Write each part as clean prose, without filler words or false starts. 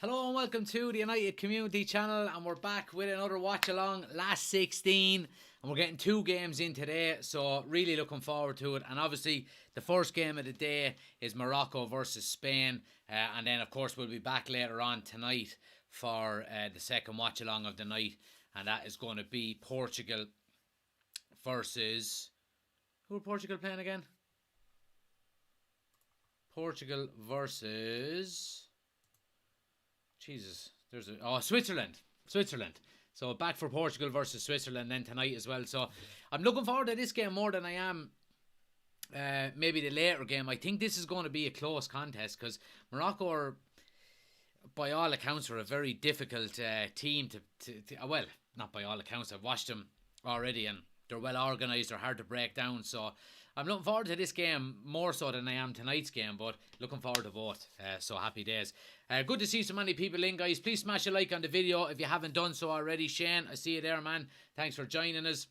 Hello and welcome to the United Community Channel, and we're back with another watch along, last 16, and we're getting 2 games in today, so really looking forward to it. And obviously the first game of the day is Morocco versus Spain, and then of course we'll be back later on tonight for the second watch along of the night, and that is going to be Portugal versus... who are Portugal playing again? Portugal versus... Jesus, Switzerland. So back for Portugal versus Switzerland then tonight as well. So I'm looking forward to this game more than I am maybe the later game. I think this is going to be a close contest because Morocco are, by all accounts, are a very difficult team to well, not by all accounts. I've watched them already and they're well organised. They're hard to break down. So I'm looking forward to this game more so than I am tonight's game, but looking forward to both. So happy days. Good to see so many people in, guys. Please smash a like on the video if you haven't done so already. Shane, I see you there, man. Thanks for joining us.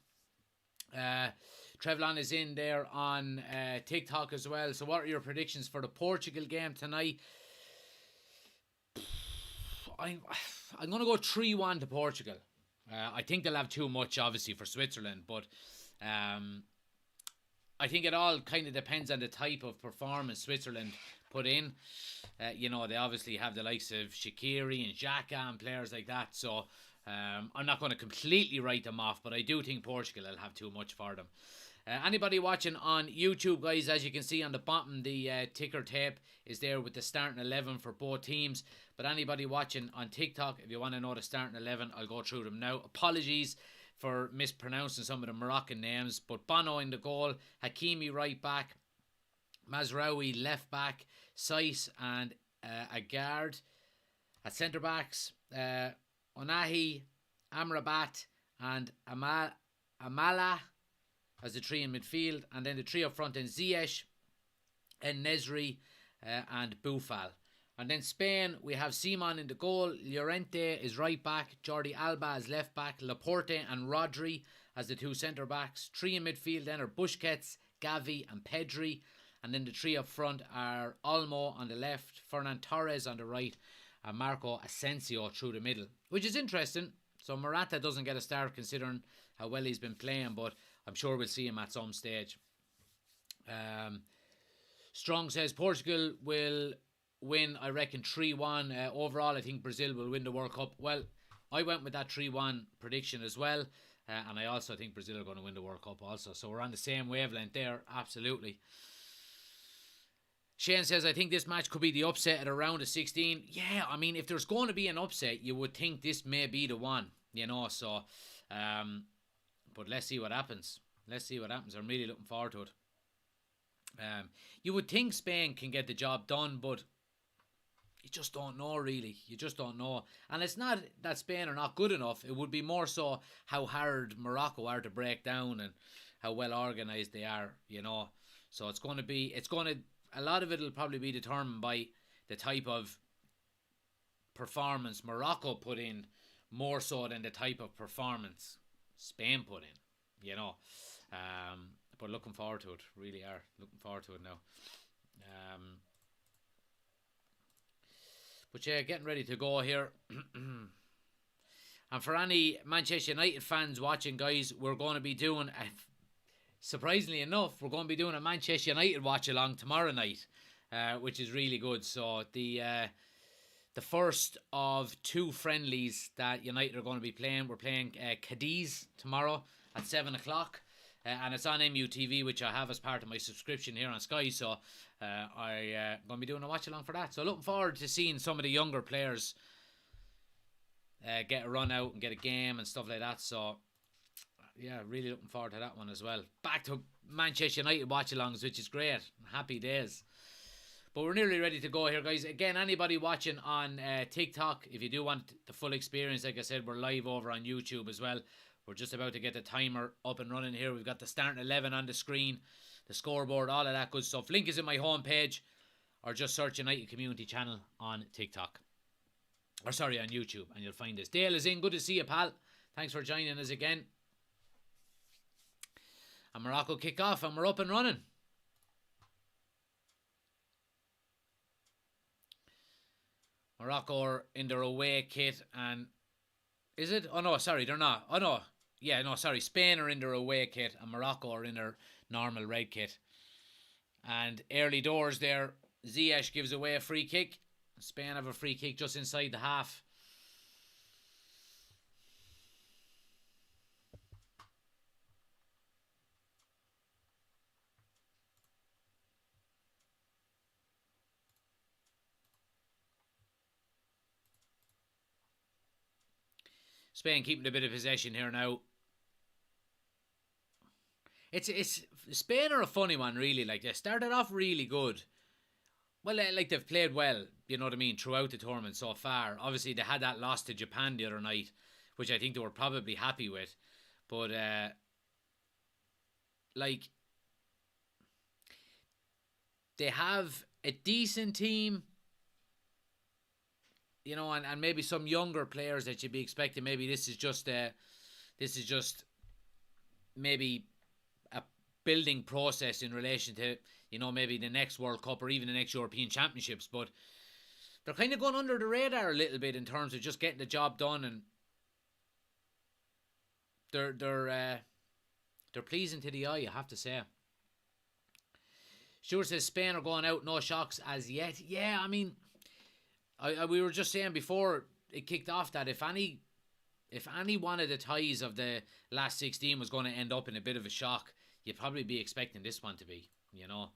Trevlon is in there on TikTok as well. So what are your predictions for the Portugal game tonight? I'm going to go 3-1 to Portugal. I think they'll have too much, obviously, for Switzerland, but... I think it all kind of depends on the type of performance Switzerland put in. You know, they obviously have the likes of Shaqiri and Xhaka and players like that. So I'm not going to completely write them off, but I do think Portugal will have too much for them. Anybody watching on YouTube, guys, as you can see on the bottom, the ticker tape is there with the starting 11 for both teams. But anybody watching on TikTok, if you want to know the starting 11, I'll go through them now. Apologies for mispronouncing some of the Moroccan names, but Bono in the goal, Hakimi right back, Mazraoui left back, Saiss and Agard at centre backs, Onahi, Amrabat and Amala as the 3 in midfield, and then the 3 up front in Ziyech, En-Nesyri and Boufal. And then Spain, we have Simon in the goal, Llorente is right back, Jordi Alba is left back, Laporte and Rodri as the 2 centre backs. 3 in midfield then are Busquets, Gavi and Pedri. And then the 3 up front are Olmo on the left, Fernan Torres on the right, and Marco Asensio through the middle, which is interesting. So Morata doesn't get a start considering how well he's been playing, but I'm sure we'll see him at some stage. Strong says Portugal will win, I reckon 3-1. Overall, I think Brazil will win the World Cup. Well, I went with that 3-1 prediction as well. And I also think Brazil are going to win the World Cup also. So we're on the same wavelength there, absolutely. Shane says, I think this match could be the upset at around the 16. Yeah, I mean, if there's going to be an upset, you would think this may be the one, you know. So, but let's see what happens. I'm really looking forward to it. You would think Spain can get the job done, but you just don't know, really. You just don't know. And it's not that Spain are not good enough. It would be more so how hard Morocco are to break down and how well organised they are, you know. So a lot of it will probably be determined by the type of performance Morocco put in, more so than the type of performance Spain put in, you know. But looking forward to it, really are. Looking forward to it now. But yeah, getting ready to go here. And for any Manchester United fans watching, guys, we're going to be doing, surprisingly enough, we're going to be doing a Manchester United watch along tomorrow night, which is really good. So the first of 2 friendlies that United are going to be playing, we're playing Cadiz tomorrow at 7 o'clock. And it's on MUTV, which I have as part of my subscription here on Sky. So I'm going to be doing a watch along for that. So looking forward to seeing some of the younger players get a run out and get a game and stuff like that. So yeah, really looking forward to that one as well. Back to Manchester United watch alongs, which is great. Happy days. But we're nearly ready to go here, guys. Again, anybody watching on TikTok, if you do want the full experience, like I said, we're live over on YouTube as well. We're just about to get the timer up and running here. We've got the starting 11 on the screen, the scoreboard, all of that good stuff. Link is in my homepage, or just search United Community Channel on TikTok. Or sorry, on YouTube, and you'll find us. Dale is in. Good to see you, pal. Thanks for joining us again. And Morocco kick off, and we're up and running. Morocco are in their away kit, and is it? Oh no, sorry, they're not. Oh no, yeah, no, sorry. Spain are in their away kit, and Morocco are in their normal red kit. And early doors there, Ziyech gives away a free kick. Spain have a free kick just inside the half. Spain keeping a bit of possession here now. It's Spain are a funny one, really. Like, they started off really good. Well, like, they've played well, you know what I mean, throughout the tournament so far. Obviously, they had that loss to Japan the other night, which I think they were probably happy with. But like, they have a decent team, you know, and maybe some younger players that you'd be expecting. Maybe this is just maybe a building process in relation to, you know, maybe the next World Cup or even the next European Championships. But they're kind of going under the radar a little bit in terms of just getting the job done, and they're pleasing to the eye, I have to say. Stuart says Spain are going out, no shocks as yet. Yeah, I mean, we were just saying before it kicked off that if any one of the ties of the last 16 was going to end up in a bit of a shock, you'd probably be expecting this one to be, you know.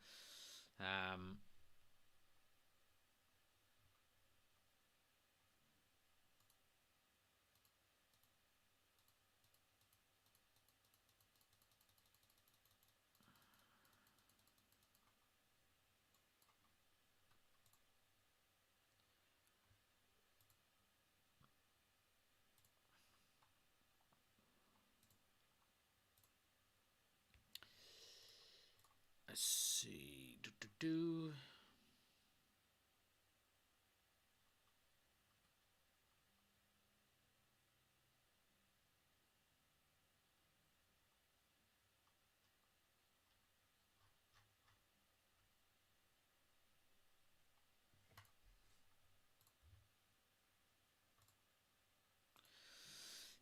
Let's see.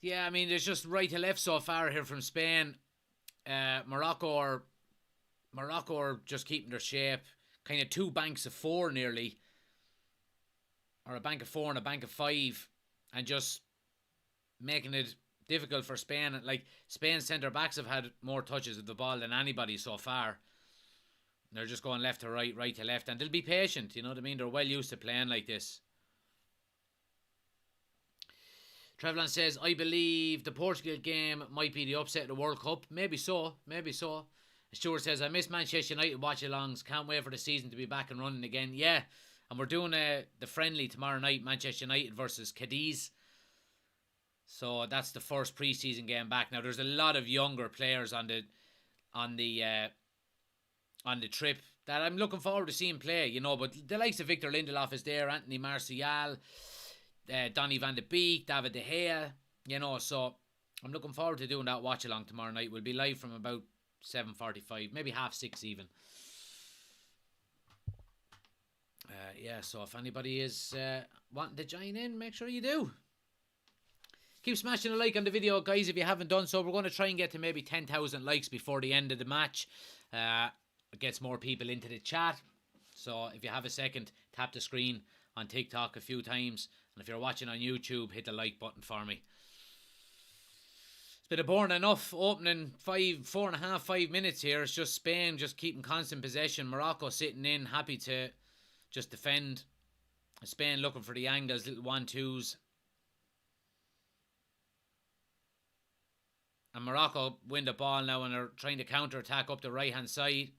Yeah, I mean, there's just right to left so far here from Spain. Morocco are just keeping their shape. Kind of two banks of four nearly. Or a bank of four and a bank of five. And just making it difficult for Spain. Like, Spain's centre backs have had more touches of the ball than anybody so far. They're just going left to right, right to left. And they'll be patient, you know what I mean? They're well used to playing like this. Trevlin says, I believe the Portugal game might be the upset of the World Cup. Maybe so. Stuart says, I miss Manchester United watch-alongs. Can't wait for the season to be back and running again. Yeah, and we're doing the friendly tomorrow night, Manchester United versus Cadiz. So that's the first pre-season game back. Now, there's a lot of younger players on the trip that I'm looking forward to seeing play, you know, but the likes of Victor Lindelof is there, Anthony Martial, Donny van de Beek, David De Gea, you know, so I'm looking forward to doing that watch along tomorrow night. We'll be live from about 7:45, maybe 6:30 even. Yeah, so if anybody is wanting to join in, make sure you do. Keep smashing a like on the video, guys, if you haven't done so. We're going to try and get to maybe 10,000 likes before the end of the match. It gets more people into the chat. So if you have a second, tap the screen on TikTok a few times. And if you're watching on YouTube, hit the like button for me. It's been a boring enough opening 5 minutes here. It's just Spain just keeping constant possession. Morocco sitting in, happy to just defend. Spain looking for the angles, little 1-2s. And Morocco win the ball now and are trying to counter-attack up the right-hand side.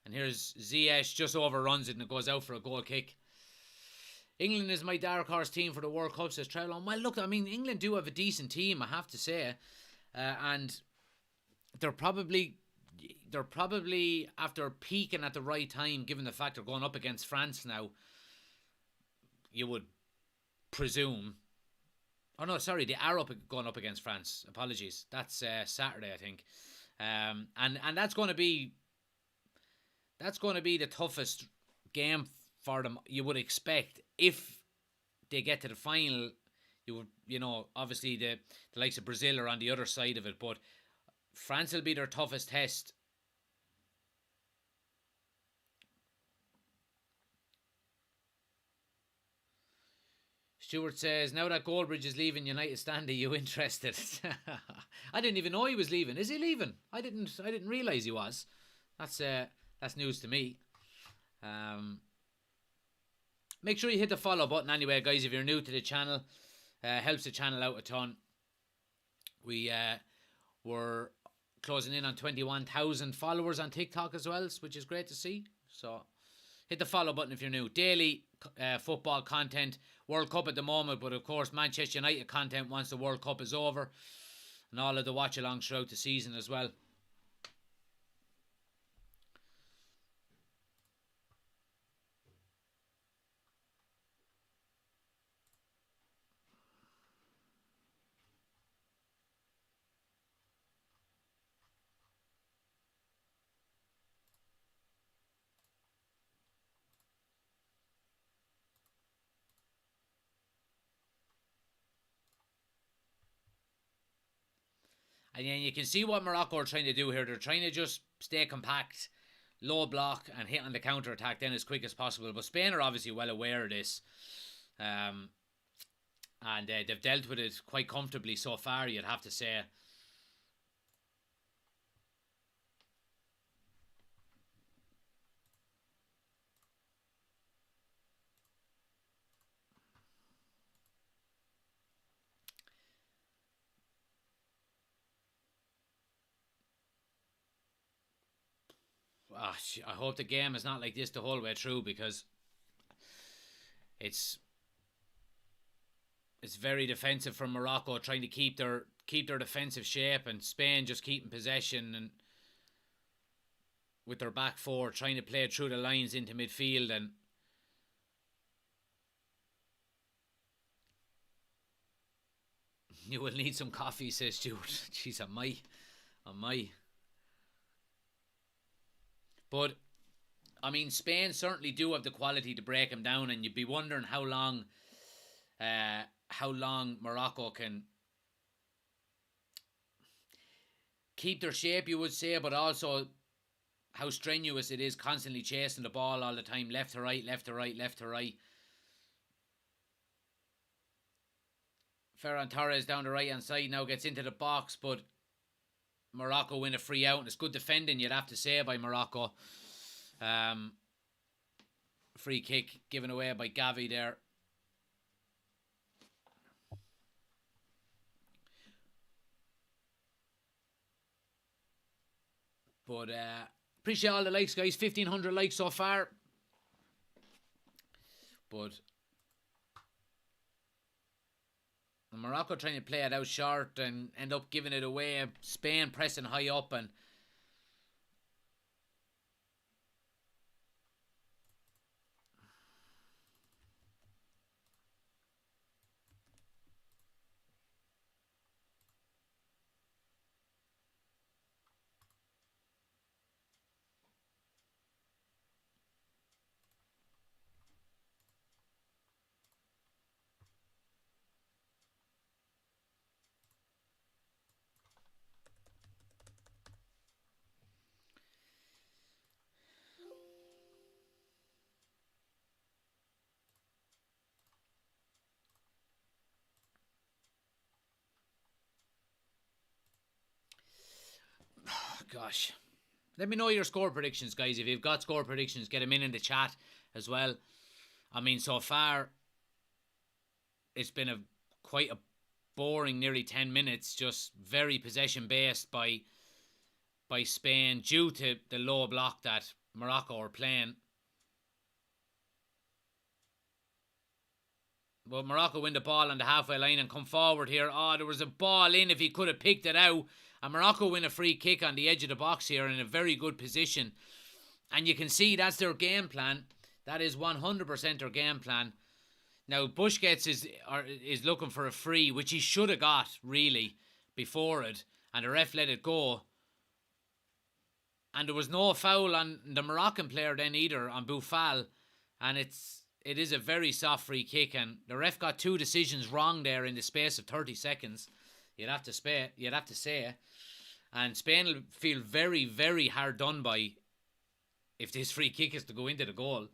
And here's Ziyech, just overruns it and it goes out for a goal kick. England is my dark horse team for the World Cup, says Trevlon. Well, look, I mean, England do have a decent team, I have to say. And they're probably after peaking at the right time, given the fact they're going up against France now, you would presume. Oh no, sorry, they are going up against France. Apologies, that's Saturday, I think. And that's going to be the toughest game for them, you would expect, if they get to the final, obviously the likes of Brazil are on the other side of it, but France will be their toughest test. Stuart says, now that Goldbridge is leaving United Stand, are you interested? I didn't even know he was leaving. Is he leaving? I didn't realise he was. That's news to me. Make sure you hit the follow button anyway, guys, if you're new to the channel. Helps the channel out a ton. We're closing in on 21,000 followers on TikTok as well, which is great to see. So hit the follow button if you're new. Daily football content. World Cup at the moment, but of course Manchester United content once the World Cup is over, and all of the watch-alongs throughout the season as well. And then you can see what Morocco are trying to do here. They're trying to just stay compact, low block, and hit on the counter-attack then as quick as possible. But Spain are obviously well aware of this. And they've dealt with it quite comfortably so far, you'd have to say. I hope the game is not like this the whole way through, because it's very defensive from Morocco, trying to keep their defensive shape, and Spain just keeping possession and with their back four trying to play through the lines into midfield. And you will need some coffee, says Stuart. Jeez, on my. But I mean, Spain certainly do have the quality to break them down, and you'd be wondering how long Morocco can keep their shape, you would say, but also how strenuous it is constantly chasing the ball all the time, left to right, left to right, left to right. Ferran Torres down the right hand side now gets into the box, but Morocco win a free out, and it's good defending, you'd have to say, by Morocco. Free kick given away by Gavi there. But appreciate all the likes, guys. 1,500 likes so far. But Morocco trying to play it out short and end up giving it away. Spain pressing high up, and gosh, let me know your score predictions, guys. If you've got score predictions, get them in the chat as well. I mean, so far it's been quite a boring nearly 10 minutes, just very possession based by Spain due to the low block that Morocco are playing. But Morocco win the ball on the halfway line and come forward here. Oh, there was a ball in if he could have picked it out. And Morocco win a free kick on the edge of the box here in a very good position. And you can see that's their game plan. That is 100% their game plan. Now, Busquets is looking for a free, which he should have got, really, before it. And the ref let it go. And there was no foul on the Moroccan player then either, on Boufal. And it's it is a very soft free kick, and the ref got two decisions wrong there in the space of 30 seconds. You'd have to say, and Spain will feel very, very hard done by if this free kick is to go into the goal.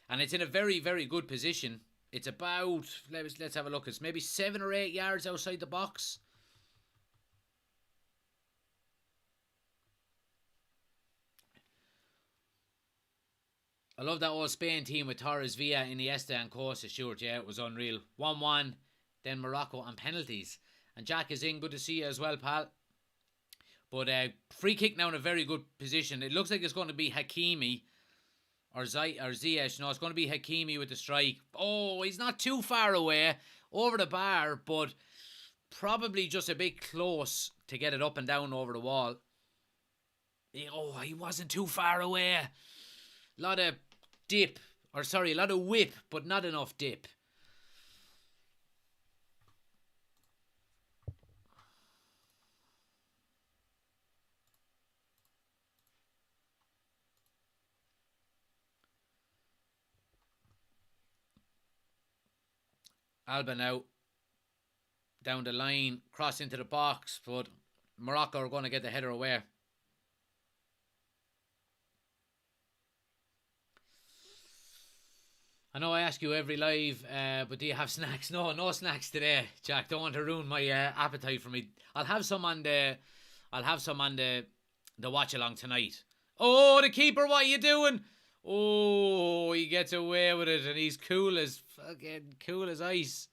And it's in a very, very good position. It's about, let's have a look, it's maybe 7 or 8 yards outside the box. I love that old Spain team with Torres, Villa, Iniesta and Costa, Stuart. Yeah, it was unreal. 1-1, then Morocco on penalties. And Jack is in, good to see you as well, pal. But free kick now in a very good position. It looks like it's going to be Hakimi or Ziyech. No, it's going to be Hakimi with the strike. Oh, he's not too far away over the bar, but probably just a bit close to get it up and down over the wall. Oh, he wasn't too far away. A lot of whip, but not enough dip. Alba now down the line, cross into the box, but Morocco are going to get the header away. I know I ask you every live, but do you have snacks? No snacks today, Jack. Don't want to ruin my appetite for me. I'll have some on the watch along tonight. Oh, the keeper! What are you doing? Oh, he gets away with it, and he's cool as ice.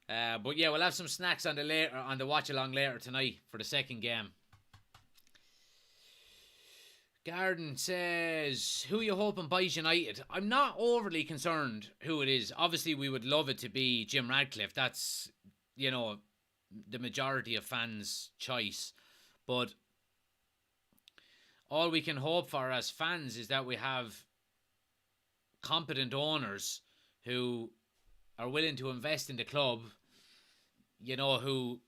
But yeah, we'll have some snacks on the watch along later tonight for the second game. Garden says, who are you hoping buys United? I'm not overly concerned who it is. Obviously, we would love it to be Jim Radcliffe. That's, the majority of fans' choice. But all we can hope for as fans is that we have competent owners who are willing to invest in the club, who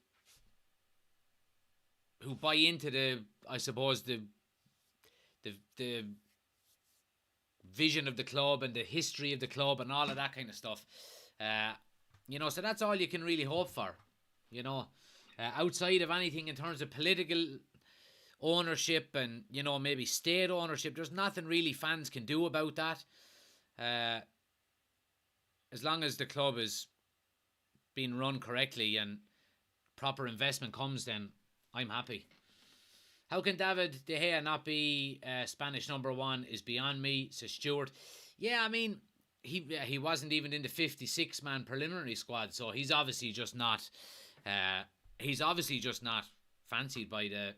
buy into the vision of the club and the history of the club and all of that kind of stuff. So that's all you can really hope for, outside of anything in terms of political ownership and, maybe state ownership. There's nothing really fans can do about that. As long as the club is being run correctly and proper investment comes, then I'm happy. How can David De Gea not be Spanish number one is beyond me, says Stuart. Yeah, I mean, he wasn't even in the 56-man preliminary squad, so he's obviously just not fancied by the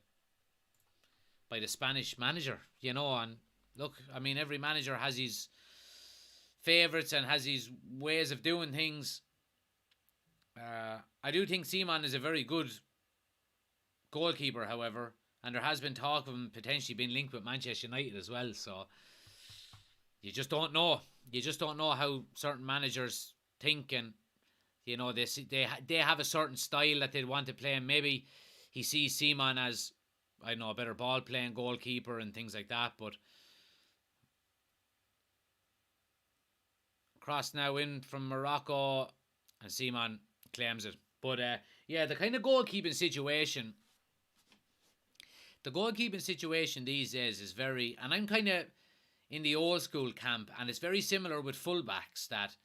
Spanish manager, and look, I mean, every manager has his favourites and has his ways of doing things. I do think Seaman is a very good goalkeeper, however, and there has been talk of him potentially being linked with Manchester United as well, so you just don't know. You just don't know how certain managers think, and they have a certain style that they want to play, and maybe he sees Seaman as, I don't know, a better ball playing goalkeeper and things like that. But cross now in from Morocco, and Seaman claims it. But the kind of goalkeeping situation. The goalkeeping situation these days is very, and I'm kind of in the old school camp, and it's very similar with fullbacks, that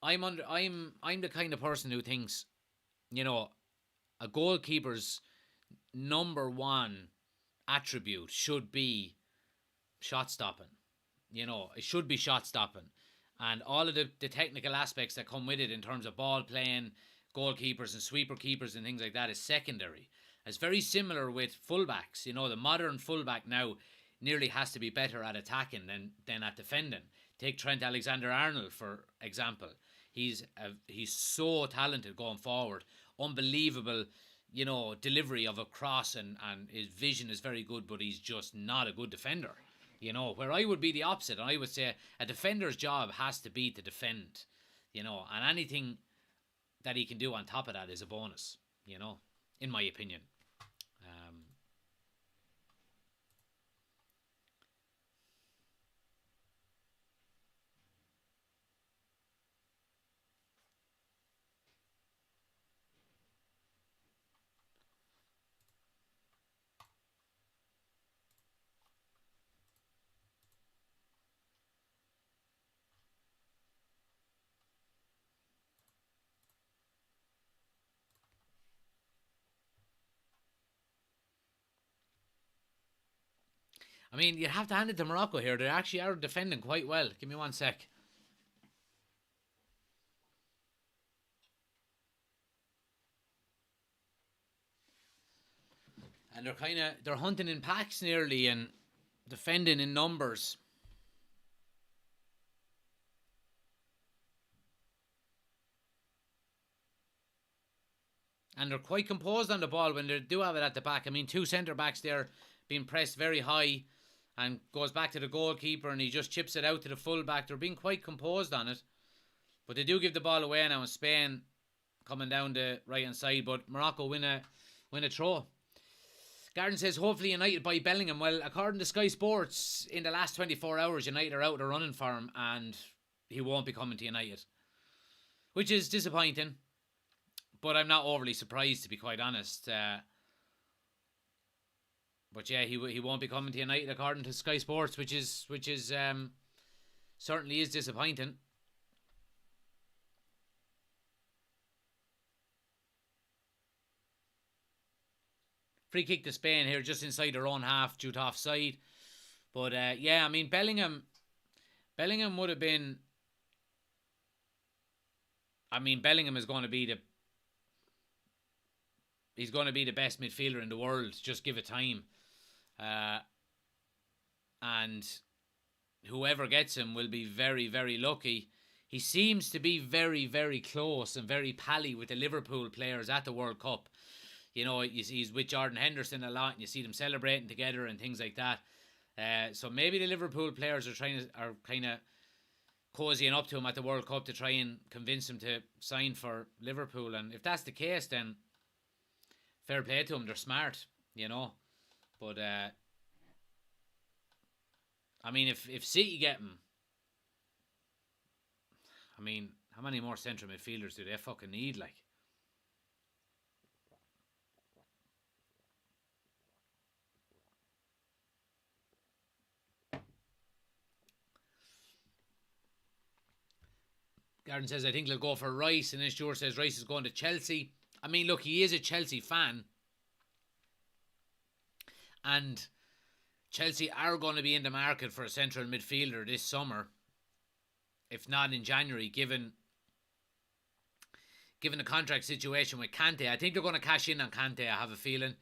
I'm the kind of person who thinks, a goalkeeper's number one attribute should be shot stopping. It should be shot stopping, and all of the technical aspects that come with it in terms of ball playing, goalkeepers and sweeper keepers and things like that is secondary. It's very similar with fullbacks. The modern fullback now nearly has to be better at attacking than at defending. Take Trent Alexander-Arnold, for example. He's so talented going forward. Unbelievable, delivery of a cross, and his vision is very good, but he's just not a good defender. Where I would be the opposite, and I would say a defender's job has to be to defend, and anything that he can do on top of that is a bonus, in my opinion. I mean, you have to hand it to Morocco here. They actually are defending quite well. Give me 1 sec. And they're hunting in packs nearly and defending in numbers. And they're quite composed on the ball when they do have it at the back. I mean, two centre backs there being pressed very high and goes back to the goalkeeper and he just chips it out to the full back. They're being quite composed on it. But they do give the ball away now in Spain coming down the right hand side. But Morocco win a throw. Garden says, hopefully United by Bellingham. Well, according to Sky Sports, in the last 24 hours, United are out of the running for him and he won't be coming to United. Which is disappointing. But I'm not overly surprised, to be quite honest. But yeah, he won't be coming to United according to Sky Sports, which is certainly is disappointing. Free kick to Spain here, just inside their own half, due to offside. But yeah, I mean Bellingham would have been. I mean Bellingham is going to be he's going to be the best midfielder in the world. Just give it time. And whoever gets him will be very, very lucky. He seems to be very, very close and very pally with the Liverpool players at the World Cup. You know, he's with Jordan Henderson a lot, and you see them celebrating together and things like that. So maybe the Liverpool players are kind of cozying up to him at the World Cup to try and convince him to sign for Liverpool. And if that's the case, then fair play to them. They're smart, you know. But I mean, if City get him, I mean, how many more central midfielders do they fucking need? Like, Garden says, I think they'll go for Rice, and then Stuart says Rice is going to Chelsea. I mean, look, he is a Chelsea fan, and Chelsea are going to be in the market for a central midfielder this summer, if not in January, given the contract situation with Kante. I think they're going to cash in on Kante, I have a feeling.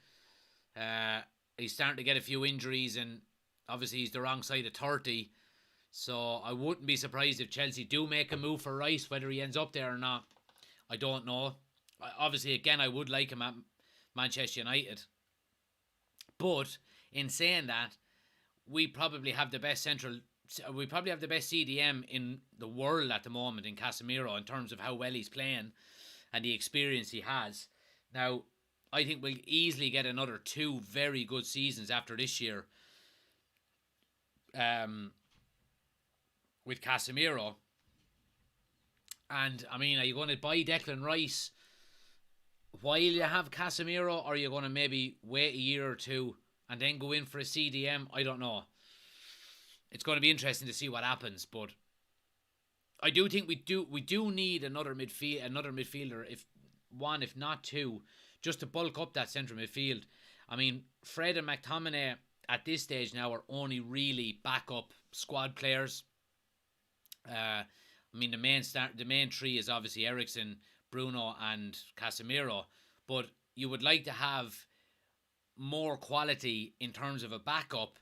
He's starting to get a few injuries, and obviously he's the wrong side of 30. So I wouldn't be surprised if Chelsea do make a move for Rice. Whether he ends up there or not, I don't know. Obviously, again, I would like him at Manchester United. But in saying that, we probably have the best CDM in the world at the moment in Casemiro in terms of how well he's playing and the experience he has. Now, I think we'll easily get another 2 very good seasons after this year. With Casemiro. And, I mean, are you going to buy Declan Rice while you have Casemiro, or are you going to maybe wait a year or two and then go in for a CDM? I don't know. It's going to be interesting to see what happens, but I do think we do need another midfielder, if not two, just to bulk up that central midfield. I mean, Fred and McTominay at this stage now are only really backup squad players. I mean, the main three is obviously Eriksen, Bruno, and Casemiro, but you would like to have more quality in terms of a backup.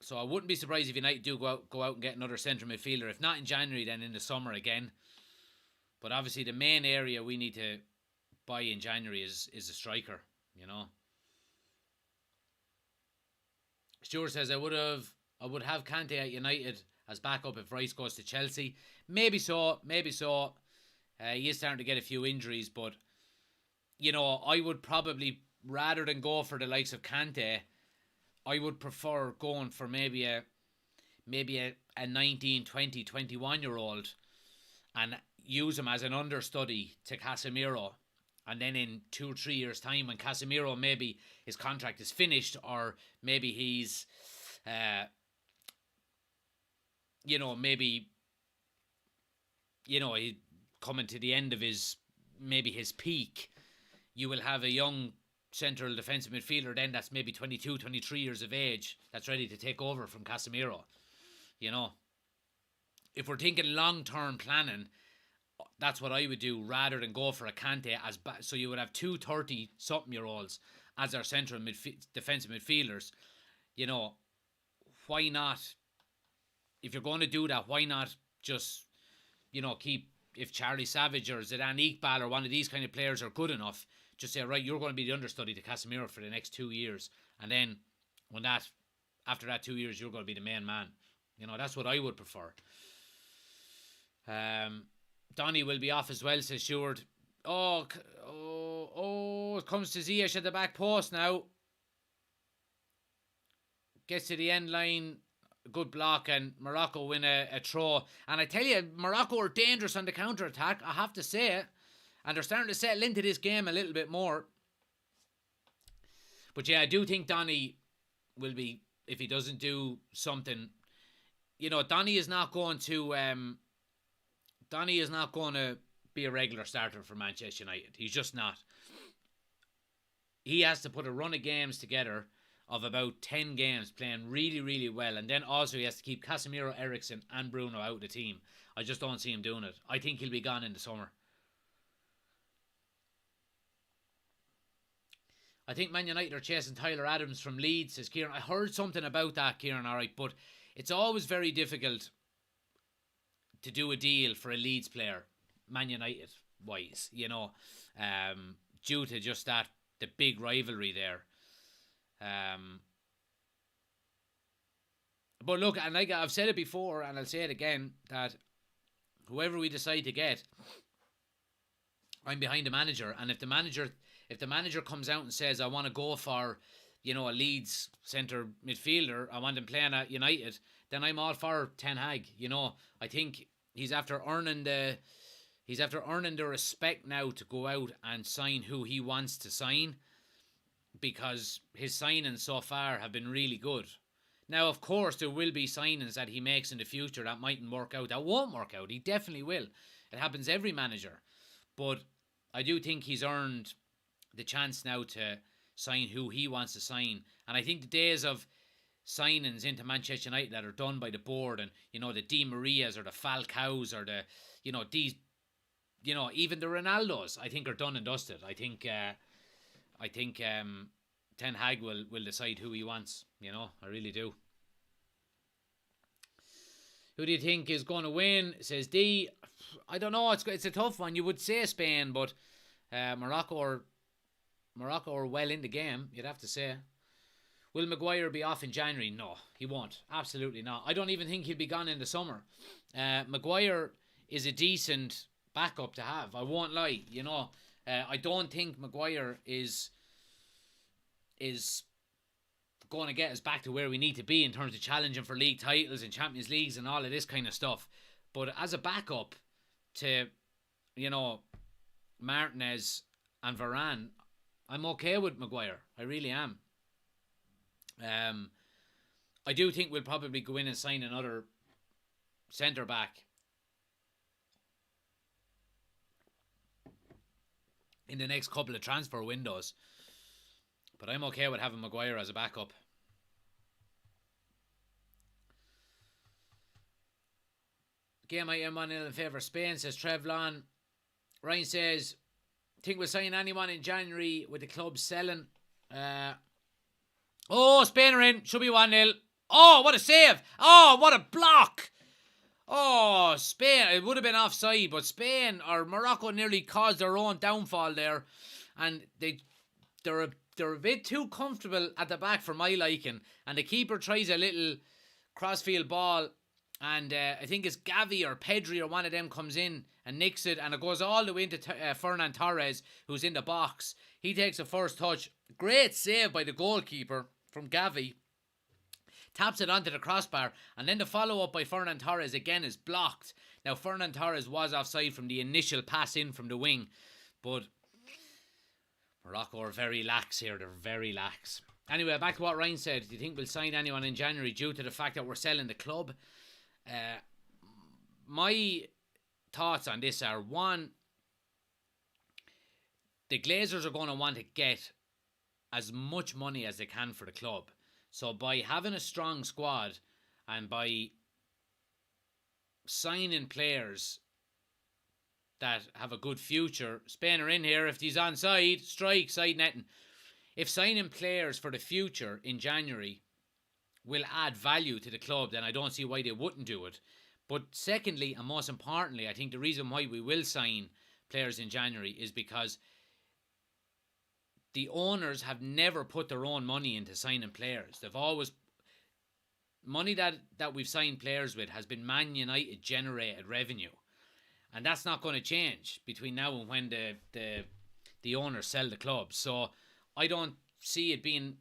So I wouldn't be surprised if United do go out and get another central midfielder. If not in January, then in the summer again. But obviously, the main area we need to buy in January is a striker. You know. Stuart says I would have Kante at United as backup if Rice goes to Chelsea. Maybe so. He is starting to get a few injuries, but you know, I would probably, rather than go for the likes of Kante, I would prefer going for maybe a 19, 20, 21 year old and use him as an understudy to Casemiro. And then in 2 or 3 years' time, when Casemiro, maybe his contract is finished, or maybe he's, he's coming to the end of his peak, you will have a young central defensive midfielder then that's maybe 22, 23 years of age that's ready to take over from Casemiro. You know, if we're thinking long-term planning, that's what I would do rather than go for a Kante so you would have two 30-something-year-olds as our central defensive midfielders. You know, why not? If you're going to do that, why not just, you know, keep, if Charlie Savage or Zidane Iqbal or one of these kind of players are good enough, just say, right, you're going to be the understudy to Casemiro for the next 2 years. And then after that 2 years, you're going to be the main man. You know, that's what I would prefer. Donny will be off as well, says Stewart. It comes to Ziyech at the back post now. Gets to the end line. Good block, and Morocco win a throw. And I tell you, Morocco are dangerous on the counter-attack, I have to say it. And they're starting to settle into this game a little bit more. But yeah, I do think Donny will be, if he doesn't do something, you know, Donny is not going to be a regular starter for Manchester United. He's just not. He has to put a run of games together of about 10 games playing really, really well. And then also he has to keep Casemiro, Eriksen and Bruno out of the team. I just don't see him doing it. I think he'll be gone in the summer. I think Man United are chasing Tyler Adams from Leeds, says Kieran. I heard something about that, Kieran, alright, but it's always very difficult to do a deal for a Leeds player, Man United wise, you know, due to just that, the big rivalry there. But look, and like I've said it before, and I'll say it again, that whoever we decide to get, I'm behind the manager. And if the manager comes out and says, I want to go for, you know, a Leeds centre midfielder, I want him playing at United, then I'm all for Ten Hag. You know, I think he's after earning the respect now to go out and sign who he wants to sign, because his signings so far have been really good. Now, of course, there will be signings that he makes in the future that mightn't work out, that won't work out. He definitely will. It happens every manager. But I do think he's earned the chance now to sign who he wants to sign. And I think the days of signings into Manchester United that are done by the board, and, you know, the Di Marias or the Falcaos or the, you know, these, you know, even the Ronaldos, I think are done and dusted. I think Ten Hag will decide who he wants. You know, I really do. Who do you think is going to win? Says D. I don't know. It's a tough one. You would say Spain, but Morocco are well in the game, you'd have to say. Will Maguire be off in January? No, he won't. Absolutely not. I don't even think he'll be gone in the summer. Maguire is a decent backup to have. I won't lie. You know, I don't think Maguire is going to get us back to where we need to be in terms of challenging for league titles and Champions Leagues and all of this kind of stuff. But as a backup to, you know, Martinez and Varane, I'm okay with Maguire. I really am. I do think we'll probably go in and sign another centre back in the next couple of transfer windows. But I'm okay with having Maguire as a backup. Game I am 1-0 in favour of Spain, says Trevlon. Ryan says, think we'll sign anyone in January with the club selling. Spain are in. Should be 1-0. Oh, what a save. Oh, what a block. Oh, Spain. It would have been offside, but Spain or Morocco nearly caused their own downfall there. And they're a bit too comfortable at the back for my liking. And the keeper tries a little crossfield ball. And I think it's Gavi or Pedri or one of them comes in and nicks it. And it goes all the way into Fernan Torres, who's in the box. He takes the first touch. Great save by the goalkeeper from Gavi. Taps it onto the crossbar. And then the follow-up by Fernan Torres again is blocked. Now, Fernan Torres was offside from the initial pass in from the wing. But Morocco are very lax here. They're very lax. Anyway, back to what Ryan said. Do you think we'll sign anyone in January due to the fact that we're selling the club? My thoughts on this are, one, the Glazers are going to want to get as much money as they can for the club. So by having a strong squad and by signing players that have a good future, Spain are in here. If he's onside, strike, side netting. If signing players for the future in January will add value to the club, then I don't see why they wouldn't do it. But secondly, and most importantly, I think the reason why we will sign players in January is because the owners have never put their own money into signing players. They've always... Money that we've signed players with has been Man United generated revenue. And that's not going to change between now and when the owners sell the club. So I don't see it being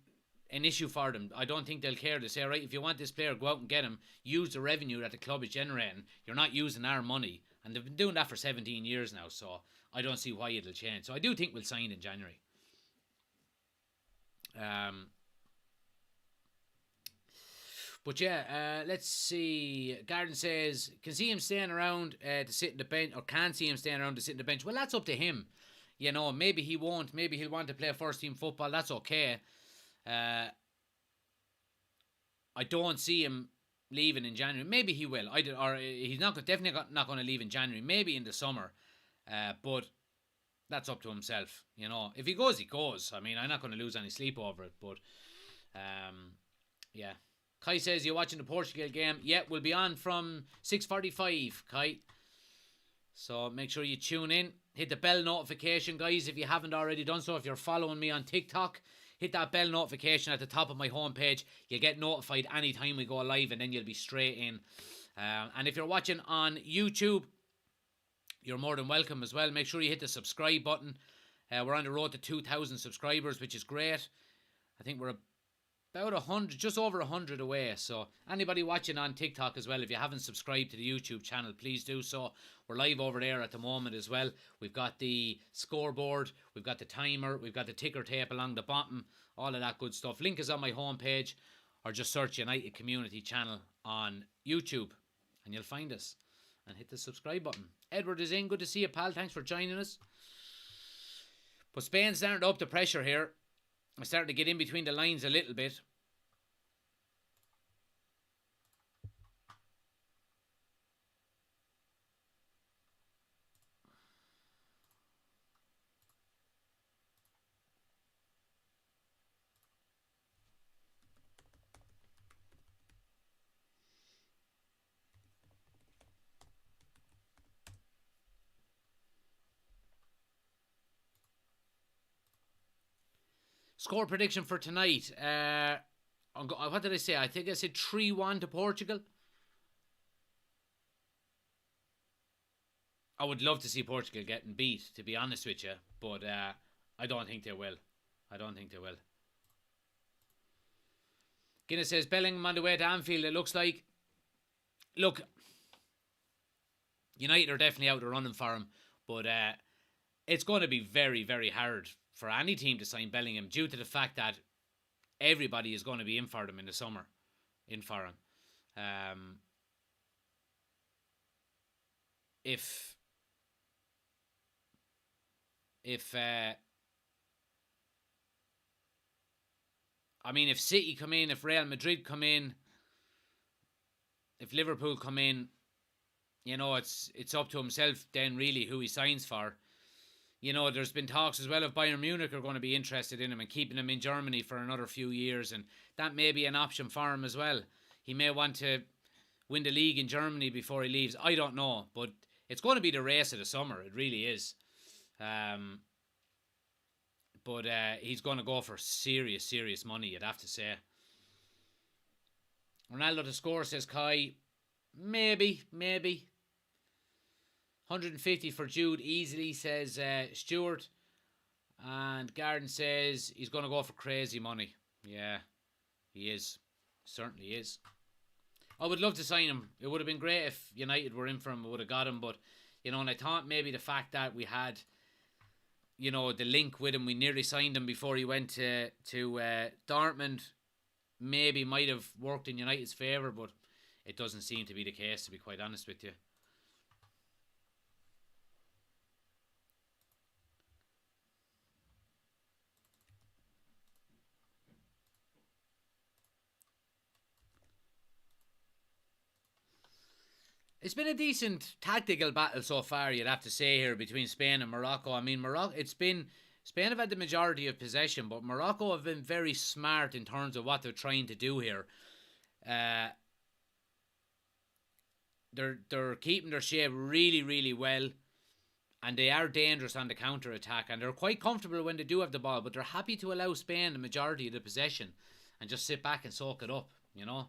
an issue for them. I don't think they'll care to say, right, if you want this player, go out and get him. Use the revenue that the club is generating. You're not using our money. And they've been doing that for 17 years now. So I don't see why it'll change. So I do think we'll sign in January. But yeah, let's see. Garden says, can see him staying around to sit in the bench, or can't see him staying around to sit in the bench. Well, that's up to him. You know, maybe he won't. Maybe he'll want to play first team football. That's okay. I don't see him leaving in January. Maybe he will. Or he's definitely not going to leave in January. Maybe in the summer. But that's up to himself. You know, if he goes, he goes. I mean, I'm not going to lose any sleep over it. But yeah. Kai says, you're watching the Portugal game. Yeah, we'll be on from 6:45, Kai. So make sure you tune in. Hit the bell notification, guys, if you haven't already done so. If you're following me on TikTok, hit that bell notification at the top of my homepage. You'll get notified anytime we go live, and then you'll be straight in. And if you're watching on YouTube, you're more than welcome as well. Make sure you hit the subscribe button. We're on the road to 2,000 subscribers, which is great. I think we're about 100, just over 100 away. So anybody watching on TikTok as well, if you haven't subscribed to the YouTube channel, please do so. We're live over there at the moment as well. We've got the scoreboard, we've got the timer, we've got the ticker tape along the bottom, all of that good stuff. Link is on my homepage, or just search United Community Channel on YouTube and you'll find us. And hit the subscribe button. Edward is in. Good to see you, pal. Thanks for joining us. But Spain's starting to up the pressure here. I'm starting to get in between the lines a little bit. Score prediction for tonight. What did I say? I think I said 3-1 to Portugal. I would love to see Portugal getting beat, to be honest with you. But I don't think they will. I don't think they will. Guinness says, Bellingham on the way to Anfield, it looks like. Look, United are definitely out there running for him. But it's going to be very, very hard for any team to sign Bellingham due to the fact that everybody is going to be in for him in the summer. In for him. If City come in, if Real Madrid come in, if Liverpool come in, you know, it's up to himself then really who he signs for. You know, there's been talks as well of Bayern Munich are going to be interested in him and keeping him in Germany for another few years, and that may be an option for him as well. He may want to win the league in Germany before he leaves. I don't know, but it's going to be the race of the summer. It really is. But he's going to go for serious, serious money, you'd have to say. Ronaldo to score, says Kai. Maybe. 150 for Jude easily, says Stuart. And Garden says he's going to go for crazy money. Yeah, he is. Certainly is. I would love to sign him. It would have been great if United were in for him. I would have got him. But, you know, and I thought maybe the fact that we had, you know, the link with him, we nearly signed him before he went to Dortmund, maybe might have worked in United's favour, but it doesn't seem to be the case, to be quite honest with you. It's been a decent tactical battle so far, you'd have to say, here between Spain and Morocco. I mean, Spain have had the majority of possession, but Morocco have been very smart in terms of what they're trying to do here. They're keeping their shape really, really well, and they are dangerous on the counter attack, and they're quite comfortable when they do have the ball, but they're happy to allow Spain the majority of the possession and just sit back and soak it up, you know.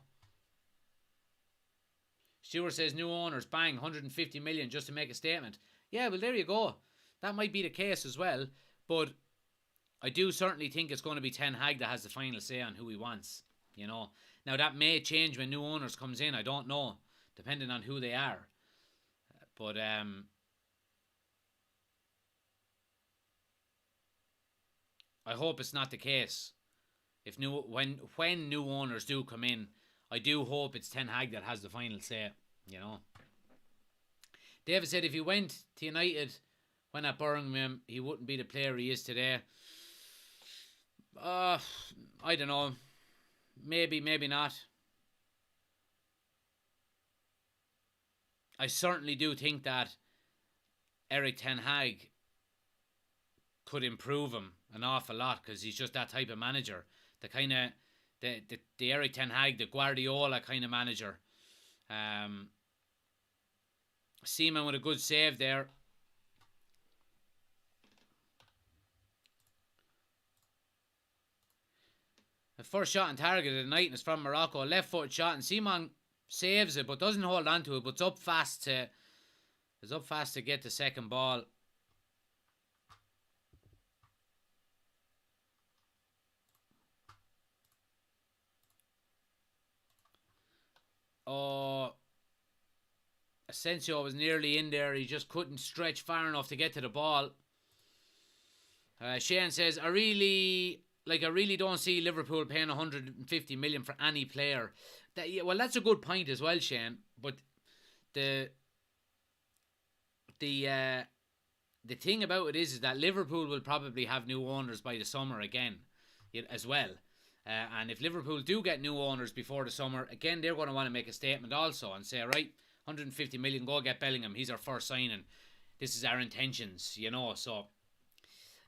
Stewart says new owners, bang, 150 million just to make a statement. Yeah, well, there you go. That might be the case as well, but I do certainly think it's going to be Ten Hag that has the final say on who he wants, you know. Now, that may change when new owners comes in, I don't know, depending on who they are. But I hope it's not the case. When new owners do come in, I do hope it's Ten Hag that has the final say, you know. David said if he went to United when at Birmingham, he wouldn't be the player he is today. I don't know. Maybe, maybe not. I certainly do think that Erik Ten Hag could improve him an awful lot because he's just that type of manager. The kind of the Erik Ten Hag, the Guardiola kind of manager. Seaman with a good save there. The first shot on target of the night is from Morocco. A left foot shot, and Seaman saves it but doesn't hold on to it, but it's up fast to get the second ball. Oh, Asensio was nearly in there. He just couldn't stretch far enough to get to the ball. Shane says, I really don't see Liverpool paying 150 million for any player. Well, that's a good point as well, Shane. But the thing about it is that Liverpool will probably have new owners by the summer again, as well. And if Liverpool do get new owners before the summer, again, they're going to want to make a statement also and say, right, 150 million, go get Bellingham. He's our first signing. This is our intentions, you know. So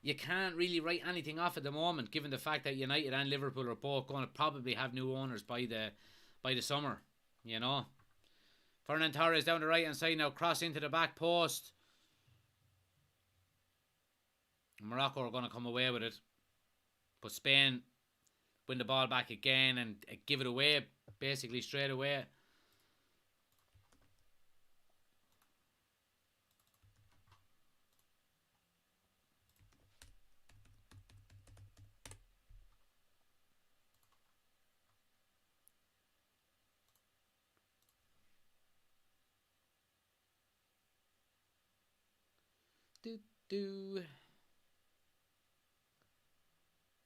you can't really write anything off at the moment, given the fact that United and Liverpool are both going to probably have new owners by the summer, you know. Fernan Torres down the right hand side now, cross into the back post. Morocco are going to come away with it, but Spain win the ball back again and give it away basically straight away.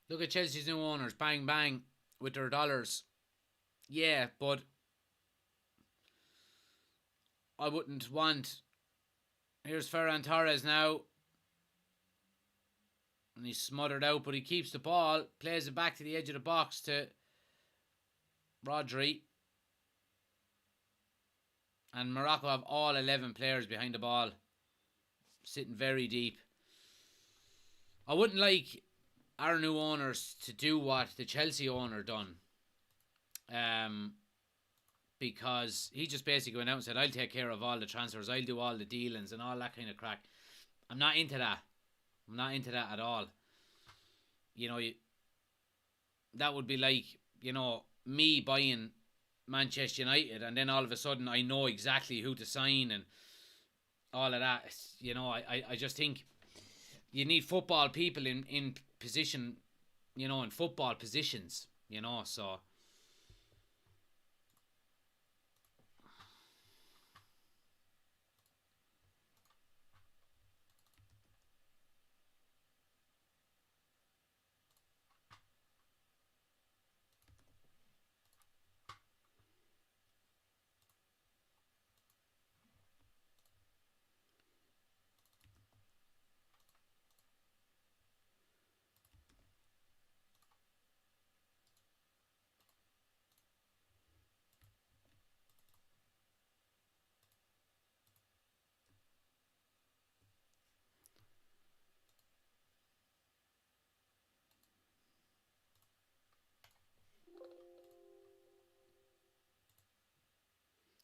Look at Chelsea's new owners, bang bang with their dollars. Yeah, but I wouldn't want. Here's Ferran Torres now, and he's smothered out, but he keeps the ball, plays it back to the edge of the box to Rodri. And Morocco have all 11 players behind the ball, sitting very deep. I wouldn't like our new owners to do what the Chelsea owner done, because he just basically went out and said, I'll take care of all the transfers, I'll do all the dealings and all that kind of crack. I'm not into that. I'm not into that at all. You know, that would be like, you know, me buying Manchester United and then all of a sudden I know exactly who to sign and all of that. You know, I just think you need football people in position, you know, in football positions, you know, so.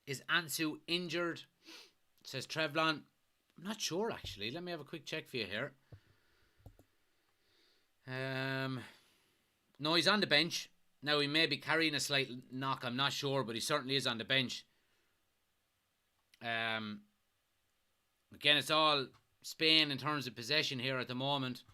Is Ansu injured? Says Trevlon. I'm not sure actually. Let me have a quick check for you here. No, he's on the bench. Now, he may be carrying a slight knock, I'm not sure, but he certainly is on the bench. Again, it's all Spain in terms of possession here at the moment.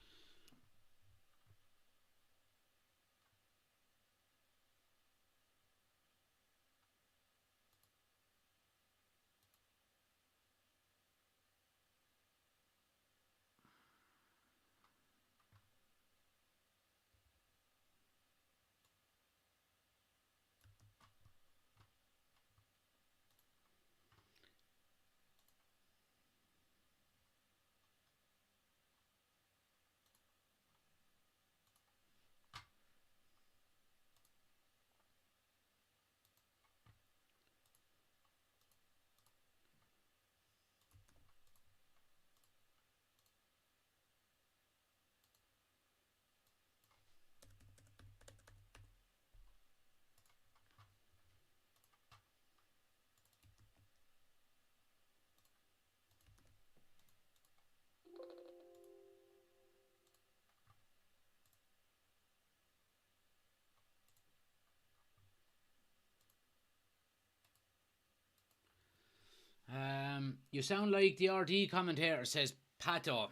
You sound like the RD commentator, says Pato.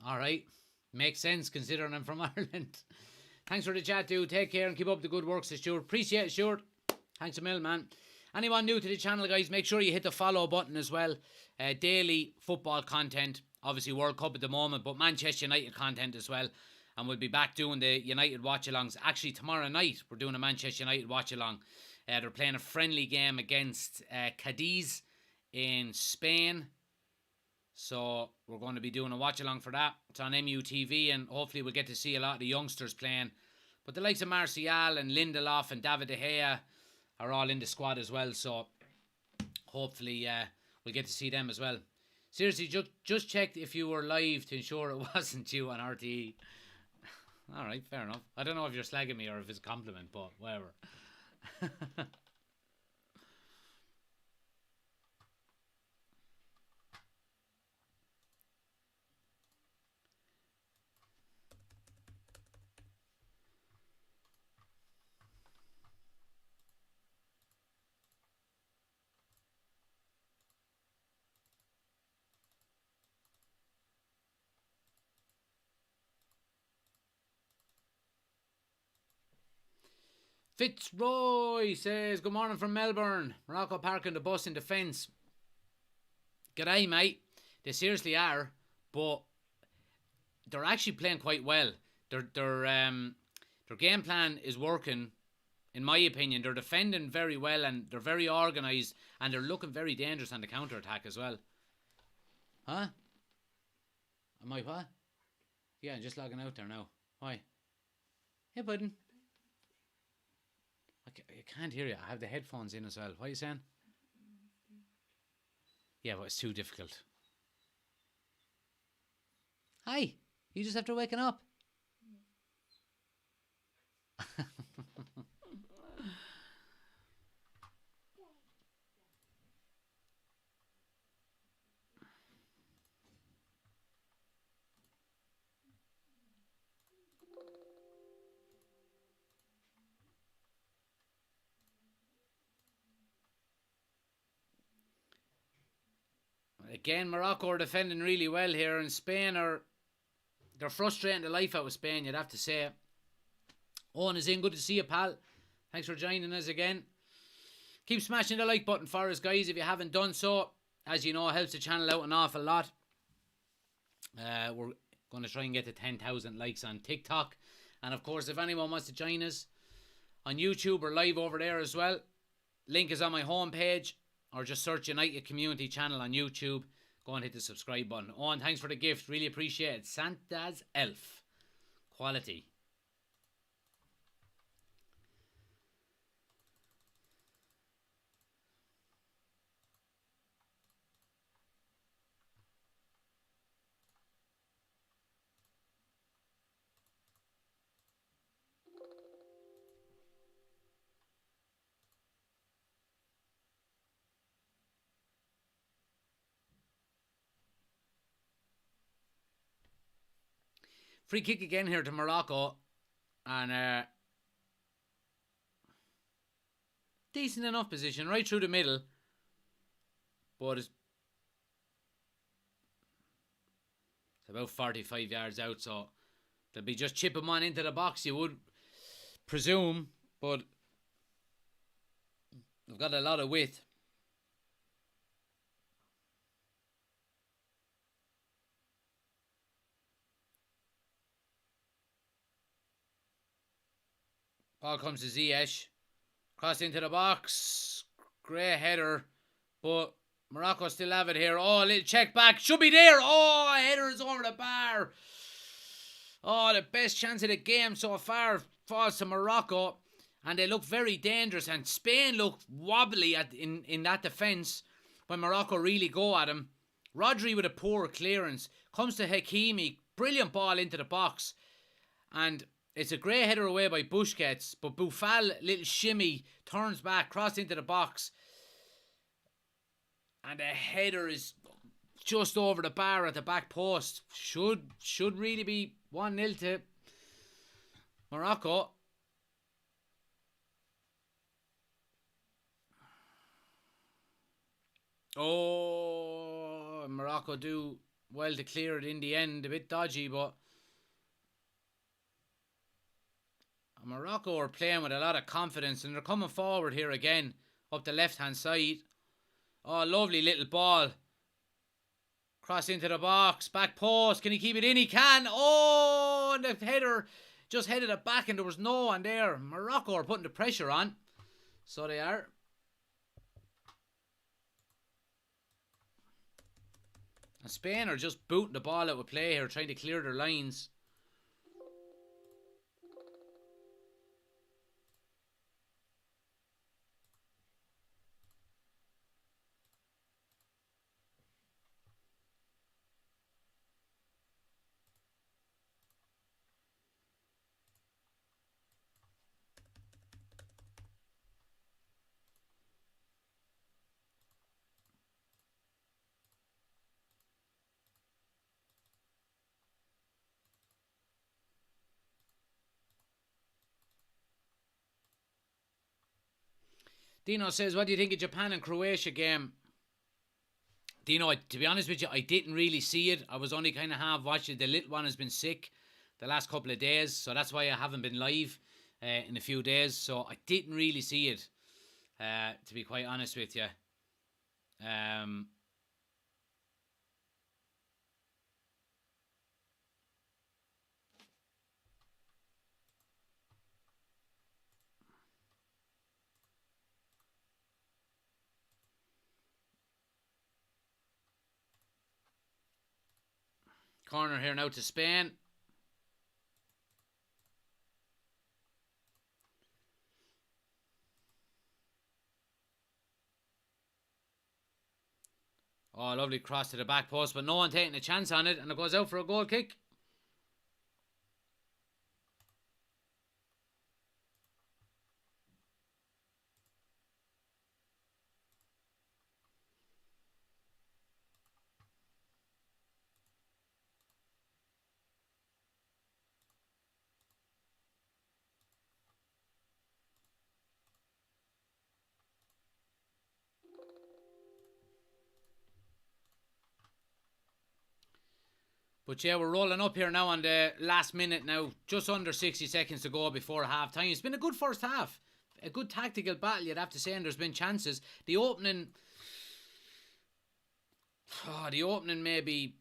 Alright. Makes sense considering I'm from Ireland. Thanks for the chat, dude. Take care and keep up the good work, says Stuart. Appreciate it, Stuart. Thanks a mil, man. Anyone new to the channel, guys, make sure you hit the follow button as well. Daily football content. Obviously World Cup at the moment, but Manchester United content as well. And we'll be back doing the United watch-alongs. Actually, tomorrow night, we're doing a Manchester United watch-along. They're playing a friendly game against Cadiz in Spain. So we're going to be doing a watch-along for that. It's on MUTV, and hopefully we'll get to see a lot of the youngsters playing. But the likes of Martial and Lindelof and David De Gea are all in the squad as well. So hopefully we'll get to see them as well. Seriously, just checked if you were live to ensure it wasn't you on RTE. Alright, fair enough. I don't know if you're slagging me or if it's a compliment, but whatever. Fitzroy says, good morning from Melbourne. Morocco parking the bus in defence. G'day, mate. They seriously are, but they're actually playing quite well. Their game plan is working, in my opinion. They're defending very well and they're very organised and they're looking very dangerous on the counter-attack as well. Huh? Am I what? Yeah, I'm just logging out there now. Why? Hey, button. I can't hear you. I have the headphones in as well. What are you saying? Yeah, but it's too difficult. Hi. You just after waking up. Again, Morocco are defending really well here, and Spain they're frustrating the life out of Spain, you'd have to say. Owen is in. Good to see you, pal. Thanks for joining us again. Keep smashing the like button for us, guys, if you haven't done so. As you know, it helps the channel out an awful lot. We're going to try and get to 10,000 likes on TikTok. And, of course, if anyone wants to join us on YouTube, we're live over there as well. Link is on my homepage. Or just search United Community Channel on YouTube. Go and hit the subscribe button. Owen, thanks for the gift. Really appreciate it. Santa's Elf. Quality. Free kick again here to Morocco. And decent enough position right through the middle. But it's about 45 yards out, so they'll be just chipping one into the box, you would presume. But they've got a lot of width. Ball comes to Ziyech. Cross into the box. Great header. But Morocco still have it here. Oh, a little check back. Should be there. Oh, a header is over the bar. Oh, the best chance of the game so far falls to Morocco. And they look very dangerous. And Spain look wobbly in that defence when Morocco really go at him. Rodri with a poor clearance. Comes to Hakimi. Brilliant ball into the box. And it's a great header away by Busquets, but Boufal, little shimmy, turns back, cross into the box. And the header is just over the bar at the back post. Should really be 1-0 to Morocco. Oh, Morocco do well to clear it in the end. A bit dodgy, but Morocco are playing with a lot of confidence, and they're coming forward here again up the left hand side. Oh, lovely little ball. Cross into the box, back post. Can he keep it in? He can. Oh, and the header just headed it back, and there was no one there. Morocco are putting the pressure on, so they are. And Spain are just booting the ball out of play here, trying to clear their lines. Dino says, what do you think of Japan and Croatia game? Dino, to be honest with you, I didn't really see it. I was only kind of half watching. The little one has been sick the last couple of days, so that's why I haven't been live in a few days. So I didn't really see it, to be quite honest with you. Corner here now to Spain. Oh, lovely cross to the back post, but no one taking a chance on it, and it goes out for a goal kick. But yeah, we're rolling up here now on the last minute now. Just under 60 seconds to go before half time. It's been a good first half. A good tactical battle, you'd have to say, and there's been chances. The opening maybe...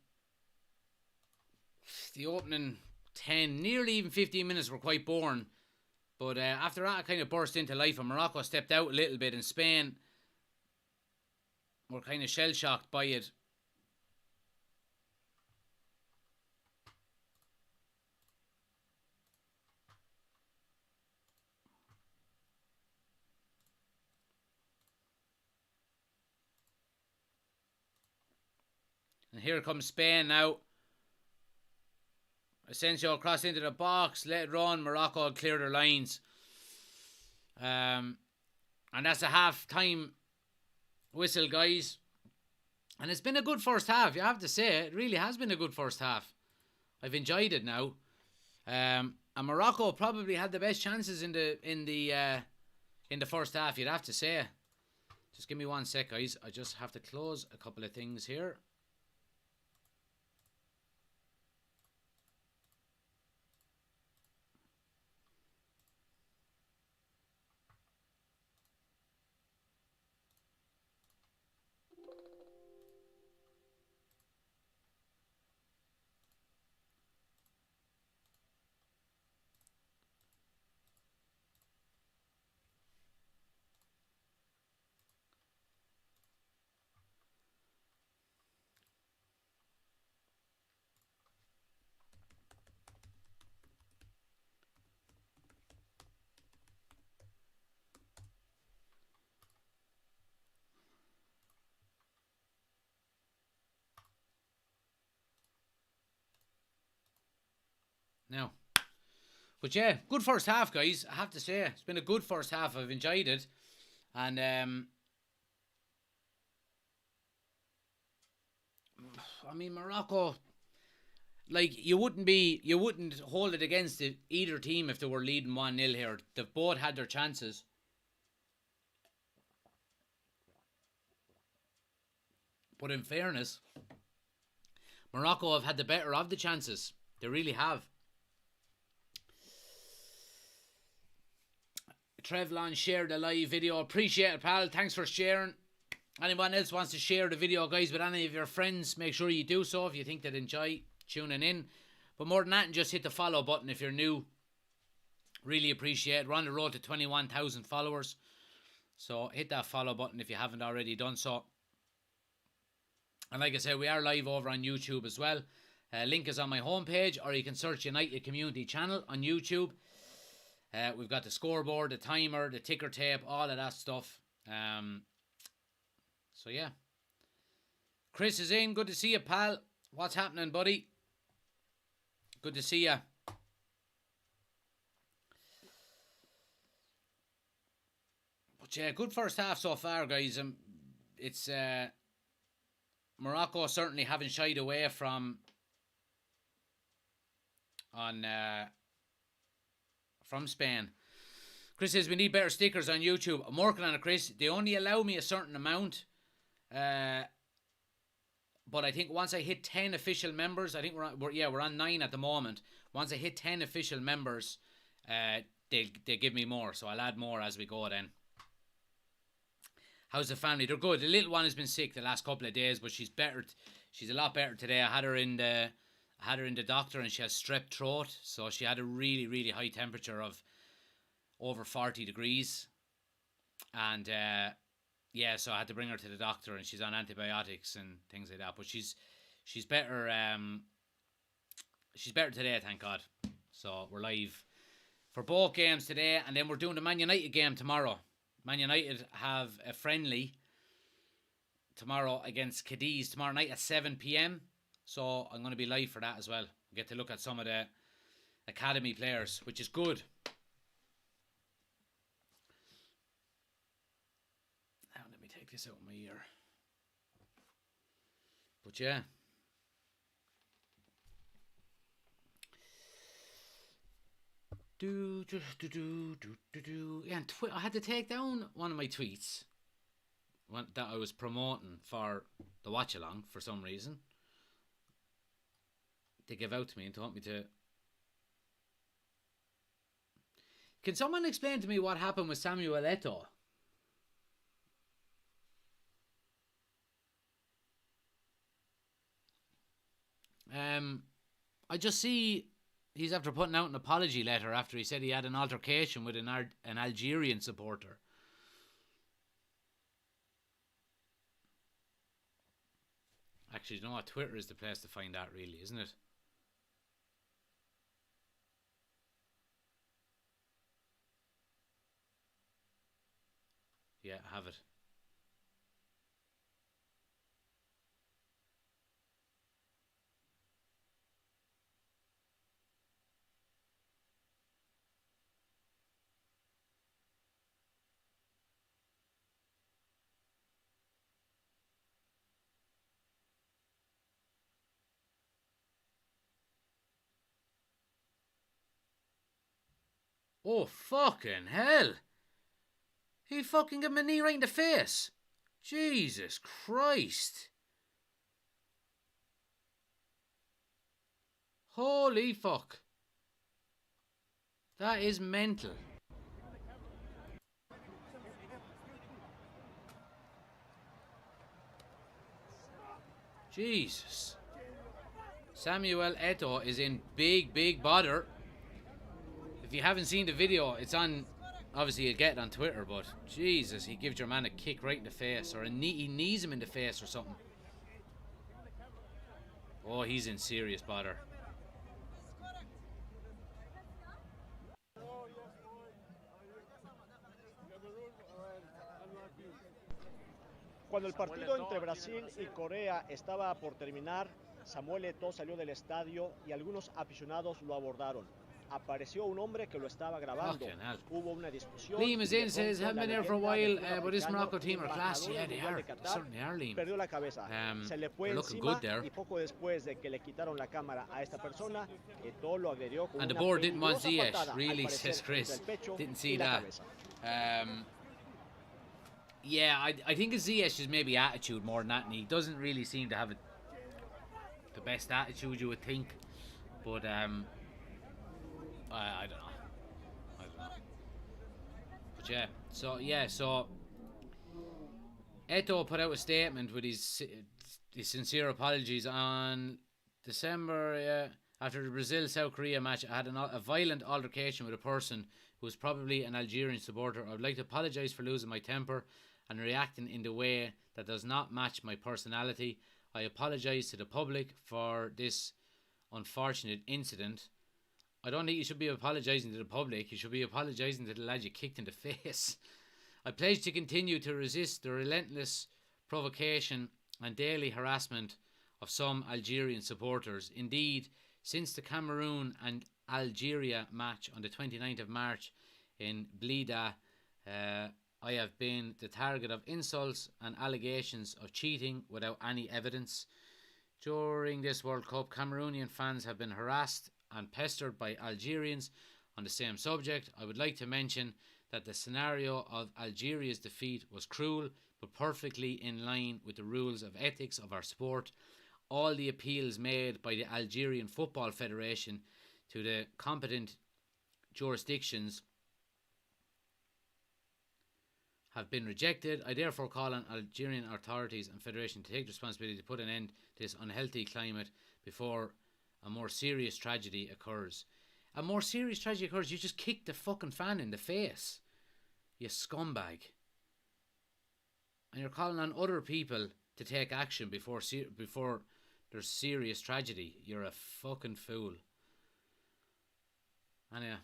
The opening 10, nearly even 15 minutes were quite boring. But after that, it kind of burst into life, and Morocco stepped out a little bit, and Spain were kind of shell-shocked by it. And here comes Spain now. Asensio cross into the box. Let it run. Morocco clear their lines. And that's a half-time whistle, guys. And it's been a good first half, you have to say. It really has been a good first half. I've enjoyed it now. And Morocco probably had the best chances in the first half. You'd have to say. Just give me 1 sec, guys. I just have to close a couple of things here. Now. But yeah, good first half, guys. I have to say, it's been a good first half. I've enjoyed it, and I mean Morocco. Like you wouldn't hold it against either team if they were leading 1-0 here. They've both had their chances, but in fairness, Morocco have had the better of the chances. They really have. Trevlon shared the live video. Appreciate it, pal. Thanks for sharing. Anyone else wants to share the video, guys, with any of your friends, make sure you do so if you think they'd enjoy tuning in. But more than that, just hit the follow button if you're new. Really appreciate it. We're on the road to 21,000 followers. So hit that follow button if you haven't already done so. And like I said, we are live over on YouTube as well. Link is on my homepage, or you can search United Community Channel on YouTube. We've got the scoreboard, the timer, the ticker tape, all of that stuff. So yeah. Chris is in. Good to see you, pal. What's happening, buddy? Good to see you. But yeah, good first half so far, guys. It's Morocco certainly haven't shied away from Spain. Chris says we need better stickers on YouTube. I'm working on it, Chris. They only allow me a certain amount. But I think once I hit 10 official members, I think we're on 9 at the moment. Once I hit 10 official members, they give me more, so I'll add more as we go then. How's the family? They're good. The little one has been sick the last couple of days, but she's better. She's a lot better today. I had her in the doctor, and she has strep throat, so she had a really, really high temperature of over 40 degrees, and yeah, so I had to bring her to the doctor, and she's on antibiotics and things like that. But she's better. She's better today, thank God. So we're live for both games today, and then we're doing the Man United game tomorrow. Man United have a friendly tomorrow against Cadiz tomorrow night at 7 p.m. So I'm going to be live for that as well. Get to look at some of the academy players, which is good. Now let me take this out of my ear. But yeah. Yeah, I had to take down one of my tweets that I was promoting for the watch along for some reason. They gave out to me and told me to. Can someone explain to me what happened with Samuel Eto'o? I just see he's after putting out an apology letter after he said he had an altercation with an Algerian supporter. Actually, you know what? Twitter is the place to find that, really, isn't it? Yeah, I have it. Oh, fucking hell. He fucking gave him a knee right in the face. Jesus Christ. Holy fuck. That is mental. Jesus. Samuel Eto'o is in big bother. If you haven't seen the video, it's on, obviously you'll get it on Twitter, but Jesus, he gives your man a kick right in the face, or he knees him in the face or something. Oh, he's in serious bother. Cuando el partido entre Brasil y Corea estaba por terminar, Samuel Eto'o salió del estadio y algunos aficionados lo abordaron. Apareció un hombre que lo estaba grabando. Hubo una discusión. Liam is in, says, haven't been there for a while, but this Morocco team are class. Yeah, they are. They certainly are, Liam. Perdió la cabeza. Se le fue encima y poco después de que le quitaron la cámara a esta persona, Eto'o lo agredió con and the una board didn't want peligrosa Ziyech, patada, really, al parecer, says Chris. entre el pecho Didn't y see la that. cabeza. Yeah, I think Ziyech is maybe attitude more than that, and he doesn't really seem to have the best attitude you would think. But I don't know. I don't know. But so Eto'o put out a statement with his sincere apologies on December after the Brazil-South Korea match. I had a violent altercation with a person who was probably an Algerian supporter. I would like to apologise for losing my temper and reacting in the way that does not match my personality. I apologise to the public for this unfortunate incident. I don't think you should be apologising to the public. You should be apologising to the lad you kicked in the face. I pledge to continue to resist the relentless provocation and daily harassment of some Algerian supporters. Indeed, since the Cameroon and Algeria match on the 29th of March in Blida, I have been the target of insults and allegations of cheating without any evidence. During this World Cup, Cameroonian fans have been harassed and pestered by Algerians on the same subject. I would like to mention that the scenario of Algeria's defeat was cruel but perfectly in line with the rules of ethics of our sport. All the appeals made by the Algerian Football Federation to the competent jurisdictions have been rejected. I therefore call on Algerian authorities and federation to take responsibility to put an end to this unhealthy climate before a more serious tragedy occurs. A more serious tragedy occurs? You just kicked the fucking fan in the face, you scumbag. And you're calling on other people to take action before there's serious tragedy. You're a fucking fool. Anyway.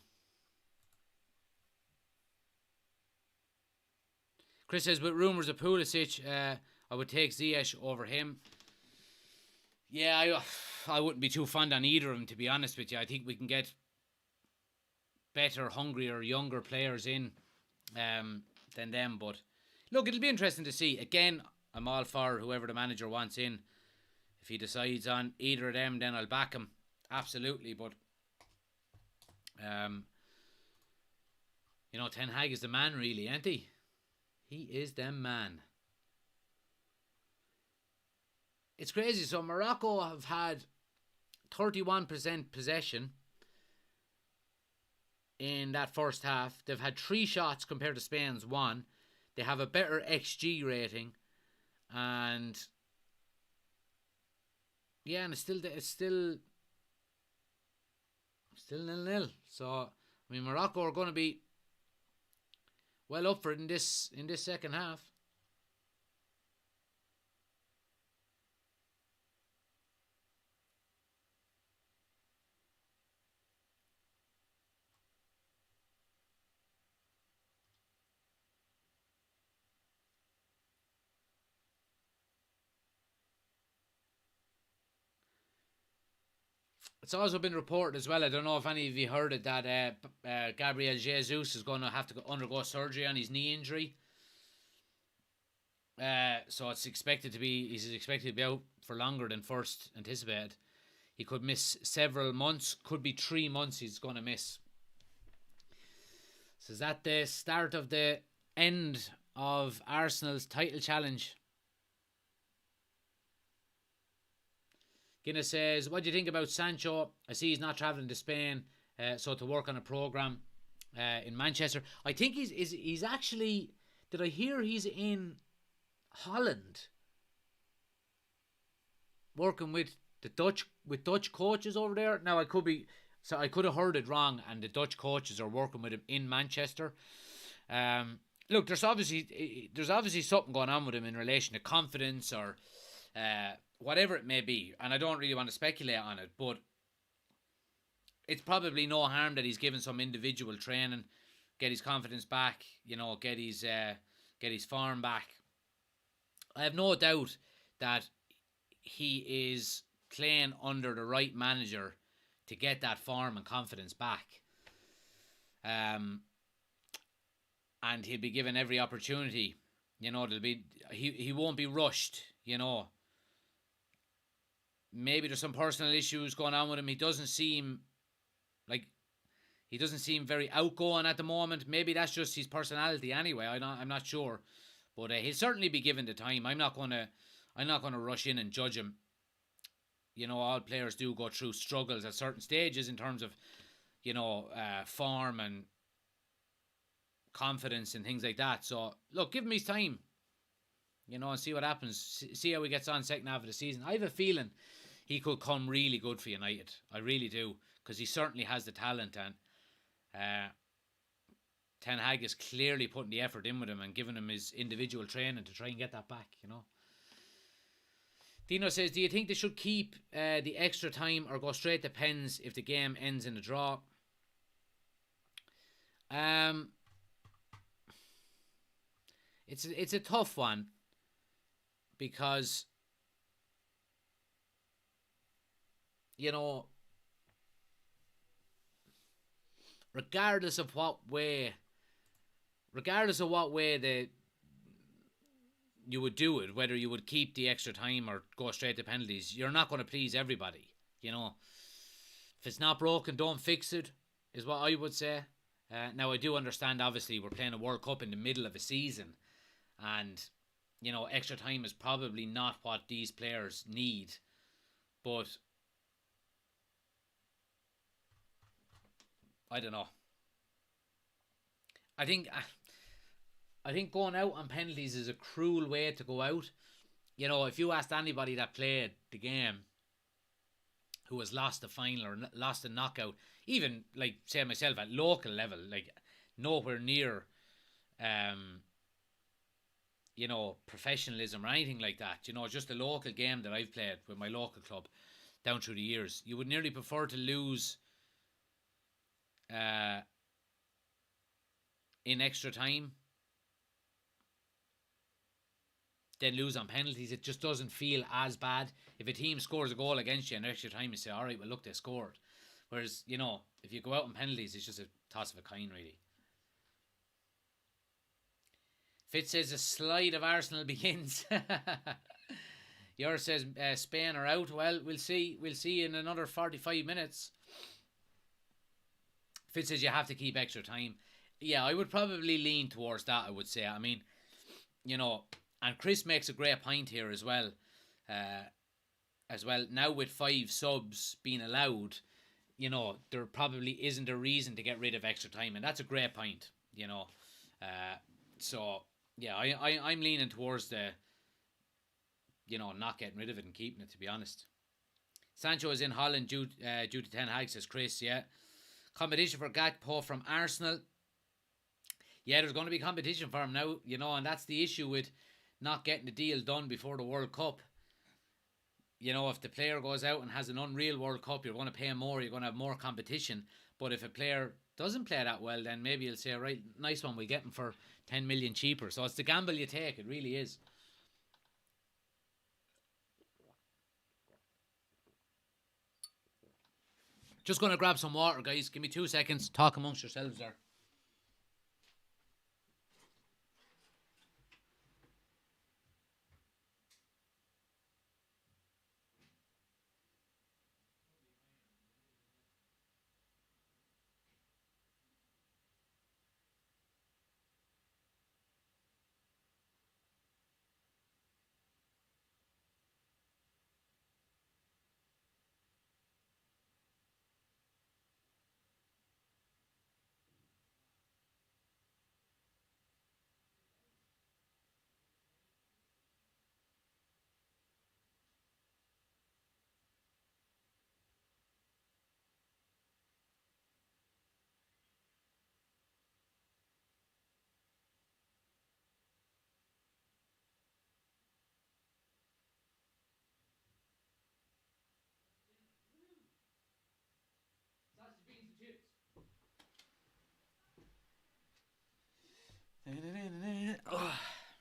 Chris says, with rumours of Pulisic, I would take Ziyech over him. Yeah, I wouldn't be too fond on either of them, to be honest with you. I think we can get better, hungrier, younger players in than them. But look, it'll be interesting to see. Again, I'm all for whoever the manager wants in. If he decides on either of them, then I'll back him. Absolutely. But, Ten Hag is the man, really, ain't he? He is the man. It's crazy. So Morocco have had 31% possession in that first half. They've had 3 shots compared to Spain's 1. They have a better XG rating, and and it's still 0-0. So Morocco are going to be well up for it in this second half. It's also been reported as well, I don't know if any of you heard it, that Gabriel Jesus is going to have to undergo surgery on his knee injury. So he's expected to be out for longer than first anticipated. He could miss several months, could be 3 months he's going to miss. So is that the start of the end of Arsenal's title challenge? Guinness says, what do you think about Sancho? I see he's not travelling to Spain, so to work on a programme in Manchester. I think he's actually, did I hear he's in Holland working with Dutch coaches over there. Now I could have heard it wrong, and the Dutch coaches are working with him in Manchester. Look, there's obviously something going on with him in relation to confidence or whatever it may be, and I don't really want to speculate on it, but it's probably no harm that he's given some individual training, get his confidence back, get his form back. I have no doubt that he is playing under the right manager to get that form and confidence back. And he'll be given every opportunity. He won't be rushed, Maybe there's some personal issues going on with him. He doesn't seem very outgoing at the moment. Maybe that's just his personality anyway. I'm not sure. But he'll certainly be given the time. I'm not gonna rush in and judge him. All players do go through struggles at certain stages in terms of, form and confidence and things like that. So, look, give him his time, and see what happens. See how he gets on second half of the season. I have a feeling he could come really good for United. I really do, because he certainly has the talent, and Ten Hag is clearly putting the effort in with him and giving him his individual training to try and get that back, Dino says, do you think they should keep the extra time or go straight to pens if the game ends in a draw? It's a tough one, because regardless of what way you would do it, whether you would keep the extra time or go straight to penalties, you're not going to please everybody. If it's not broken, don't fix it, is what I would say. Now, I do understand, obviously, we're playing a World Cup in the middle of a season, and extra time is probably not what these players need, but I don't know. I think going out on penalties is a cruel way to go out. If you asked anybody that played the game who has lost the final or lost a knockout, even say myself at local level, nowhere near professionalism or anything like that, just a local game that I've played with my local club down through the years, you would nearly prefer to lose in extra time then lose on penalties. It just doesn't feel as bad. If a team scores a goal against you in extra time, you say, alright, well look, they scored. Whereas, if you go out on penalties, it's just a toss of a coin, really. Fitz says a slide of Arsenal begins. Yours says Spain are out. Well, we'll see in another 45 minutes. Fitz says you have to keep extra time. Yeah, I would probably lean towards that, I would say. I mean, and Chris makes a great point here as well. Now with 5 subs being allowed, there probably isn't a reason to get rid of extra time, and that's a great point. So yeah, I'm leaning towards the, not getting rid of it and keeping it, to be honest. Sancho is in Holland due to Ten Hag, says Chris. Yeah, competition for Gakpo from Arsenal. Yeah, there's going to be competition for him now, and that's the issue with not getting the deal done before the World Cup. If the player goes out and has an unreal World Cup, you're going to pay him more, you're going to have more competition. But if a player doesn't play that well, then maybe you'll say, right, nice one, we'll get him for 10 million cheaper. So it's the gamble you take, it really is. Just going to grab some water, guys. Give me 2 seconds. Talk amongst yourselves there.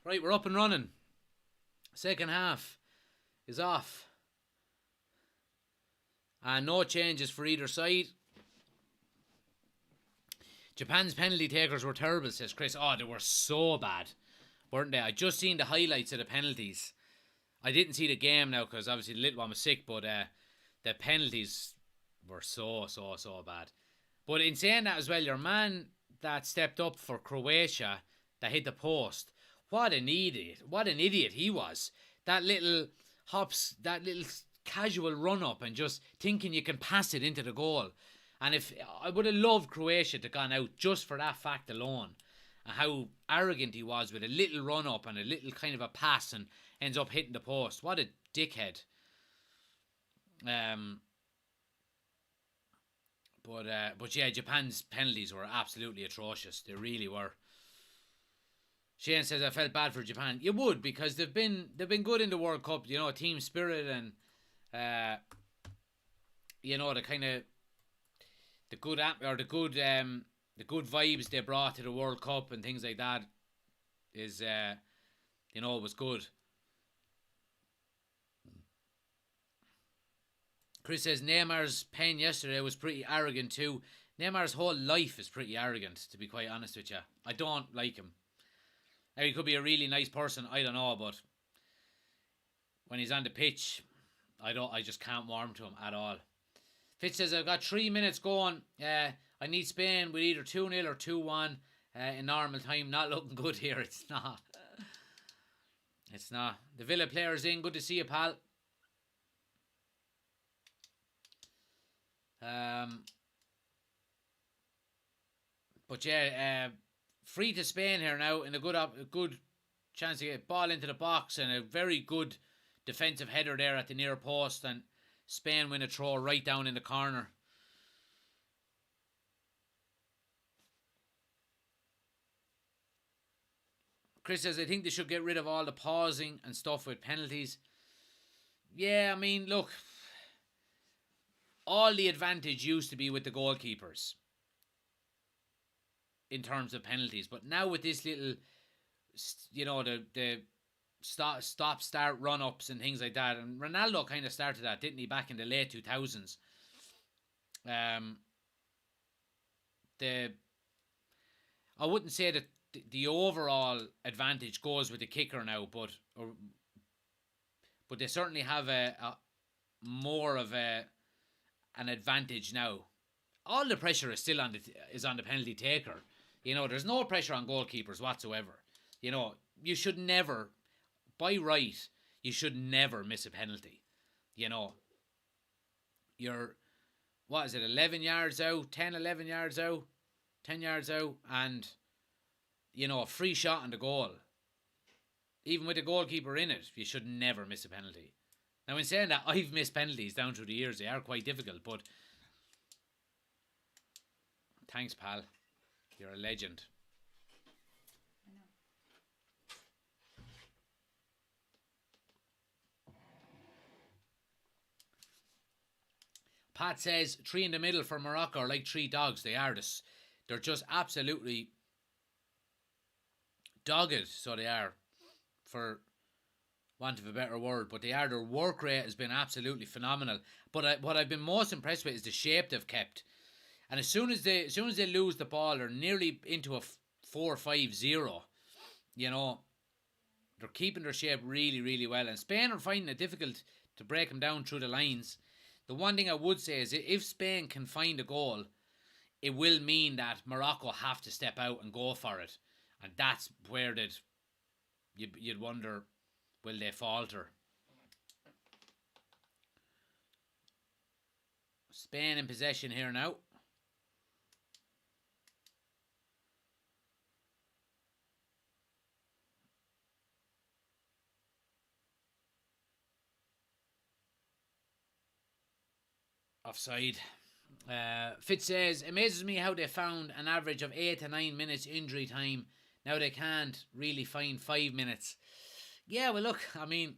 Right, we're up and running. Second half is off. And no changes for either side. Japan's penalty takers were terrible, says Chris. Oh, they were so bad, weren't they? I just seen the highlights of the penalties. I didn't see the game now because obviously the little one was sick, but the penalties were so bad. But in saying that as well, your man that stepped up for Croatia that hit the post, what an idiot he was. That little casual run up and just thinking you can pass it into the goal. And if I would have loved Croatia to gone out just for that fact alone, and how arrogant he was with a little run up and a little kind of a pass and ends up hitting the post. What a dickhead. But yeah, Japan's penalties were absolutely atrocious. They really were. Shane says I felt bad for Japan. You would, because they've been good in the World Cup. You know, team spirit and you know, the kind of the good vibes they brought to the World Cup and things like that is you know, it was good. Chris says Neymar's pen yesterday was pretty arrogant too. Neymar's whole life is pretty arrogant, to be quite honest with you. I don't like him. Now, he could be a really nice person, I don't know, but when he's on the pitch, I just can't warm to him at all. Fitz says I've got 3 minutes going. I need Spain with either 2-0 or 2-1 in normal time. Not looking good here. It's not. It's not. The Villa players in. Good to see you, pal. But yeah, free to Spain here now, in a good chance to get ball into the box and a very good defensive header there at the near post, and Spain win a throw right down in the corner. Chris says I think they should get rid of all the pausing and stuff with penalties. Yeah, I mean, look, all the advantage used to be with the goalkeepers in terms of penalties, but now with this little, you know, the stop start run ups and things like that, and Ronaldo kind of started that, didn't he, back in the late 2000s. I wouldn't say that the overall advantage goes with the kicker now, but they certainly have a more of an advantage now. All the pressure is still on the penalty taker. You know, there's no pressure on goalkeepers whatsoever. You know, you should never, by right, you should never miss a penalty. You know, you're, 11 yards out, 10, 11 yards out, 10 yards out, and, you know, a free shot on the goal. Even with the goalkeeper in it, you should never miss a penalty. Now, in saying that, I've missed penalties down through the years. They are quite difficult, but thanks, pal. You're a legend. I know. Pat says 3 in the middle for Morocco are like 3 dogs. They are this. They're just absolutely dogged, so they are, for want of a better word. But they are. Their work rate has been absolutely phenomenal. But what I've been most impressed with is the shape they've kept. And as soon as they lose the ball, they're nearly into a 4-5-0. You know, they're keeping their shape really, really well. And Spain are finding it difficult to break them down through the lines. The one thing I would say is if Spain can find a goal, it will mean that Morocco have to step out and go for it. And that's where you'd wonder, will they falter? Spain in possession here now. Offside. Fitz says, amazes me how they found an average of 8 to 9 minutes injury time. Now they can't really find 5 minutes. Yeah, well, look, I mean,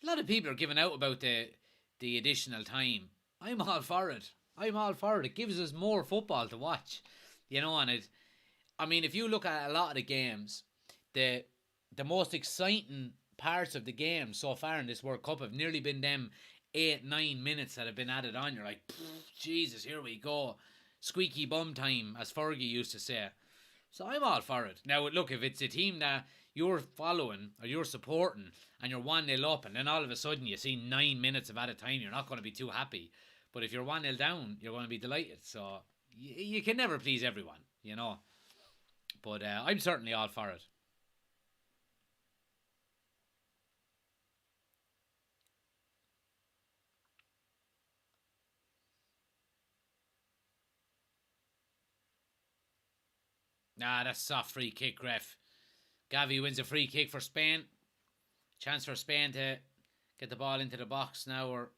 a lot of people are giving out about the additional time. I'm all for it. It gives us more football to watch, you know, and I mean, if you look at a lot of the games, the most exciting parts of the game so far in this World Cup have nearly been them 8-9 minutes that have been added on. You're like, Jesus, here we go. Squeaky bum time, as Fergie used to say. So I'm all for it. Now, look, if it's a team that you're following or you're supporting and you're 1-0 up and then all of a sudden you see 9 minutes of added time, you're not going to be too happy. But if you're 1-0 down, you're going to be delighted. So you can never please everyone, you know. But I'm certainly all for it. Nah, that's soft free kick, ref. Gavi wins a free kick for Spain. Chance for Spain to get the ball into the box now. Or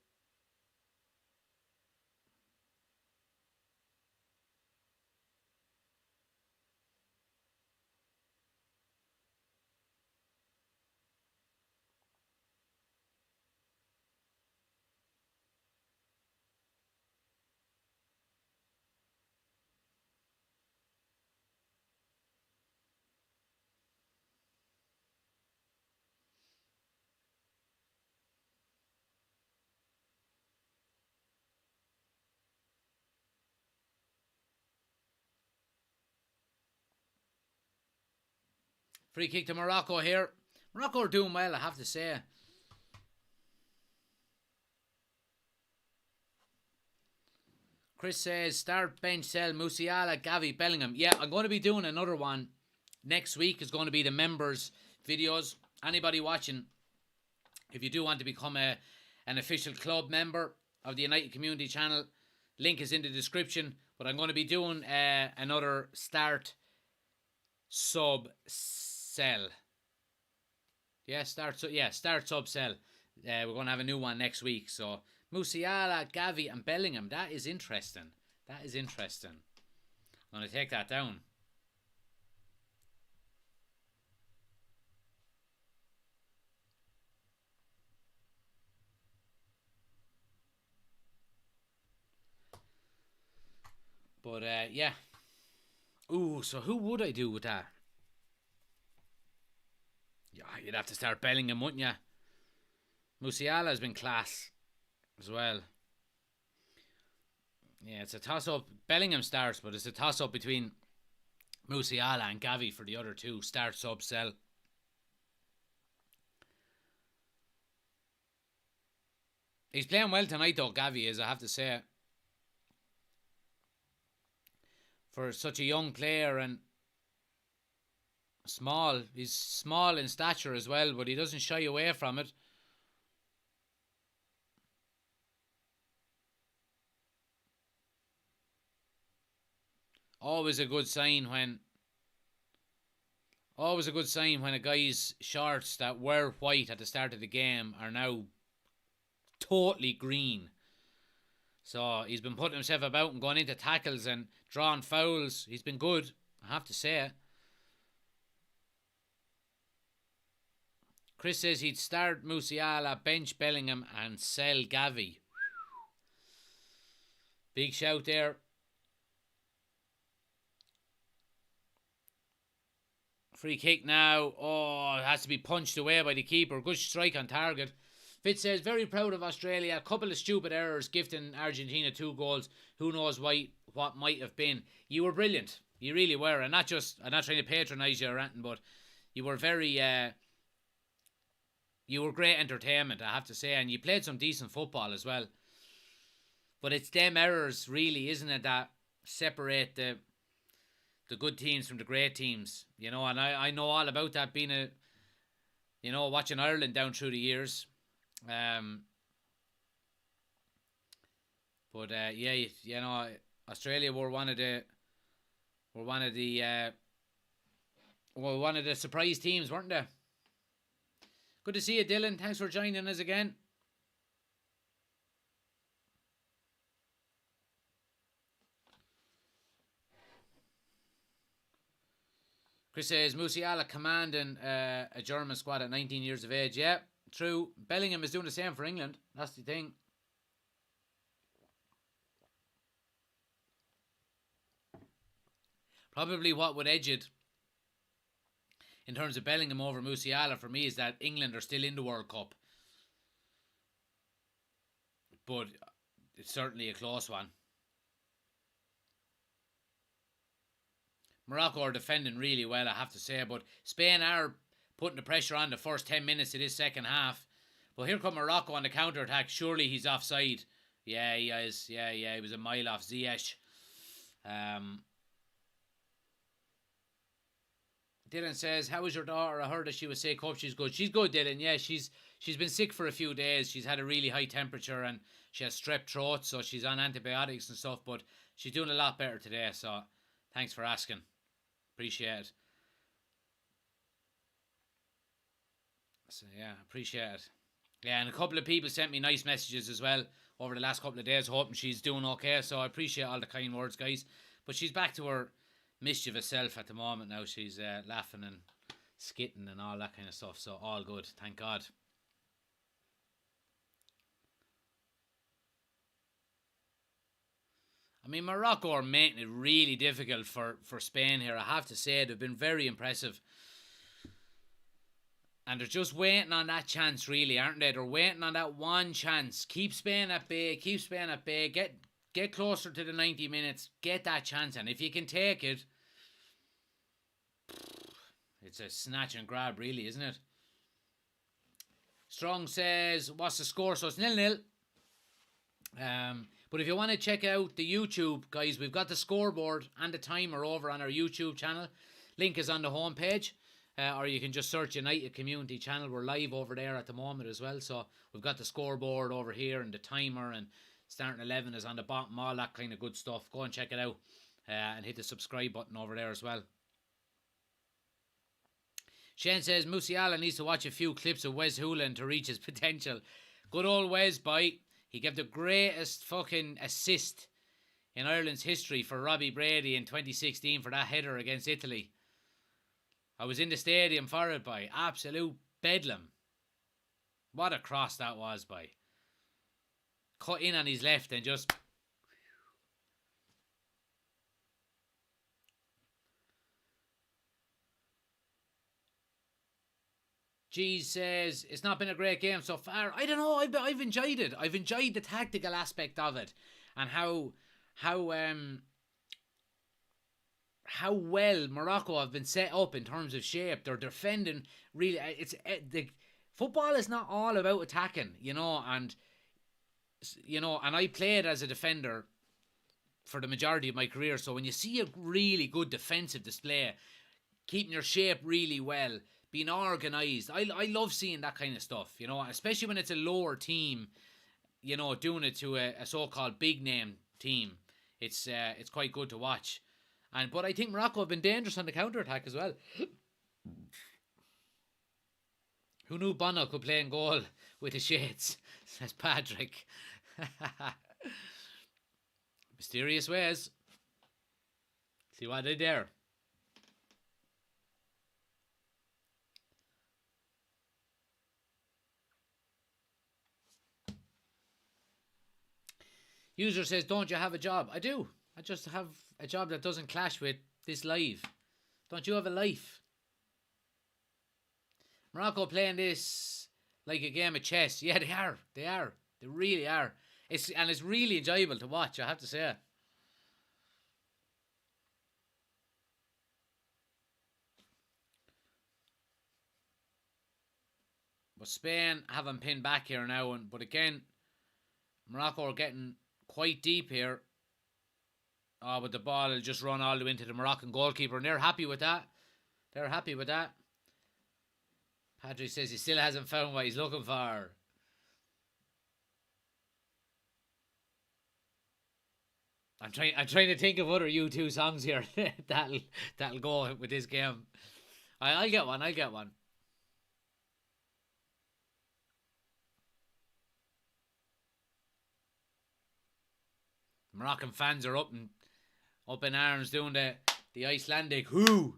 free kick to Morocco here. Morocco are doing well, I have to say. Chris says, start, bench, sell, Musiala, Gavi, Bellingham. Yeah, I'm going to be doing another one next week. It's going to be the members videos. Anybody watching, if you do want to become an official club member of the United Community Channel, link is in the description. But I'm going to be doing another start, sub, sell. Yeah, start, sub, sell. We're going to have a new one next week. So Musiala, Gavi and Bellingham. That is interesting. That is interesting. I'm going to take that down. But, yeah. Ooh, so who would I do with that? Yeah, you'd have to start Bellingham, wouldn't you? Musiala has been class as well. Yeah, it's a toss-up. Bellingham starts, but it's a toss-up between Musiala and Gavi for the other two. Start, sub, sell. He's playing well tonight, though, Gavi is, I have to say. For such a young player and small. He's small in stature as well, but he doesn't shy away from it. Always a good sign when a guy's shorts that were white at the start of the game are now totally green. So he's been putting himself about and going into tackles and drawing fouls. He's been good, I have to say. Chris says he'd start Musiala, bench Bellingham and sell Gavi. Big shout there. Free kick now. Oh, it has to be punched away by the keeper. Good strike on target. Fitz says, very proud of Australia. A couple of stupid errors gifting Argentina 2 goals. Who knows what might have been. You were brilliant. You really were. And I'm not trying to patronise you or anything, but you were very... you were great entertainment, I have to say. And you played some decent football as well. But it's them errors, really, isn't it, that separate the good teams from the great teams. You know, and I know all about that, being watching Ireland down through the years. Australia were one of the surprise teams, weren't they? Good to see you, Dylan. Thanks for joining us again. Chris says, Musiala commanding a German squad at 19 years of age. Yeah, true. Bellingham is doing the same for England. That's the thing. Probably what would edge it in terms of Bellingham over Musiala for me is that England are still in the World Cup. But it's certainly a close one. Morocco are defending really well, I have to say, but Spain are putting the pressure on the first 10 minutes of this second half. But here come Morocco on the counter-attack. Surely he's offside. Yeah, he is. Yeah, he was a mile off Ziyech. Dylan says, how is your daughter? I heard that she was sick. Hope she's good. She's good, Dylan. Yeah, she's been sick for a few days. She's had a really high temperature and she has strep throat, so she's on antibiotics and stuff, but she's doing a lot better today, so thanks for asking. Appreciate it. So yeah, appreciate it. Yeah, and a couple of people sent me nice messages as well over the last couple of days, hoping she's doing okay, so I appreciate all the kind words, guys. But she's back to her mischievous self at the moment now. She's laughing and skitting and all that kind of stuff, so all good, thank God. I mean, Morocco are making it really difficult for Spain here. I have to say, they've been very impressive. And they're just waiting on that chance, really, aren't they? They're waiting on that one chance. Keep Spain at bay. Keep Spain at bay. Get closer to the 90 minutes. Get that chance. And if you can take it, it's a snatch and grab, really, isn't it? Strong says, what's the score? So it's 0-0. But if you want to check out the YouTube, guys, we've got the scoreboard and the timer over on our YouTube channel. Link is on the homepage. Or you can just search United Community Channel. We're live over there at the moment as well. So we've got the scoreboard over here and the timer, and starting 11 is on the bottom, all that kind of good stuff. Go and check it out and hit the subscribe button over there as well. Shane says Musiala needs to watch a few clips of Wes Houlihan to reach his potential. Good old Wes, boy. He gave the greatest fucking assist in Ireland's history for Robbie Brady in 2016 for that header against Italy. I was in the stadium for it, boy. Absolute bedlam. What a cross that was, boy. Cut in on his left and just... G says, it's not been a great game so far. I don't know, I've enjoyed it. I've enjoyed the tactical aspect of it. And how well Morocco have been set up in terms of shape. They're defending really. The football is not all about attacking, and I played as a defender for the majority of my career. So when you see a really good defensive display, keeping your shape really well, being organised, I love seeing that kind of stuff, especially when it's a lower team, doing it to a so-called big name team. It's quite good to watch. But I think Morocco have been dangerous on the counter-attack as well. Who knew Bono could play in goal with the shades? Says Patrick. Mysterious ways. See what I did there? User says, don't you have a job? I do. I just have a job that doesn't clash with this live. Don't you have a life? Morocco playing this like a game of chess. Yeah, they are. They are. They really are. It's really enjoyable to watch, I have to say. But Spain haven't pinned back here now. But again, Morocco are getting quite deep here. Oh, but the ball will just run all the way into the Moroccan goalkeeper, and they're happy with that. They're happy with that. Patrick says he still hasn't found what he's looking for. I'm trying to think of other U2 songs here that'll go with this game. I'll get one. Moroccan fans are up in arms doing the Icelandic whoo.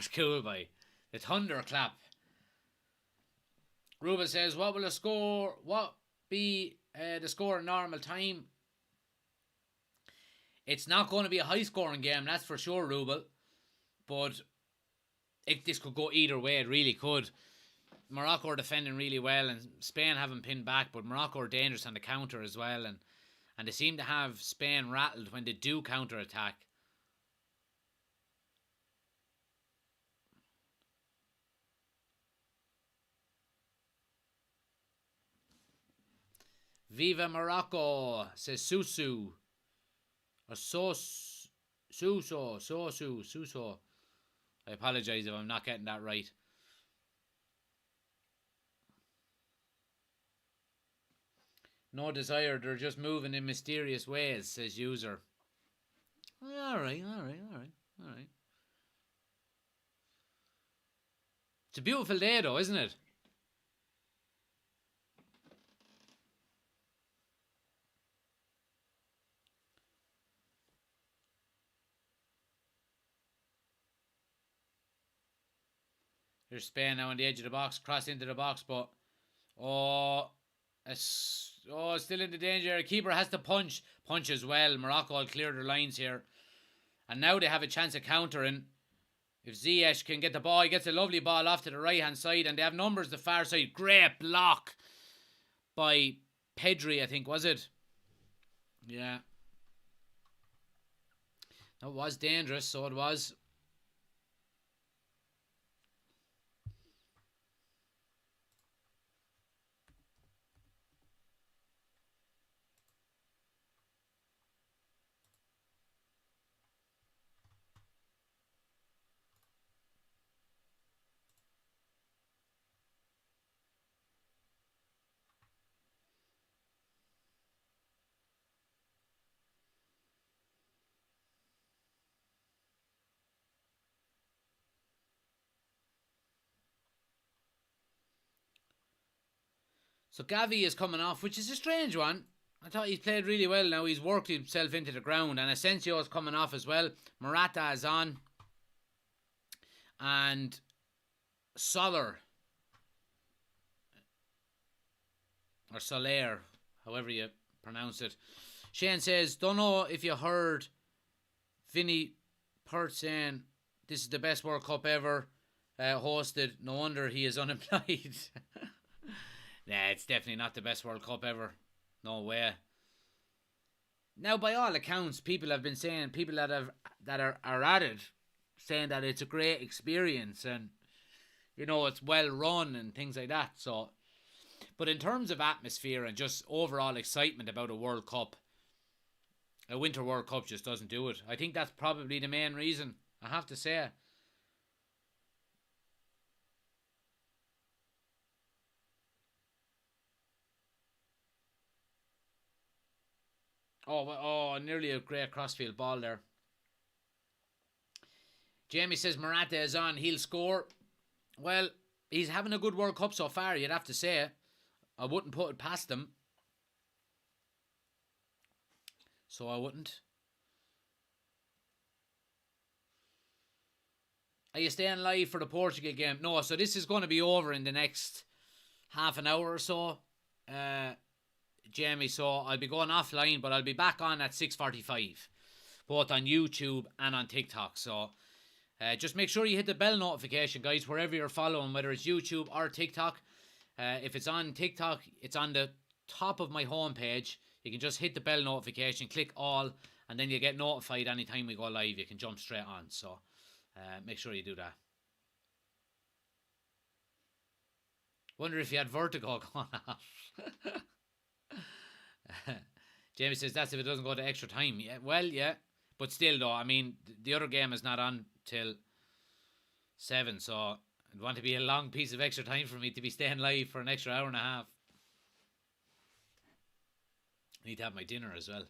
That's cool, boy. The thunderclap. Ruba says, what will the score? What be the score in normal time? It's not going to be a high-scoring game, that's for sure, Ruba. But this could go either way. It really could. Morocco are defending really well, and Spain haven't pinned back, but Morocco are dangerous on the counter as well, and they seem to have Spain rattled when they do counter-attack. Viva Morocco, says Susu. Or Suso. I apologise if I'm not getting that right. No desire, they're just moving in mysterious ways, says user. Alright. It's a beautiful day though, isn't it? Here's Spain now on the edge of the box, cross into the box, but it's still in the danger. Keeper has to punch as well. Morocco will clear their lines here, and now they have a chance of countering. If Ziyech can get the ball, he gets a lovely ball off to the right hand side, and they have numbers the far side. Great block by Pedri, I think, was it? Yeah, that was dangerous. So it was. So Gavi is coming off, which is a strange one. I thought he's played really well now. He's worked himself into the ground. And Asensio is coming off as well. Morata is on. And Soler. Or Soler, however you pronounce it. Shane says, don't know if you heard Vinny Pert saying this is the best World Cup ever hosted. No wonder he is unemployed. Nah, it's definitely not the best World Cup ever. No way. Now, by all accounts, people have been saying, people that are at it, saying that it's a great experience and, you know, it's well run and things like that. So, but in terms of atmosphere and just overall excitement about a World Cup, a Winter World Cup just doesn't do it. I think that's probably the main reason, I have to say. Nearly a great crossfield ball there. Jamie says Morata is on. He'll score. Well, he's having a good World Cup so far, you'd have to say. I wouldn't put it past him. So I wouldn't. Are you staying live for the Portugal game? No, so this is going to be over in the next half an hour or so. Jamie, so I'll be going offline, but I'll be back on at 6:45, both on YouTube and on TikTok. So just make sure you hit the bell notification, guys, wherever you're following, whether it's YouTube or TikTok. If it's on TikTok, it's on the top of my homepage. You can just hit the bell notification, click all, and then you get notified anytime we go live. You can jump straight on. So make sure you do that. Wonder if you had vertigo going off. Jamie says that's if it doesn't go to extra time. Yeah, well, yeah, but still though, I mean, the other game is not on till 7, so it'd want to be a long piece of extra time for me to be staying live for an extra hour and a half. I need to have my dinner as well.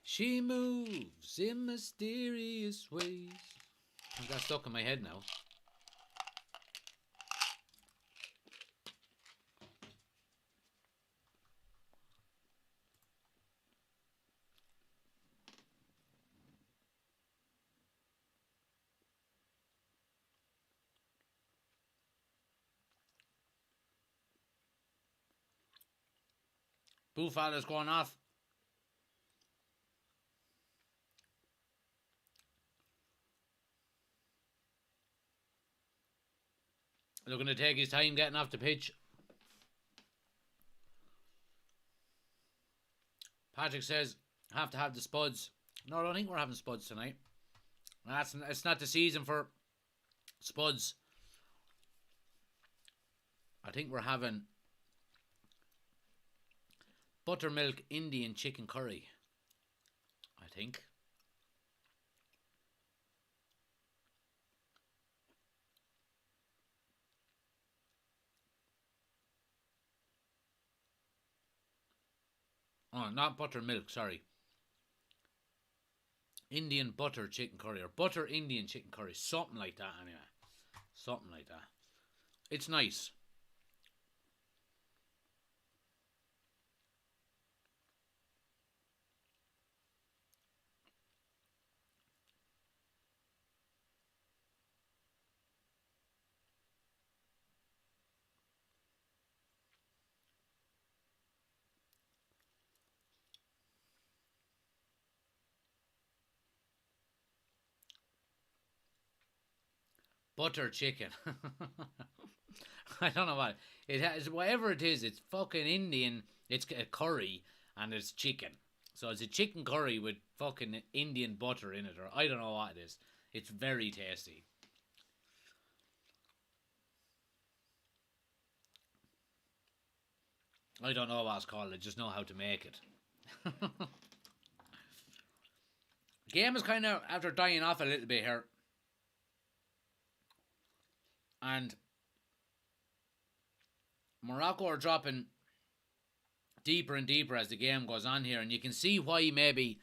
She moves in mysterious ways. I got stuck in my head now. Buffalo's going off. Looking to take his time getting off the pitch. Patrick says, have to have the spuds. No, I don't think we're having spuds tonight. It's not the season for spuds. I think we're having buttermilk Indian chicken curry. I think. Oh, not buttermilk, sorry. Indian butter chicken curry, or butter Indian chicken curry. Something like that, anyway. Something like that. It's nice. Butter chicken. I don't know what it has. Whatever it is, it's fucking Indian. It's a curry and it's chicken. So it's a chicken curry with fucking Indian butter in it, or I don't know what it is. It's very tasty. I don't know what it's called. I just know how to make it. Game is kind of after dying off a little bit here. And Morocco are dropping deeper and deeper as the game goes on here. And you can see why maybe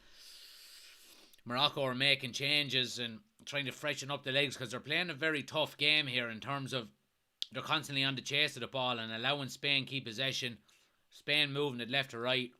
Morocco are making changes and trying to freshen up the legs, because they're playing a very tough game here in terms of they're constantly on the chase of the ball and allowing Spain keep possession. Spain moving it left to right.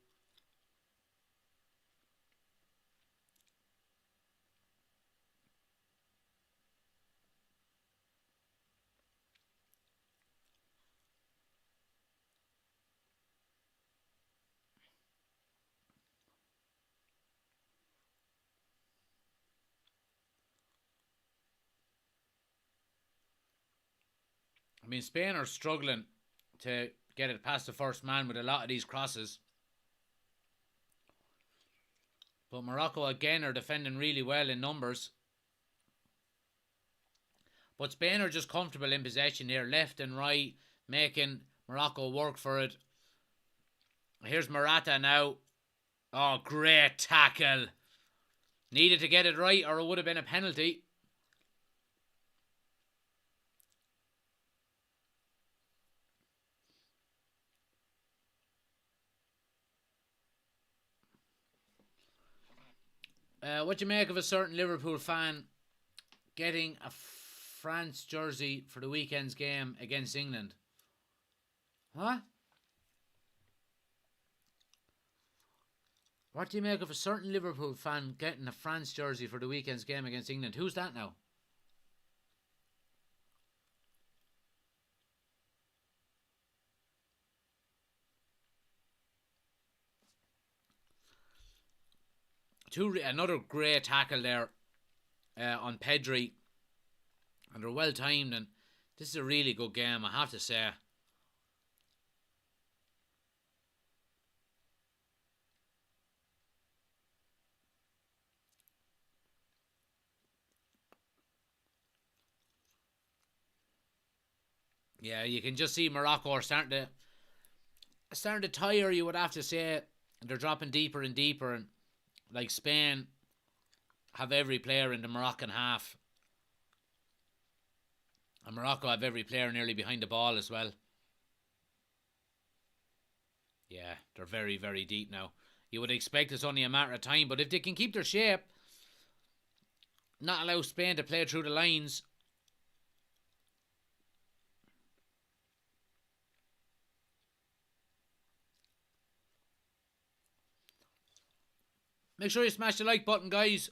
I mean, Spain are struggling to get it past the first man with a lot of these crosses. But Morocco again are defending really well in numbers. But Spain are just comfortable in possession here, left and right, making Morocco work for it. Here's Morata now. Oh, great tackle. Needed to get it right or it would have been a penalty. What do you make of a certain Liverpool fan getting a France jersey for the weekend's game against England? Huh? What do you make of a certain Liverpool fan getting a France jersey for the weekend's game against England? Who's that now? Another great tackle there on Pedri. And they're well timed, and this is a really good game, I have to say. Yeah, you can just see Morocco are starting to tire, you would have to say. They're dropping deeper and deeper, and like Spain have every player in the Moroccan half. And Morocco have every player nearly behind the ball as well. Yeah, they're very, very deep now. You would expect it's only a matter of time, but if they can keep their shape, not allow Spain to play through the lines. Make sure you smash the like button, guys.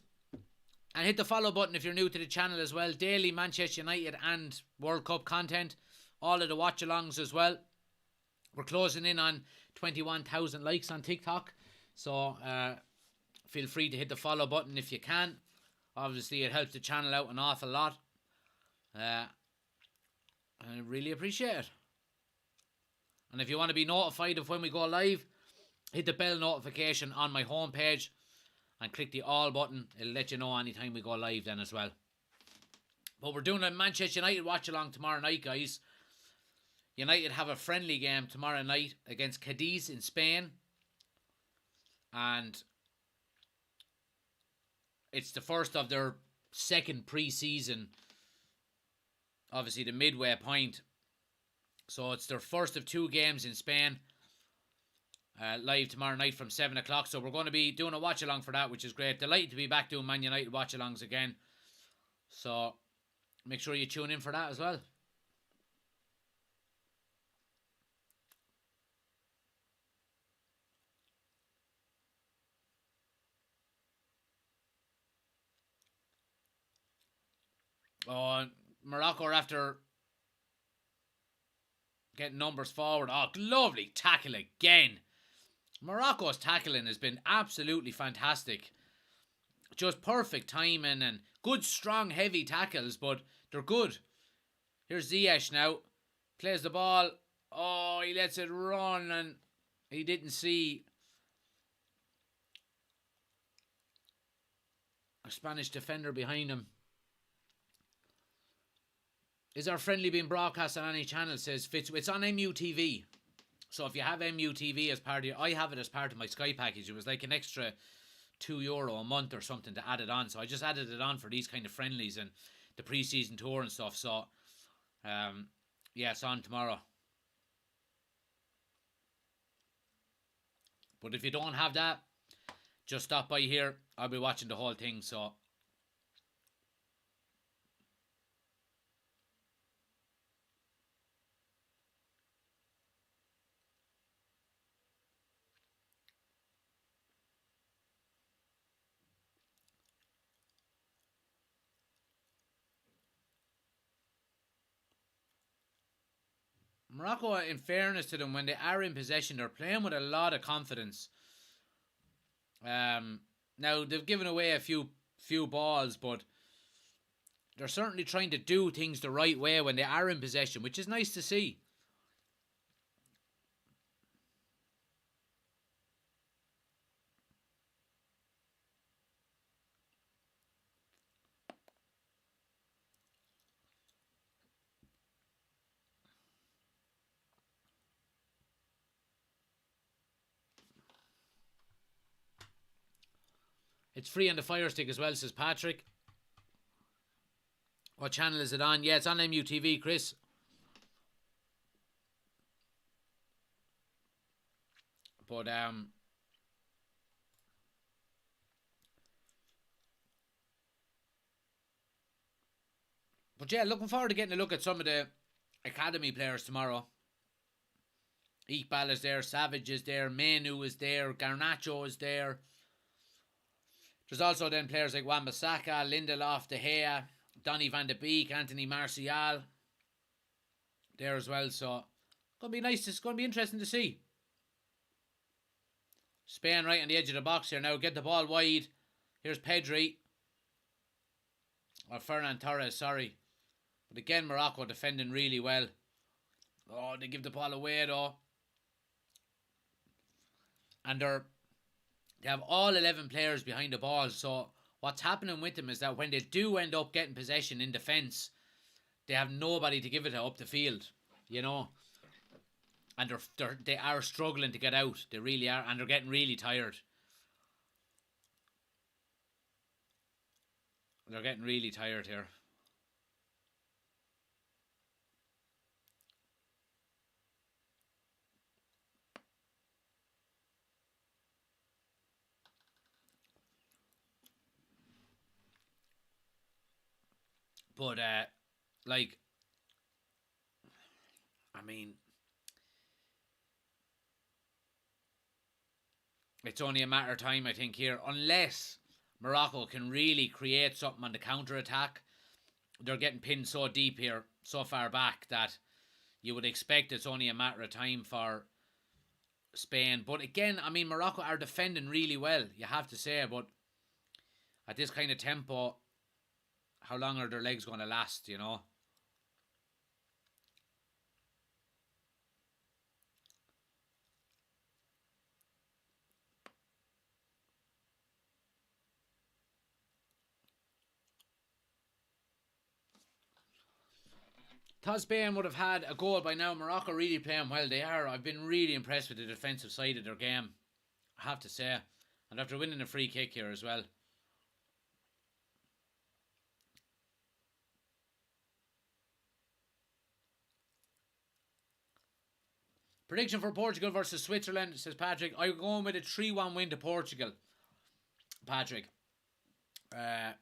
And hit the follow button if you're new to the channel as well. Daily Manchester United and World Cup content. All of the watch-alongs as well. We're closing in on 21,000 likes on TikTok. So feel free to hit the follow button if you can. Obviously, it helps the channel out an awful lot. I really appreciate it. And if you want to be notified of when we go live, hit the bell notification on my homepage and click the all button. It'll let you know anytime we go live then as well. But we're doing a Manchester United watch along tomorrow night, guys. United have a friendly game tomorrow night against Cadiz in Spain. And it's the first of their second pre-season. Obviously the midway point. So it's their first of 2 games in Spain. Live tomorrow night from 7 o'clock. So we're going to be doing a watch along for that, which is great. Delighted to be back doing Man United watch alongs again. So make sure you tune in for that as well. Oh, Morocco are after getting numbers forward. Oh, lovely tackle again. Morocco's tackling has been absolutely fantastic. Just perfect timing and good, strong, heavy tackles, but they're good. Here's Ziyech now. Plays the ball. Oh, he lets it run and he didn't see a Spanish defender behind him. Is our friendly being broadcast on any channel? Says Fitz. It's on MUTV. So if you have MUTV as part of your... I have it as part of my Sky package. It was like an extra €2 a month or something to add it on. So I just added it on for these kind of friendlies and the pre-season tour and stuff. So, yeah, it's on tomorrow. But if you don't have that, just stop by here. I'll be watching the whole thing, so... Morocco, in fairness to them, when they are in possession, they're playing with a lot of confidence. Now, they've given away a few balls, but they're certainly trying to do things the right way when they are in possession, which is nice to see. It's free on the Fire Stick as well, says Patrick. What channel is it on? Yeah, it's on MUTV, Chris. But yeah, looking forward to getting a look at some of the academy players tomorrow. Iqbal is there, Savage is there, Menu is there, Garnacho is there. There's also then players like Wan-Bissaka, Lindelof, De Gea, Donny van de Beek, Anthony Martial there as well. So it's going to be nice. It's going to be interesting to see. Spain right on the edge of the box here now. Get the ball wide. Here's Pedri. Or Ferran Torres, sorry. But again, Morocco defending really well. Oh, they give the ball away though. And they have all 11 players behind the ball. So what's happening with them is that when they do end up getting possession in defence, they have nobody to give it to up the field, you know. And they are struggling to get out. They really are. And they're getting really tired. They're getting really tired here. But, like, I mean, it's only a matter of time, I think, here. Unless Morocco can really create something on the counter-attack. They're getting pinned so deep here, so far back, that you would expect it's only a matter of time for Spain. But again, I mean, Morocco are defending really well, you have to say. But at this kind of tempo, how long are their legs going to last, you know? Thought Spain would have had a goal by now. Morocco really playing well. They are. I've been really impressed with the defensive side of their game, I have to say. And after winning a free kick here as well. Prediction for Portugal versus Switzerland, says Patrick. I'm going with a 3-1 win to Portugal. Patrick. I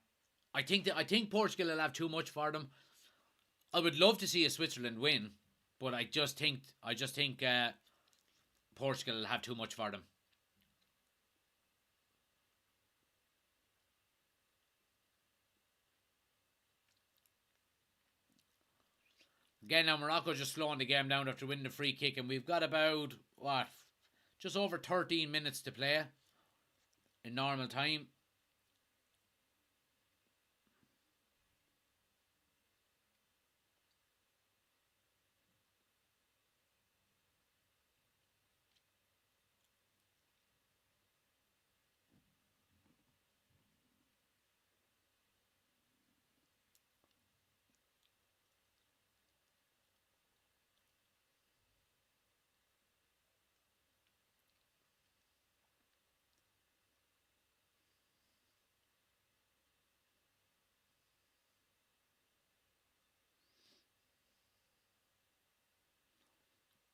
think Portugal will have too much for them. I would love to see a Switzerland win, but I just think Portugal will have too much for them. Again, now Morocco just slowing the game down after winning the free kick, and we've got about just over 13 minutes to play in normal time.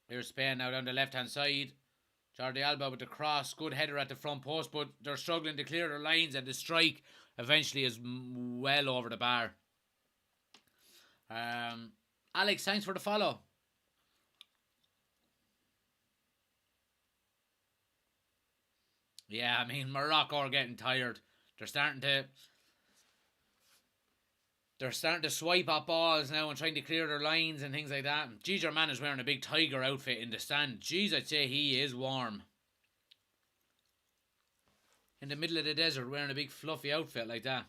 Here's Spain now down the left-hand side. Jordi Alba with the cross. Good header at the front post, but they're struggling to clear their lines, and the strike eventually is well over the bar. Alex, thanks for the follow. Yeah, I mean, Morocco are getting tired. They're starting to swipe up balls now and trying to clear their lines and things like that. Jeez, your man is wearing a big tiger outfit in the stand. Jeez, I'd say he is warm. In the middle of the desert wearing a big fluffy outfit like that.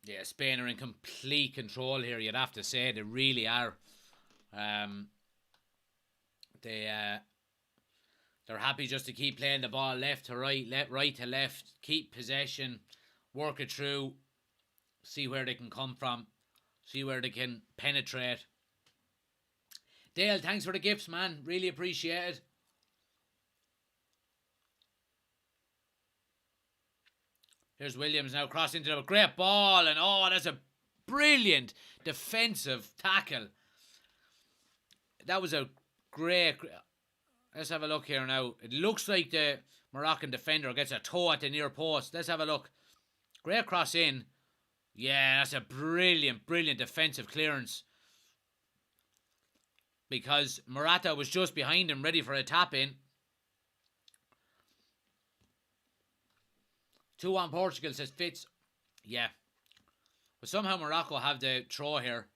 Yeah, Spain are in complete control here, you'd have to say. They really are. They're happy just to keep playing the ball left to right, right to left, keep possession, work it through, see where they can come from, see where they can penetrate. Dale, thanks for the gifts, man. Really appreciate it. Here's Williams now crossing into a great ball, and oh, that's a brilliant defensive tackle. That was a great. Let's have a look here now. It looks like the Moroccan defender gets a toe at the near post. Let's have a look. Great cross in. Yeah, that's a brilliant, brilliant defensive clearance. Because Morata was just behind him, ready for a tap in. 2-1 Portugal, says Fitz. Yeah. But somehow Morocco have the throw here.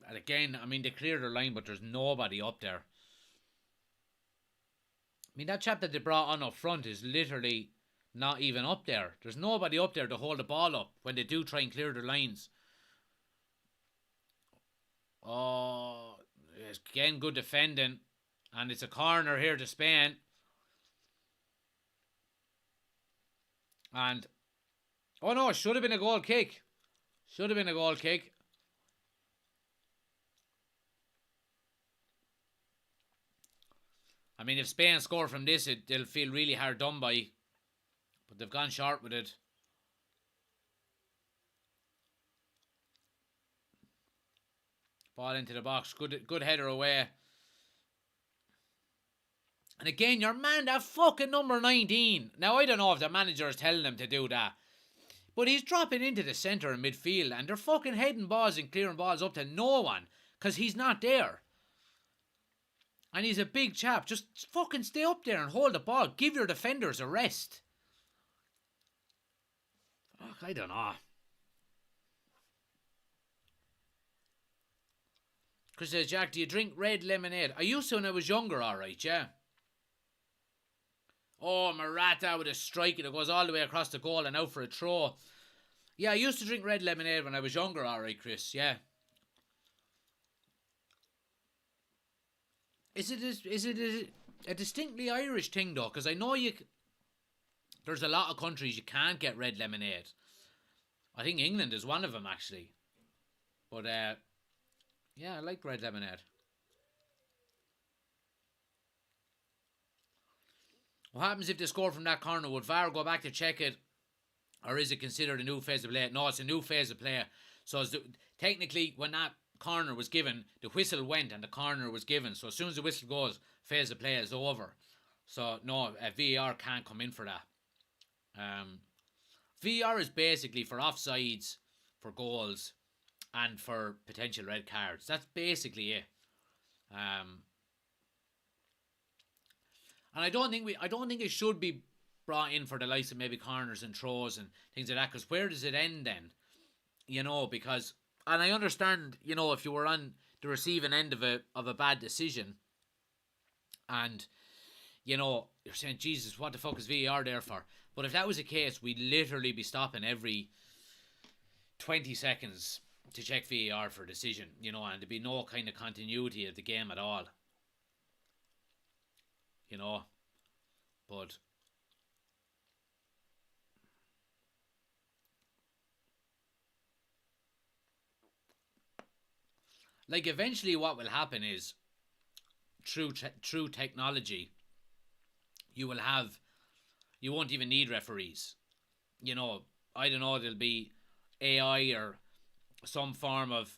And again, I mean, they cleared their line, but there's nobody up there. I mean, that chap that they brought on up front is literally not even up there. There's nobody up there to hold the ball up when they do try and clear their lines. Oh, again, good defending. And it's a corner here to Spain. And, oh no, it should have been a goal kick. Should have been a goal kick. I mean, if Spain score from this, they'll feel really hard done by. But they've gone short with it. Ball into the box. Good header away. And again, your man, that fucking number 19. Now, I don't know if the manager is telling them to do that. But he's dropping into the centre and midfield, and they're fucking heading balls and clearing balls up to no one because he's not there. And he's a big chap. Just fucking stay up there and hold the ball. Give your defenders a rest. Fuck, I don't know. Chris says, Jack, do you drink red lemonade? I used to when I was younger, alright, yeah. Oh, Morata with a strike that goes all the way across the goal and out for a throw. Yeah, I used to drink red lemonade when I was younger, alright, Chris, yeah. Is it a distinctly Irish thing, though? Because I know there's a lot of countries you can't get red lemonade. I think England is one of them, actually. But, yeah, I like red lemonade. What happens if they score from that corner? Would VAR go back to check it? Or is it considered a new phase of play? No, it's a new phase of play. So technically, when that corner was given, the whistle went and the corner was given. So as soon as the whistle goes, phase of play is over. So no, VAR can't come in for that. VAR is basically for offsides, for goals, and for potential red cards. That's basically it. And I don't think it should be brought in for the likes of maybe corners and throws and things like that. Because where does it end then? You know, because, and I understand, you know, if you were on the receiving end of a bad decision, and you know you're saying, Jesus, what the fuck is VAR there for? But if that was the case, we'd literally be stopping every 20 seconds to check VAR for a decision, you know, and there'd be no kind of continuity of the game at all. You know, but like eventually what will happen is through technology you won't even need referees. You know, I don't know, there'll be AI or some form of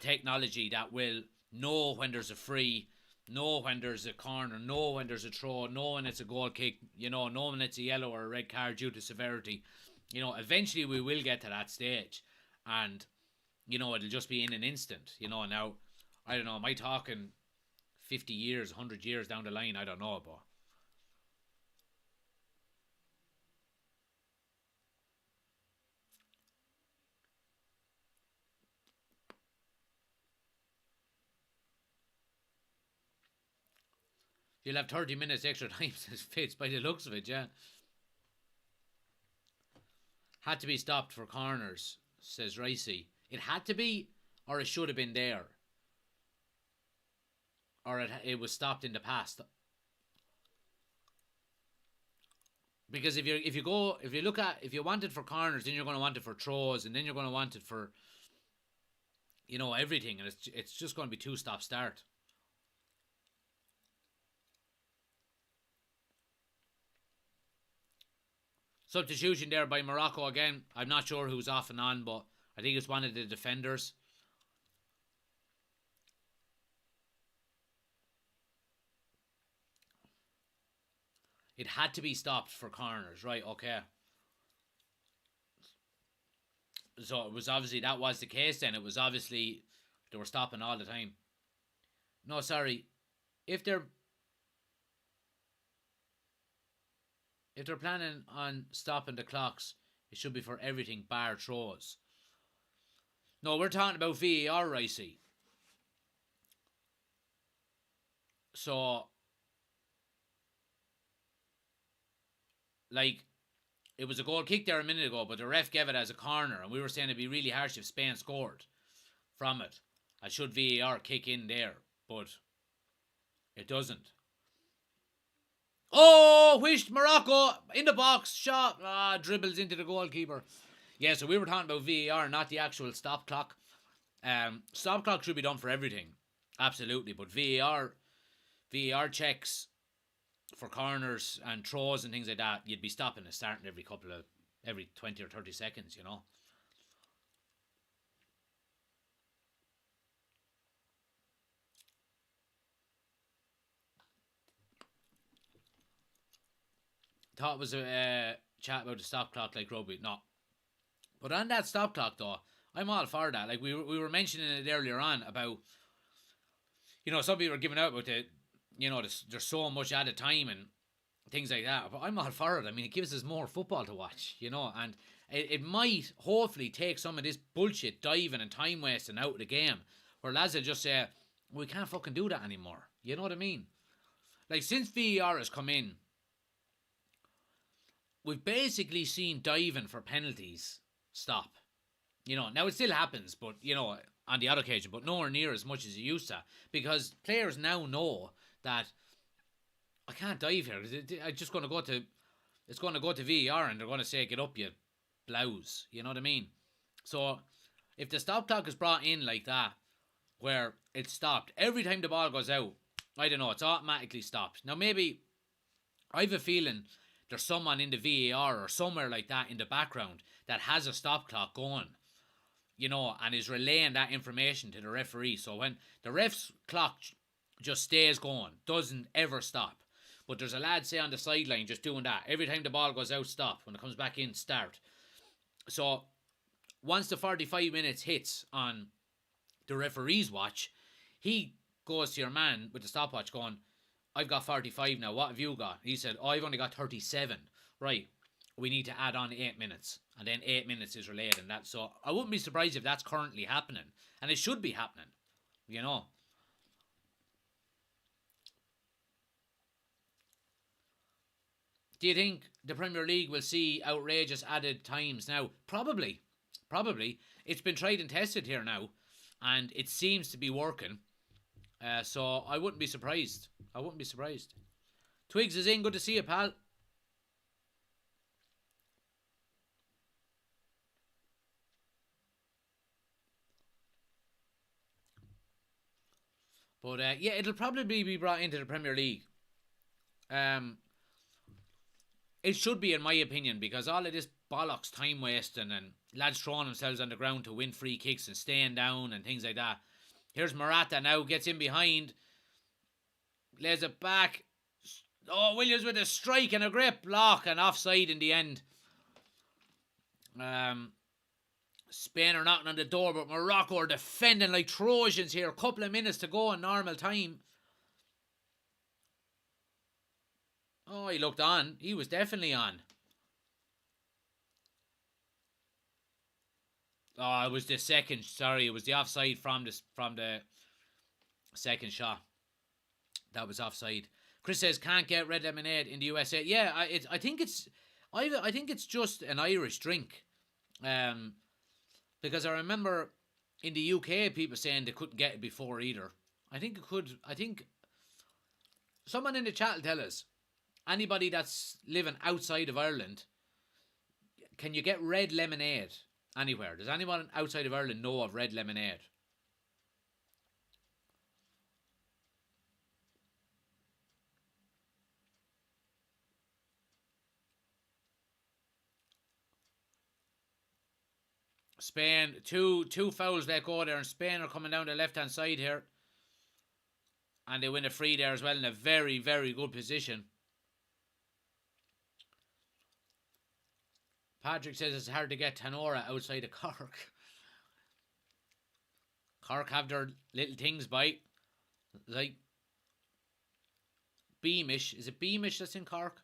technology that will know when there's a free, know when there's a corner, know when there's a throw, know when it's a goal kick, you know when it's a yellow or a red card due to severity. You know, eventually we will get to that stage, and you know it'll just be in an instant. You know, now I don't know, am I talking 50 years, 100 years down the line? I don't know, but you'll have 30 minutes extra time, says Fitz, by the looks of it, yeah. Had to be stopped for corners, says Ricey. It had to be, or it should have been there. Or it was stopped in the past. Because if you want it for corners, then you're going to want it for throws, and then you're going to want it for, you know, everything, and it's just going to be two stop start. Substitution there by Morocco again. I'm not sure who's off and on, but I think it's one of the defenders. It had to be stopped for corners, right? Okay. So it was obviously, that was the case then. It was obviously they were stopping all the time. No, sorry. If they're planning on stopping the clocks, it should be for everything bar throws. No, we're talking about VAR, Ricey. So, like, it was a goal kick there a minute ago, but the ref gave it as a corner, and we were saying it'd be really harsh if Spain scored from it. And should VAR kick in there, but it doesn't. Oh, whished Morocco in the box, shot, dribbles into the goalkeeper. Yeah, so we were talking about VAR, not the actual stop clock. Stop clock should be done for everything, absolutely. But VAR checks for corners and throws and things like that, you'd be stopping and starting every 20 or 30 seconds, you know. thought it was a chat about the stop clock like rugby. No. But on that stop clock, though, I'm all for that. Like, we were mentioning it earlier on about, some people are giving out about there's so much at a time and things like that. But I'm all for it. I mean, it gives us more football to watch, and it might hopefully take some of this bullshit diving and time wasting out of the game, where lads will just say, we can't fucking do that anymore. You know what I mean? Like, since VAR has come in, we've basically seen diving for penalties stop. Now it still happens, but, on the odd occasion, but nowhere near as much as it used to. Because players now know that I can't dive here. I'm just going to go to, it's going to go to VAR and they're going to say, get up, you blouse. You know what I mean? So, if the stop clock is brought in like that, where it's stopped, every time the ball goes out, I don't know, it's automatically stopped. Now, maybe, I have a feeling there's someone in the VAR or somewhere like that in the background that has a stop clock going, and is relaying that information to the referee. So when the ref's clock just stays going, doesn't ever stop. But there's a lad, say, on the sideline just doing that. Every time the ball goes out, stop. When it comes back in, start. So once the 45 minutes hits on the referee's watch, he goes to your man with the stopwatch going, I've got 45 now, what have you got? He said, I've only got 37. Right, we need to add on 8 minutes. And then 8 minutes is relayed and that. So I wouldn't be surprised if that's currently happening. And it should be happening, Do you think the Premier League will see outrageous added times now? Probably. It's been tried and tested here now. And it seems to be working. So I wouldn't be surprised. Twigs is in. Good to see you, pal. But it'll probably be brought into the Premier League. It should be, in my opinion, because all of this bollocks time wasting and lads throwing themselves on the ground to win free kicks and staying down and things like that. Here's Morata now, gets in behind, lays it back. Oh, Williams with a strike and a great block and offside in the end. Spain are knocking on the door, but Morocco are defending like Trojans here. A couple of minutes to go in normal time. Oh, he looked on. He was definitely on. Oh, it was the second. Sorry, it was the offside from the second shot. That was offside. Chris says can't get red lemonade in the USA. Yeah, I think it's just an Irish drink. Because I remember in the UK people saying they couldn't get it before either. I think it could. I think someone in the chat will tell us. Anybody that's living outside of Ireland, can you get red lemonade anywhere? Does anyone outside of Ireland know of red lemonade? Spain, two fouls let go there, and Spain are coming down the left-hand side here. And they win a free there as well in a very, very good position. Patrick says it's hard to get Tanora outside of Cork. Cork have their little things by. Like Beamish. Is it Beamish that's in Cork?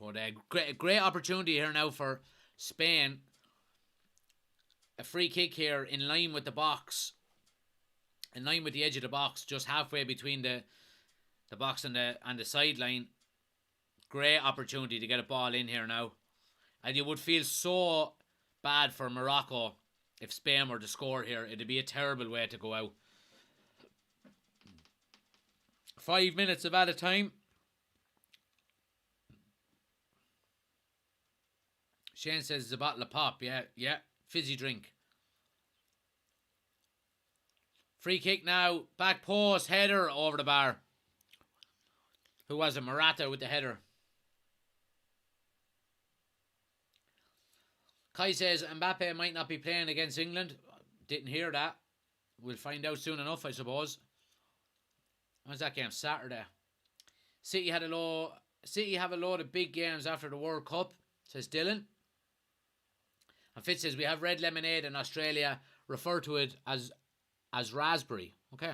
But a great opportunity here now for Spain. A free kick here in line with the box. In line with the edge of the box, just halfway between the box and the sideline. Great opportunity to get a ball in here now. And you would feel so bad for Morocco if Spain were to score here. It'd be a terrible way to go out. 5 minutes of added time. Shane says it's a bottle of pop. Yeah. Fizzy drink. Free kick now. Back post. Header over the bar. Who was it? Morata with the header. Kai says Mbappe might not be playing against England. Didn't hear that. We'll find out soon enough, I suppose. When's that game? Saturday. City have a load of big games after the World Cup, says Dylan. And Fitz says we have red lemonade in Australia. Refer to it as raspberry. Okay,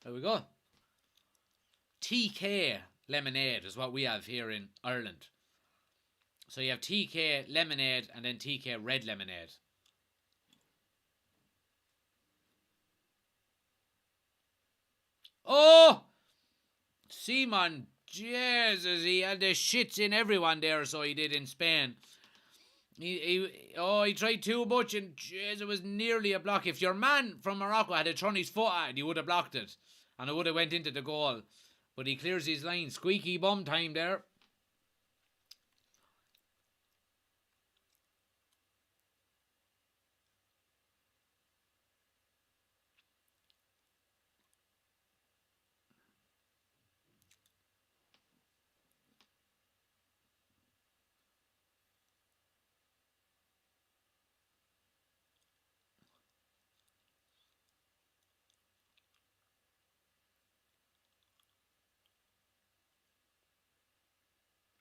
there we go. TK lemonade is what we have here in Ireland. So you have TK lemonade and then TK red lemonade. Oh! Simon, Jesus, he had the shits in everyone there, so he did in Spain. He tried too much and jeez, it was nearly a block. If your man from Morocco had thrown his foot at it, he would have blocked it. And it would have went into the goal. But he clears his line. Squeaky bum time there.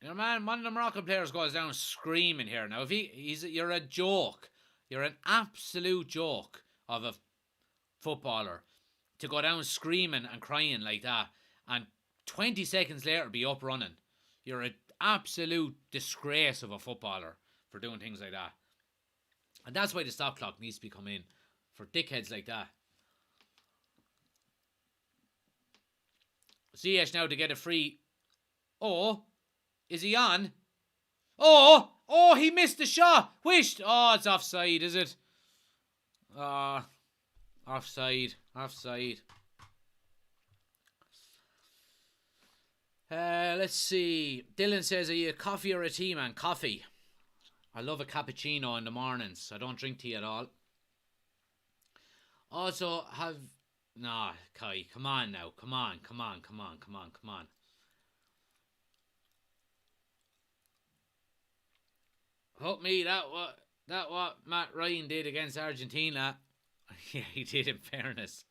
Your man, one of the Moroccan players goes down screaming here. Now, if you're a joke. You're an absolute joke of a footballer to go down screaming and crying like that and 20 seconds later be up running. You're an absolute disgrace of a footballer for doing things like that. And that's why the stop clock needs to be come in for dickheads like that. Ziyech now to get a free. Oh, is he on? Oh, he missed the shot. Wished. Oh, it's offside, is it? Offside. Let's see. Dylan says, are you a coffee or a tea man? Coffee. I love a cappuccino in the mornings. I don't drink tea at all. Also, Nah, Kai, come on now. Come on. Hope me, that what Matt Ryan did against Argentina. Yeah, he did, in fairness.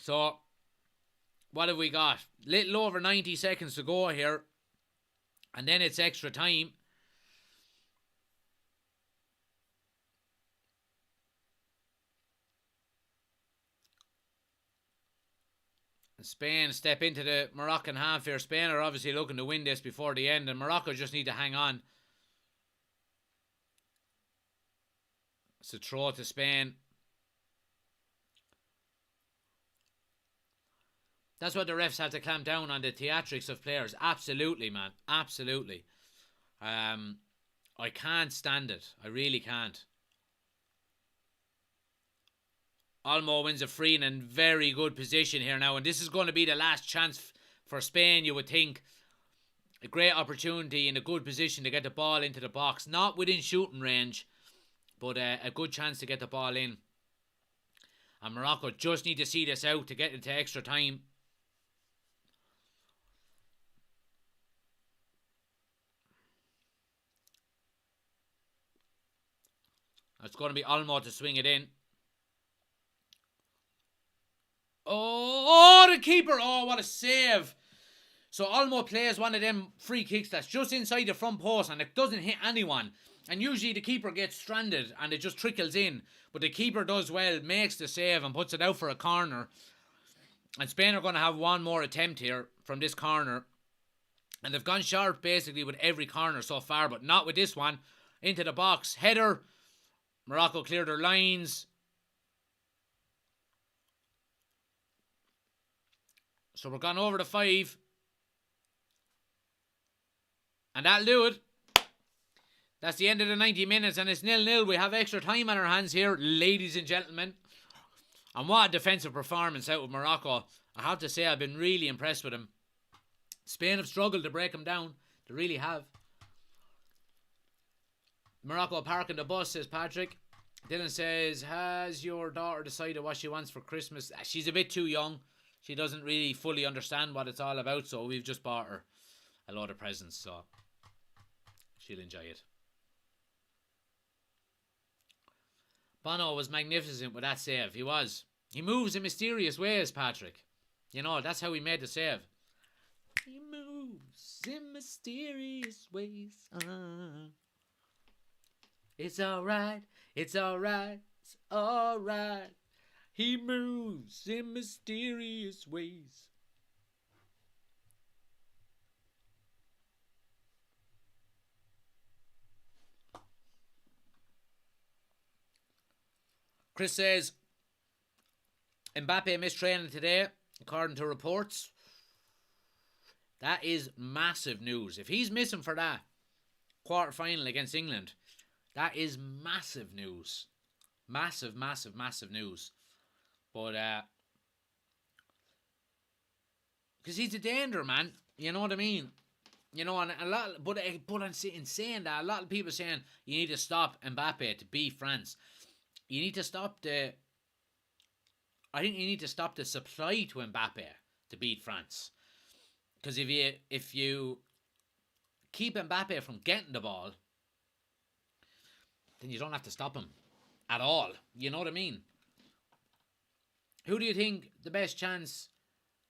So, what have we got? Little over 90 seconds to go here. And then it's extra time. And Spain step into the Moroccan half here. Spain are obviously looking to win this before the end. And Morocco just need to hang on. It's a throw to Spain. That's what the refs have to clamp down on, the theatrics of players. Absolutely, man. Absolutely. I can't stand it. I really can't. Olmo wins a free and in very good position here now. And this is going to be the last chance for Spain, you would think. A great opportunity in a good position to get the ball into the box. Not within shooting range, but a good chance to get the ball in. And Morocco just need to see this out to get into extra time. It's going to be Olmo to swing it in. Oh, the keeper. Oh, what a save. So Olmo plays one of them free kicks that's just inside the front post and it doesn't hit anyone. And usually the keeper gets stranded and it just trickles in. But the keeper does well, makes the save and puts it out for a corner. And Spain are going to have one more attempt here from this corner. And they've gone sharp basically with every corner so far, but not with this one. Into the box. Header. Morocco cleared their lines. So we're gone over to 5. And that'll do it. That's the end of the 90 minutes and it's 0-0. We have extra time on our hands here, ladies and gentlemen. And what a defensive performance out of Morocco. I have to say I've been really impressed with them. Spain have struggled to break them down. They really have. Morocco parking the bus, says Patrick. Dylan says, has your daughter decided what she wants for Christmas? She's a bit too young. She doesn't really fully understand what it's all about, so we've just bought her a load of presents, so she'll enjoy it. Bono was magnificent with that save. He was. He moves in mysterious ways, Patrick. You know, that's how he made the save. He moves in mysterious ways. It's alright. It's alright. It's alright. He moves in mysterious ways. Chris says, Mbappe missed training today, according to reports. That is massive news. If he's missing for that quarter-final against England, that is massive news. Massive, massive, massive news. But, because he's a danger, man. You know what I mean? You know, and a lot, but in saying that, a lot of people saying you need to stop Mbappe to beat France. You need to stop I think you need to stop the supply to Mbappe to beat France. Because if you keep Mbappe from getting the ball, then you don't have to stop him at all. You know what I mean? Who do you think the best chance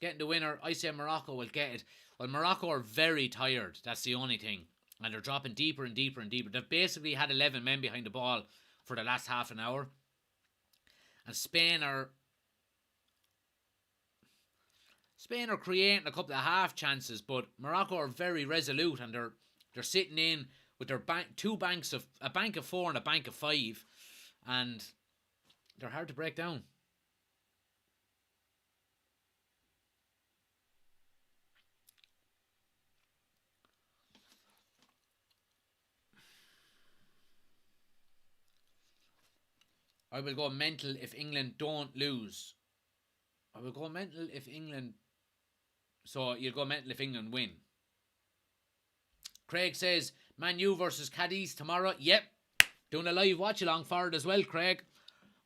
getting the winner? I say Morocco will get it. Well, Morocco are very tired. That's the only thing. And they're dropping deeper and deeper and deeper. They've basically had 11 men behind the ball for the last half an hour. And Spain are creating a couple of half chances, but Morocco are very resolute, and they're sitting in with their a bank of 4 and a bank of 5, and they're hard to break down. I will go mental if England don't lose. I will go mental if England... So, you'll go mental if England win. Craig says, Man U versus Cadiz tomorrow. Yep. Doing a live watch-along for it as well, Craig.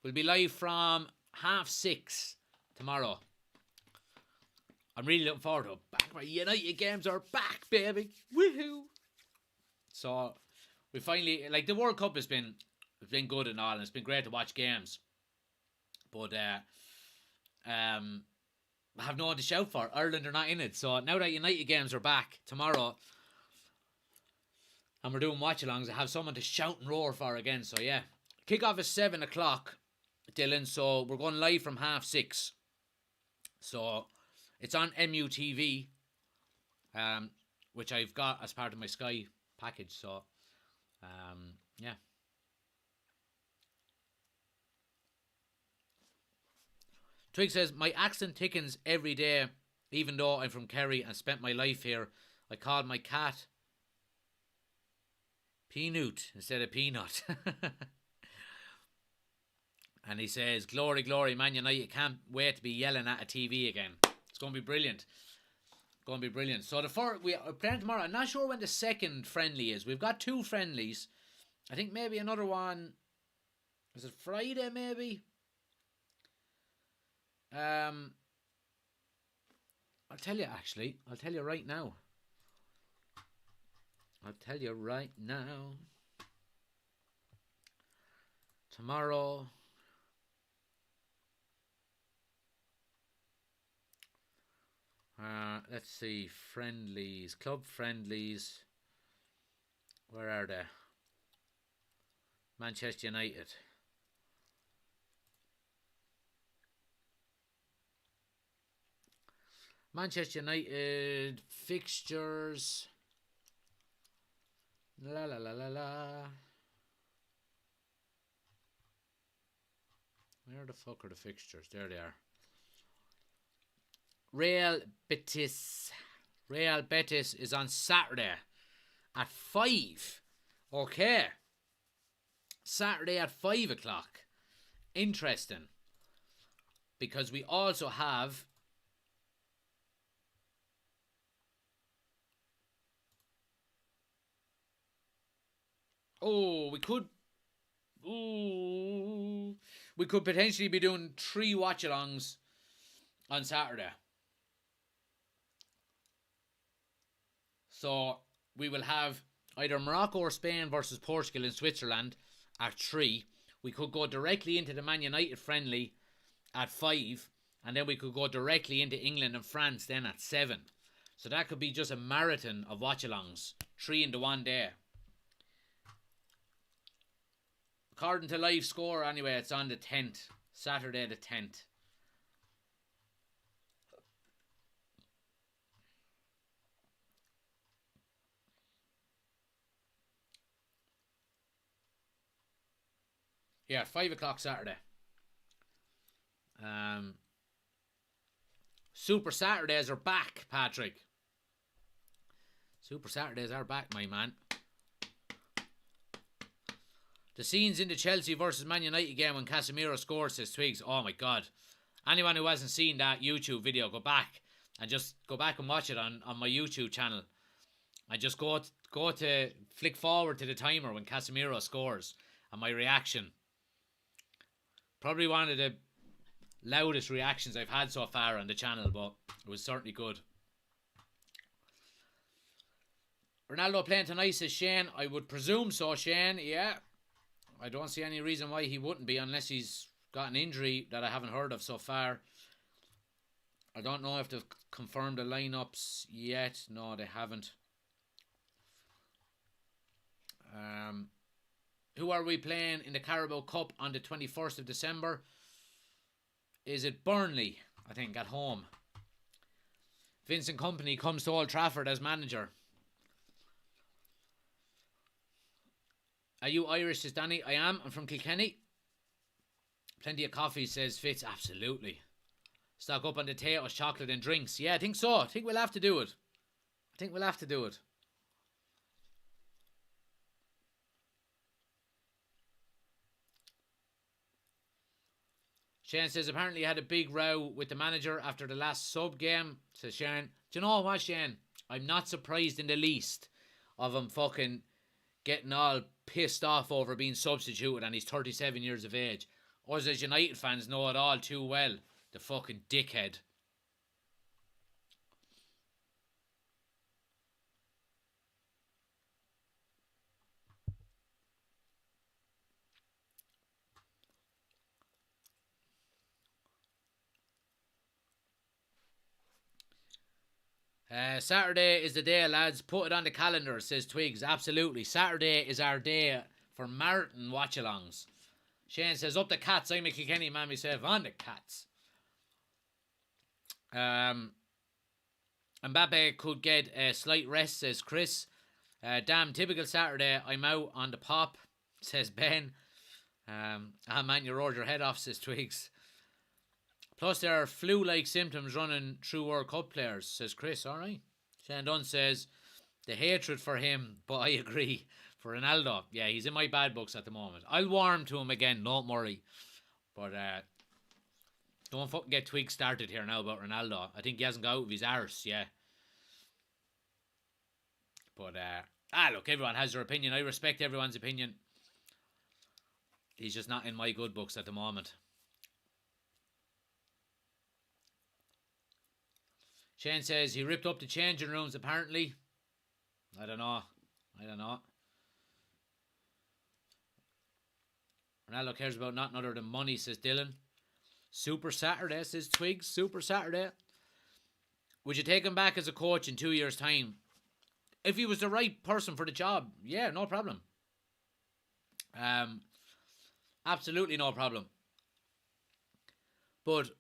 We'll be live from 6:30 tomorrow. I'm really looking forward to it. Back, my United games are back, baby. Woohoo! So, we finally... Like, the World Cup has been good and all, and it's been great to watch games. But, I have no one to shout for. Ireland are not in it. So now that United games are back tomorrow and we're doing watch-alongs, I have someone to shout and roar for again. So yeah. Kick-off is 7 o'clock, Dylan. So we're going live from 6:30. So it's on MUTV, which I've got as part of my Sky package. So, yeah. Twig says, my accent thickens every day, even though I'm from Kerry and spent my life here. I called my cat Peanut instead of Peanut. And he says, glory, glory, Man United. Can't wait to be yelling at a TV again. It's going to be brilliant. Going to be brilliant. So we are playing tomorrow. I'm not sure when the second friendly is. We've got 2 friendlies. I think maybe another one. Is it Friday maybe? I'll tell you actually. I'll tell you right now. Tomorrow. Let's see. Friendlies. Club friendlies. Where are they? Manchester United. Manchester United fixtures. La la la la la. Where the fuck are the fixtures? There they are. Real Betis. Real Betis is on Saturday at 5. Okay. Saturday at 5 o'clock. Interesting. Because we also have... Oh, we could Ooh. We could potentially be doing 3 watch-alongs on Saturday. So we will have either Morocco or Spain versus Portugal in Switzerland at 3. We could go directly into the Man United friendly at 5. And then we could go directly into England and France then at 7. So that could be just a marathon of watch-alongs. 3 into one day. According to live score, anyway, it's on the 10th. Saturday the 10th. Yeah, 5 o'clock Saturday. Super Saturdays are back, Patrick. Super Saturdays are back, my man. The scenes in the Chelsea versus Man United game when Casemiro scored, says Twigs. Oh my God. Anyone who hasn't seen that YouTube video, go back and watch it on my YouTube channel. And just go to flick forward to the timer when Casemiro scores. And my reaction. Probably one of the loudest reactions I've had so far on the channel, but it was certainly good. Ronaldo playing tonight, says Shane. I would presume so, Shane. Yeah. I don't see any reason why he wouldn't be unless he's got an injury that I haven't heard of so far. I don't know if they've confirmed the lineups yet. No, they haven't. Who are we playing in the Carabao Cup on the 21st of December? Is it Burnley, I think, at home? Vincent Kompany comes to Old Trafford as manager. Are you Irish, says Danny? I am. I'm from Kilkenny. Plenty of coffee, says Fitz. Absolutely. Stock up on the potatoes, chocolate and drinks. Yeah, I think so. I think we'll have to do it. Shane says apparently he had a big row with the manager after the last sub game, says Shane. Do you know what, Shane? I'm not surprised in the least of him fucking getting all pissed off over being substituted and he's 37 years of age. Us as United fans know it all too well. The fucking dickhead. Saturday is the day, lads. Put it on the calendar, says Twigs. Absolutely. Saturday is our day for marathon watch-alongs. Shane says, up the Cats. I'm a Kilkenny man myself. On the Cats. Mbappe could get a slight rest, says Chris. Damn, typical Saturday. I'm out on the pop, says Ben. Man, you roared your head off, says Twigs. Plus, there are flu-like symptoms running through World Cup players, says Chris. All right. Shane Dunn says, the hatred for him, but I agree. For Ronaldo, yeah, he's in my bad books at the moment. I'll warm to him again, don't worry. But don't fucking get Twig started here now about Ronaldo. I think he hasn't got out of his arse, yeah. But, look, everyone has their opinion. I respect everyone's opinion. He's just not in my good books at the moment. Shane says he ripped up the changing rooms apparently. I don't know. Ronaldo cares about nothing other than money, says Dylan. Super Saturday, says Twigs. Super Saturday. Would you take him back as a coach in 2 years' time? If he was the right person for the job, yeah, no problem. Absolutely no problem. But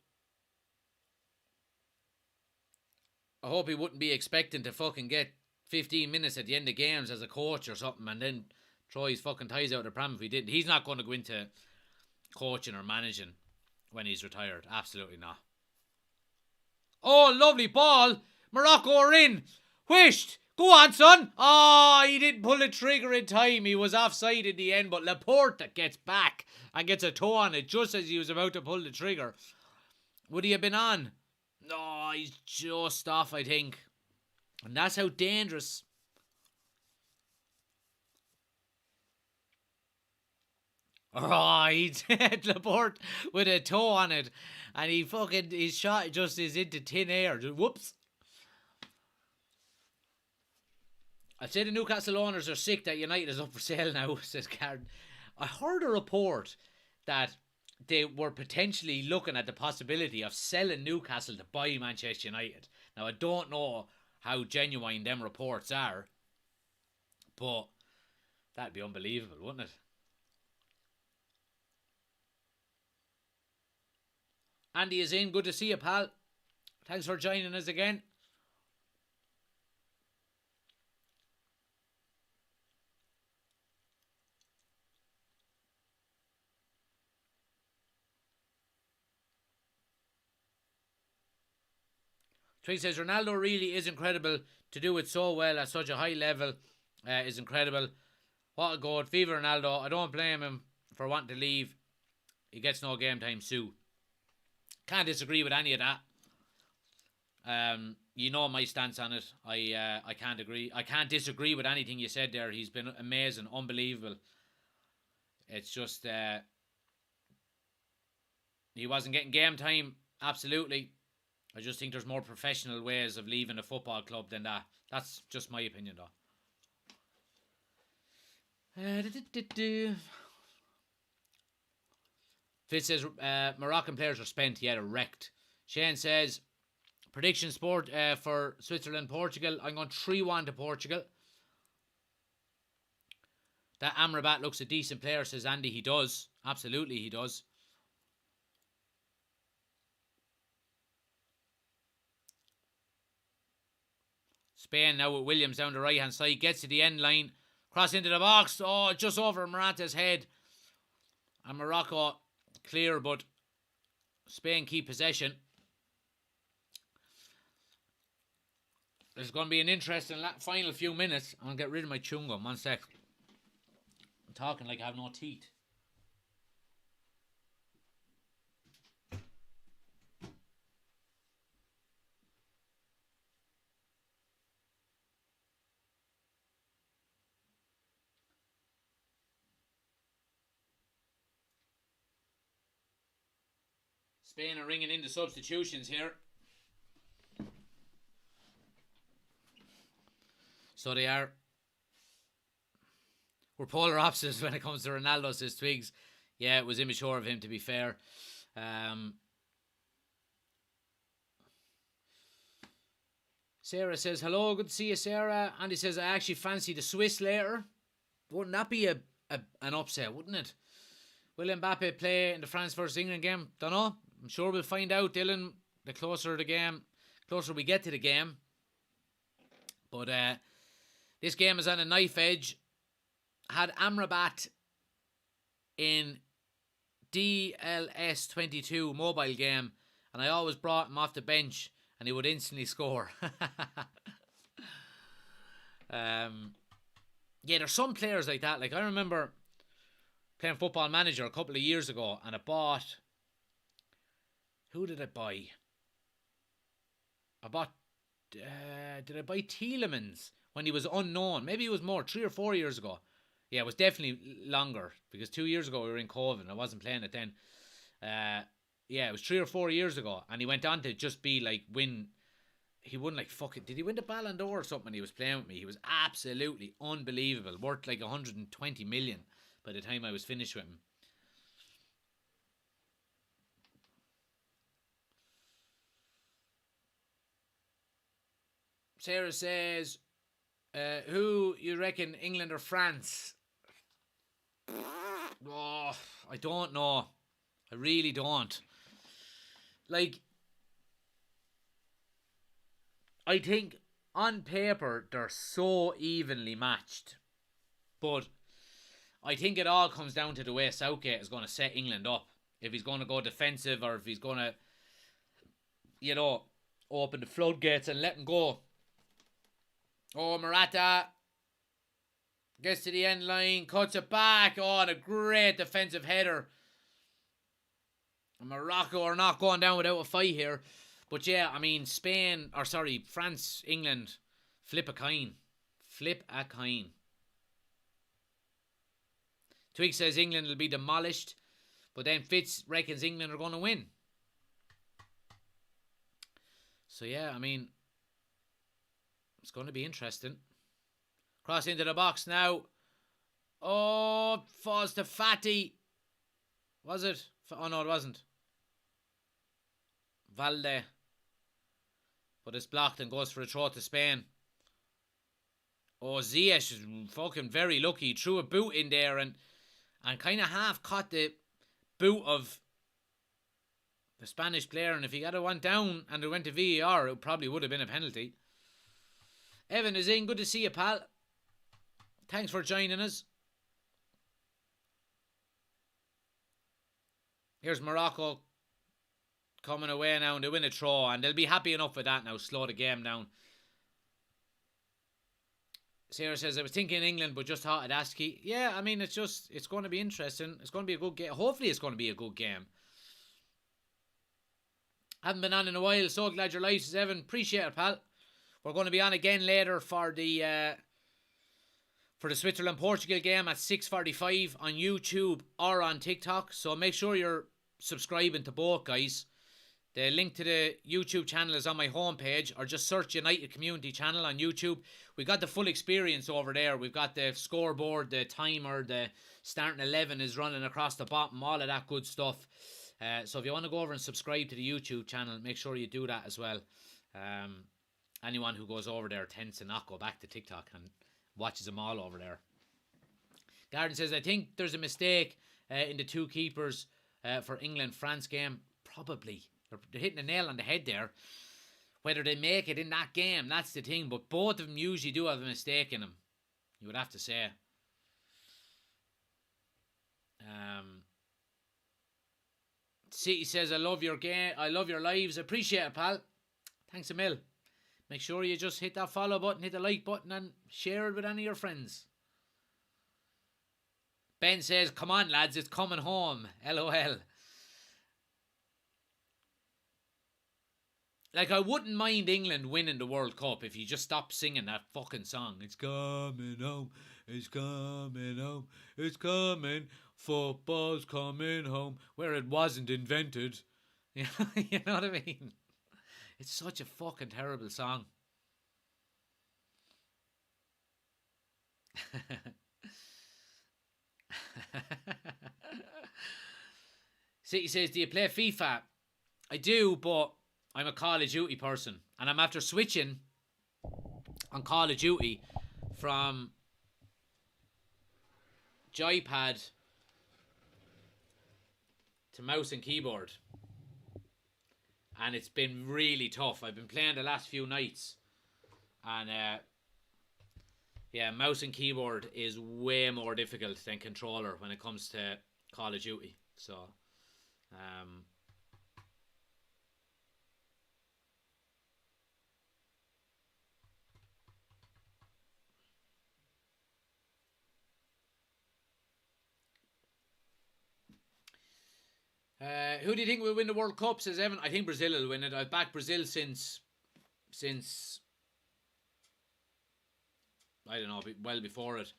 I hope he wouldn't be expecting to fucking get 15 minutes at the end of games as a coach or something and then throw his fucking ties out of the pram if he didn't. He's not going to go into coaching or managing when he's retired. Absolutely not. Oh, lovely ball. Morocco are in. Whished. Go on, son. Oh, he didn't pull the trigger in time. He was offside in the end, but Laporta gets back and gets a toe on it just as he was about to pull the trigger. Would he have been on? No, he's just off, I think. And that's how dangerous. Oh, he hit Laporte with a toe on it, and his shot just is into thin air. Just, whoops. I'd say the Newcastle owners are sick that United is up for sale now, says Karen. I heard a report that they were potentially looking at the possibility of selling Newcastle to buy Manchester United. Now, I don't know how genuine them reports are, but that'd be unbelievable, wouldn't it? Andy is in. Good to see you, pal. Thanks for joining us again. Twig says Ronaldo really is incredible. To do it so well at such a high level is incredible. What a goal. Fever Ronaldo. I don't blame him for wanting to leave. He gets no game time soon. Can't disagree with any of that. You know my stance on it. I can't agree. I can't disagree with anything you said there. He's been amazing, unbelievable. It's just he wasn't getting game time. Absolutely. I just think there's more professional ways of leaving a football club than that. That's just my opinion, though. Fitz says Moroccan players are spent, yet wrecked. Shane says prediction sport for Switzerland, Portugal. I'm going 3-1 to Portugal. That Amrabat looks a decent player, says Andy. He does. Absolutely, he does. Spain now with Williams down the right hand side. Gets to the end line. Cross into the box. Oh, just over Morata's head. And Morocco clear, but Spain keep possession. There's going to be an interesting final few minutes. I'm going to get rid of my chewing gum. 1 sec. I'm talking like I have no teeth. Spain are ringing in the substitutions here. So they are. We're polar opposites when it comes to Ronaldo, says Twigs. Yeah, it was immature of him, to be fair. Sarah says, hello, good to see you, Sarah. Andy says, I actually fancy the Swiss later. Wouldn't that be an upset, wouldn't it? Will Mbappe play in the France versus England game? Don't know. I'm sure we'll find out, Dylan, the closer we get to the game. But this game is on a knife edge. Had Amrabat in DLS 22 mobile game, and I always brought him off the bench, and he would instantly score. Yeah, there's some players like that. Like, I remember playing Football Manager a couple of years ago, and I bought... Who did I buy? Did I buy Tielemans when he was unknown? Maybe it was more, 3 or 4 years ago. Yeah, it was definitely longer, because 2 years ago we were in COVID and I wasn't playing it then. Yeah, it was 3 or 4 years ago, and he went on to just be like he won like did he win the Ballon d'Or or something? He was playing with me. He was absolutely unbelievable, worth like 120 million by the time I was finished with him. Sarah says, who you reckon, England or France? Oh, I don't know. I really don't. Like, I think on paper they're so evenly matched. But I think it all comes down to the way Southgate is going to set England up. If he's going to go defensive, or if he's going to, open the floodgates and let him go. Oh, Morata gets to the end line, cuts it back. Oh, and a great defensive header. And Morocco are not going down without a fight here. But yeah, I mean, France, England, flip a coin. Flip a coin. Twig says England will be demolished, but then Fitz reckons England are going to win. So yeah, I mean, it's going to be interesting. Cross into the box now. Oh, falls to Fatty. Was it? Oh no, it wasn't. Valde. But it's blocked and goes for a throw to Spain. Oh, Ziyech is fucking very lucky. He threw a boot in there and kind of half caught the boot of the Spanish player. And if he got it one down and it went to VAR, it probably would have been a penalty. Evan is in. Good to see you, pal. Thanks for joining us. Here's Morocco coming away now and they win a throw. And they'll be happy enough with that now. Slow the game down. Sarah says, I was thinking England, but just thought I'd ask you. Yeah, I mean, it's going to be interesting. It's going to be a good game. Hopefully it's going to be a good game. Haven't been on in a while. So glad you're live, says Evan. Appreciate it, pal. We're going to be on again later for the Switzerland-Portugal game at 6:45 on YouTube or on TikTok. So make sure you're subscribing to both, guys. The link to the YouTube channel is on my homepage, or just search United Community Channel on YouTube. We got the full experience over there. We've got the scoreboard, the timer, the starting 11 is running across the bottom, all of that good stuff. So if you want to go over and subscribe to the YouTube channel, make sure you do that as well. Anyone who goes over there tends to not go back to TikTok and watches them all over there. Garden says, I think there's a mistake in the two keepers for England-France game. Probably. They're hitting a nail on the head there. Whether they make it in that game, that's the thing. But both of them usually do have a mistake in them. You would have to say. City says, I love your game. I love your lives. Appreciate it, pal. Thanks a mil. Make sure you just hit that follow button, hit the like button, and share it with any of your friends. Ben says, come on, lads. It's coming home. LOL. Like, I wouldn't mind England winning the World Cup if you just stopped singing that fucking song. It's coming home, it's coming home, it's coming, football's coming home, where it wasn't invented. You know what I mean? It's such a fucking terrible song. City says, do you play FIFA? I do, but I'm a Call of Duty person, and I'm after switching on Call of Duty from joypad to mouse and keyboard, and it's been really tough. I've been playing the last few nights, and yeah, mouse and keyboard is way more difficult than controller when it comes to Call of Duty. So who do you think will win the World Cup, says Evan? I think Brazil will win it. I've backed Brazil since I don't know, well before it.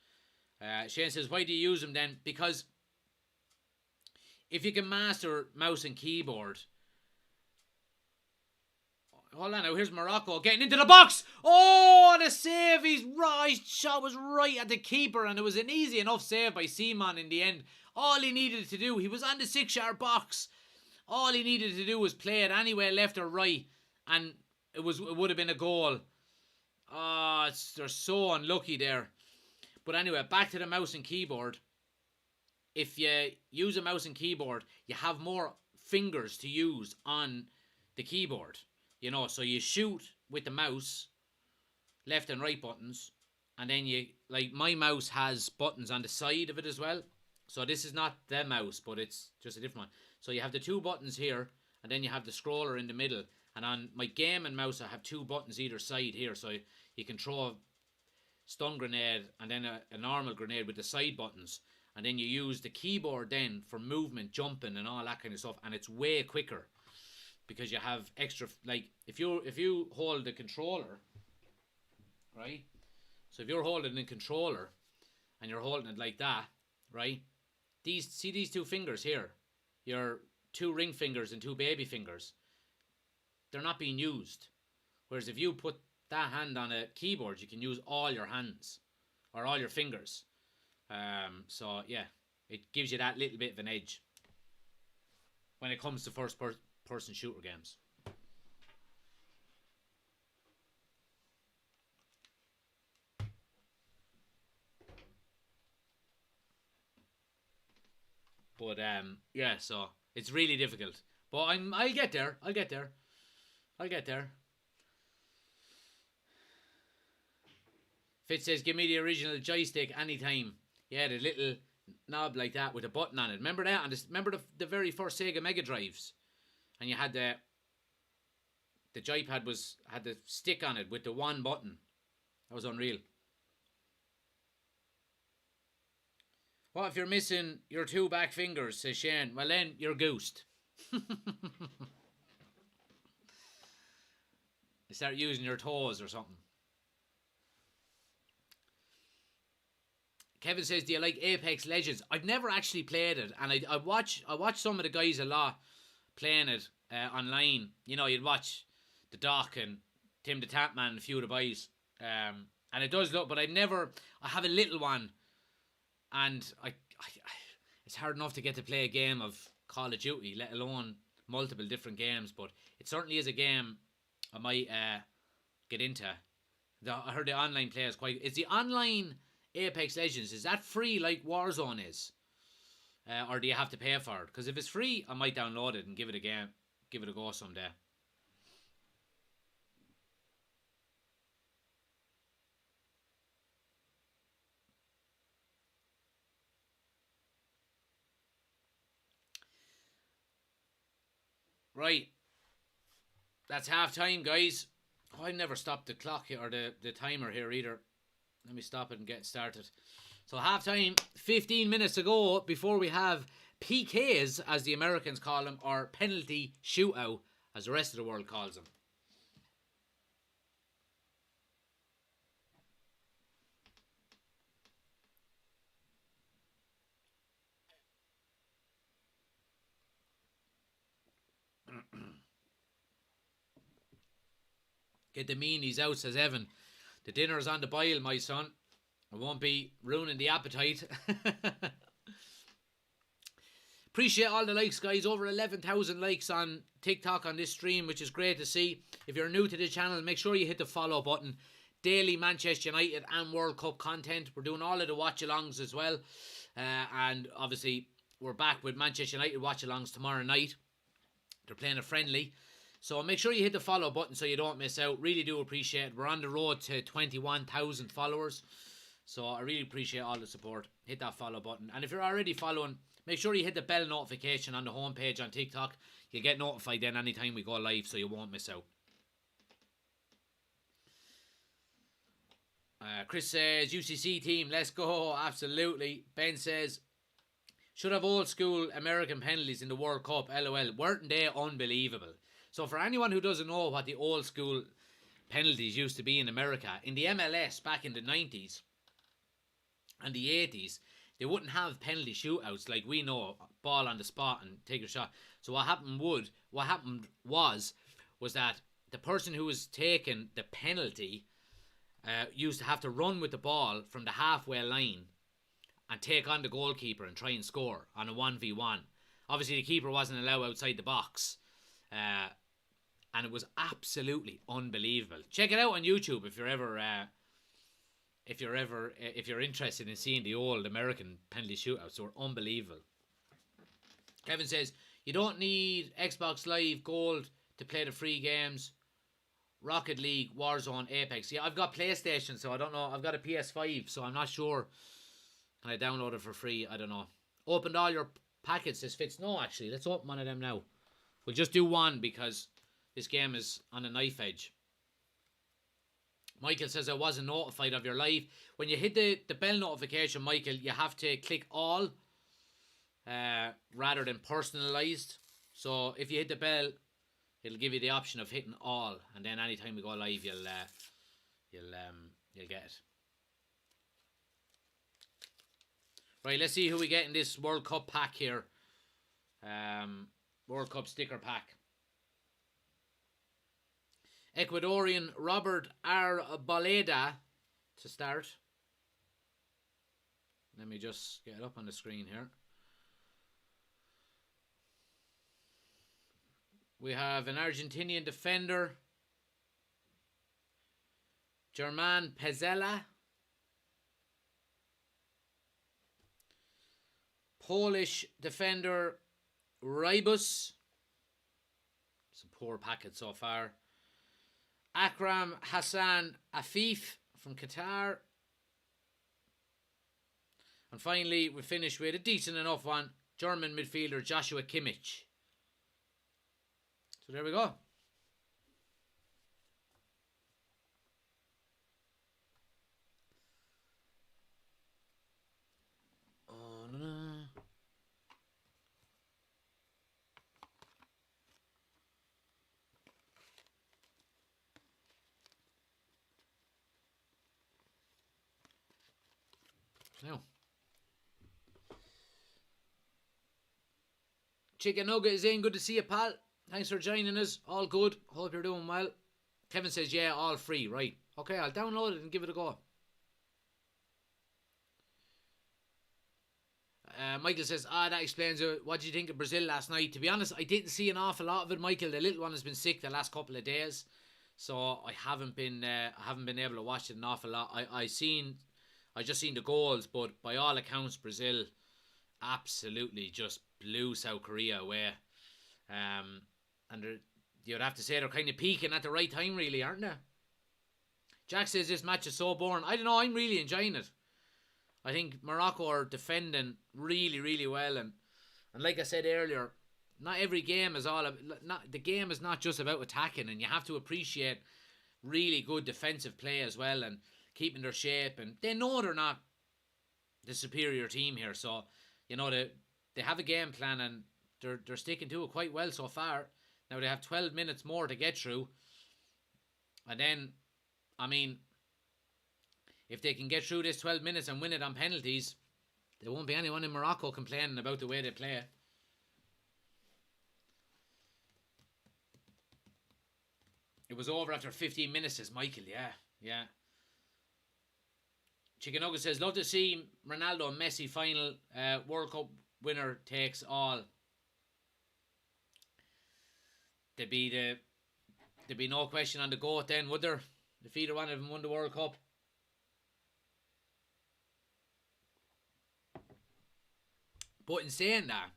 Shane says, why do you use them then? Because if you can master mouse and keyboard. Hold on now, here's Morocco getting into the box. Oh, the save. His shot was right at the keeper, and it was an easy enough save by Seaman in the end. All he needed to do, he was on the 6-yard box. All he needed to do was play it anywhere left or right, and it would have been a goal. Oh, they're so unlucky there. But anyway, back to the mouse and keyboard. If you use a mouse and keyboard, you have more fingers to use on the keyboard. You know, so you shoot with the mouse, left and right buttons, and then you, like my mouse has buttons on the side of it as well. So this is not the mouse, but it's just a different one. So you have the two buttons here, and then you have the scroller in the middle. And on my gaming mouse, I have two buttons either side here. So you can throw a stun grenade and then a normal grenade with the side buttons. And then you use the keyboard then for movement, jumping, and all that kind of stuff. And it's way quicker because you have extra, like, if you hold the controller, right? So if you're holding the controller and you're holding it like that, right? these two fingers here, your two ring fingers and two baby fingers, they're not being used. Whereas if you put that hand on a keyboard, you can use all your hands or all your fingers. So yeah, it gives you that little bit of an edge when it comes to first person shooter games. But yeah, so it's really difficult. But I'll get there. I'll get there. I'll get there. Fitz says, give me the original joystick anytime. Yeah, the little knob like that with a button on it. Remember that? And remember the very first Sega Mega Drives? And you had the joypad had the stick on it with the one button. That was unreal. What if you're missing your two back fingers, says Shane? Well then, you're goosed. You start using your toes or something. Kevin says, do you like Apex Legends? I've never actually played it, and I watch some of the guys a lot playing it online. You know, you'd watch the Doc and Tim the Tapman and a few of the boys. And it does look, but I have a little one, and it's hard enough to get to play a game of Call of Duty, let alone multiple different games, but it certainly is a game I might get into. I heard the online play is quite... Is the online Apex Legends, is that free like Warzone is? Or do you have to pay for it? Because if it's free, I might download it and give it a go someday. Right. That's half time, guys. Oh, I never stopped the clock here, or the timer here either. Let me stop it and get started. So half time, 15 minutes to go before we have PKs, as the Americans call them, or penalty shootout, as the rest of the world calls them. Get the meanies out, says Evan. The dinner's on the boil, my son. I won't be ruining the appetite. Appreciate all the likes, guys. Over 11,000 likes on TikTok on this stream, which is great to see. If you're new to the channel, make sure you hit the follow button. Daily Manchester United and World Cup content. We're doing all of the watch-alongs as well. And obviously, we're back with Manchester United watch-alongs tomorrow night. They're playing a friendly. So make sure you hit the follow button so you don't miss out. Really do appreciate it. We're on the road to 21,000 followers. So I really appreciate all the support. Hit that follow button. And if you're already following, make sure you hit the bell notification on the homepage on TikTok. You'll get notified then anytime we go live, so you won't miss out. Chris says, UCC team, let's go. Absolutely. Ben says, should have old school American penalties in the World Cup. LOL. Weren't they unbelievable? So for anyone who doesn't know what the old school penalties used to be in America, in the MLS back in the 90s and the 80s, they wouldn't have penalty shootouts like we know, ball on the spot and take a shot. So what happened was that the person who was taking the penalty used to have to run with the ball from the halfway line and take on the goalkeeper and try and score on a 1v1. Obviously the keeper wasn't allowed outside the box. And it was absolutely unbelievable. Check it out on YouTube if you're interested in seeing the old American penalty shootouts. They were unbelievable. Kevin says, you don't need Xbox Live Gold to play the free games. Rocket League, Warzone, Apex. Yeah, I've got PlayStation, so I don't know. I've got a PS5, so I'm not sure. Can I download it for free? I don't know. Opened all your packets, this fits. No, actually, let's open one of them now. We'll just do one because this game is on a knife edge. Michael says, I wasn't notified of your live. When you hit the bell notification, Michael, you have to click all rather than personalized. So if you hit the bell, it'll give you the option of hitting all, and then anytime we go live, you'll get it. Right, let's see who we get in this World Cup pack here. World Cup sticker pack. Ecuadorian Robert Arboleda to start. Let me just get it up on the screen here. We have an Argentinian defender, German Pezzella. Polish defender, Rybus. It's a poor packet so far. Akram Hassan Afif from Qatar. And finally, we finish with a decent enough one, German midfielder Joshua Kimmich. So there we go. Oh, no, no. Now, Chicken Nugget is in. Good to see you, pal. Thanks for joining us. All good. Hope you're doing well. Kevin says, yeah, all free. Right. Okay, I'll download it and give it a go. Michael says, that explains it. What did you think of Brazil last night? To be honest, I didn't see an awful lot of it, Michael. The little one has been sick the last couple of days, so I haven't been able to watch it an awful lot. I just seen the goals, but by all accounts, Brazil absolutely just blew South Korea away. And you'd have to say they're kind of peaking at the right time, really, aren't they? Jack says this match is so boring. I don't know. I'm really enjoying it. I think Morocco are defending really, really well, and like I said earlier, not every game is the game is not just about attacking, and you have to appreciate really good defensive play as well, and keeping their shape, and they know they're not the superior team here, so you know they have a game plan, and they're sticking to it quite well so far. Now they have 12 minutes more to get through, and then, I mean, if they can get through this 12 minutes and win it on penalties, there won't be anyone in Morocco complaining about the way they play. It was over after 15 minutes, says Michael. Yeah. Chicken Nugget says, love to see Ronaldo and Messi final. World Cup winner takes all. There'd be no question on the GOAT then, would there? If either one of them won the World Cup. But in saying that,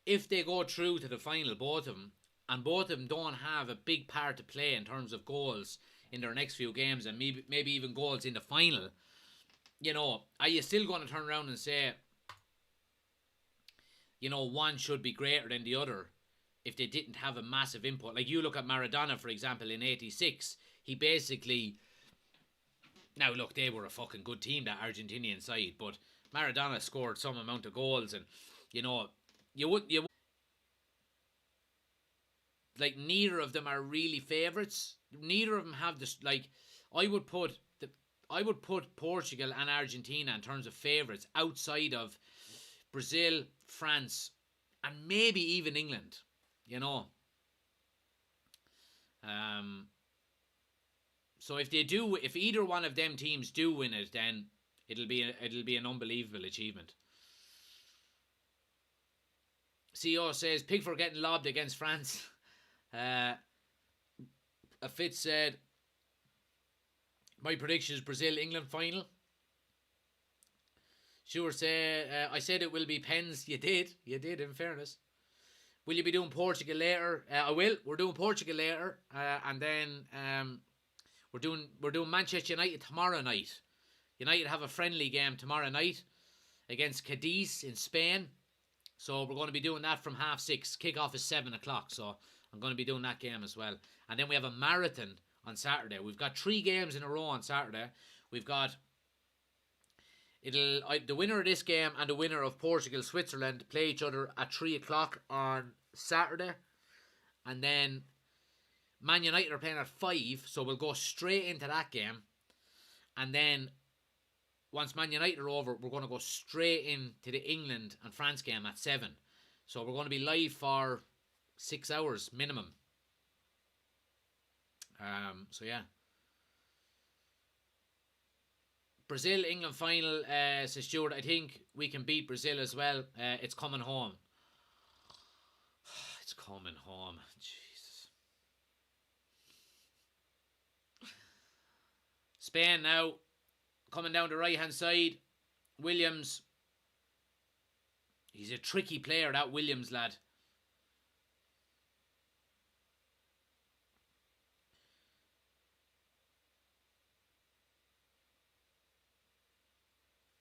if they go through to the final, both of them, and both of them don't have a big part to play in terms of goals in their next few games, and maybe even goals in the final, you know, are you still going to turn around and say, you know, one should be greater than the other if they didn't have a massive input? Like, you look at Maradona, for example, in 86, he basically... Now, look, they were a fucking good team, that Argentinian side, but Maradona scored some amount of goals, and, you know, you would like, neither of them are really favourites. Neither of them have this, like, I would put Portugal and Argentina in terms of favourites outside of Brazil, France, and maybe even England, you know. So if either one of them teams do win it, then it'll be an unbelievable achievement. CEO says, Pickford getting lobbed against France. A Fitz said, my prediction is Brazil-England final. Sure said, I said it will be pens. You did, in fairness. Will you be doing Portugal later? I will. We're doing Portugal later. And then we're doing Manchester United tomorrow night. United have a friendly game tomorrow night against Cadiz in Spain. So we're going to be doing that from 6:30. Kickoff is 7 o'clock. So I'm going to be doing that game as well. And then we have a marathon on Saturday. We've got 3 games in a row on Saturday. We've got the winner of this game and the winner of Portugal-Switzerland play each other at 3 o'clock on Saturday. And then Man United are playing at 5, so we'll go straight into that game. And then once Man United are over, we're going to go straight into the England and France game at 7. So we're going to be live for 6 hours minimum. So yeah. Brazil England final, says Stuart. I think we can beat Brazil as well. It's coming home. It's coming home. Jesus. Spain now coming down the right hand side. Williams. He's a tricky player, that Williams lad.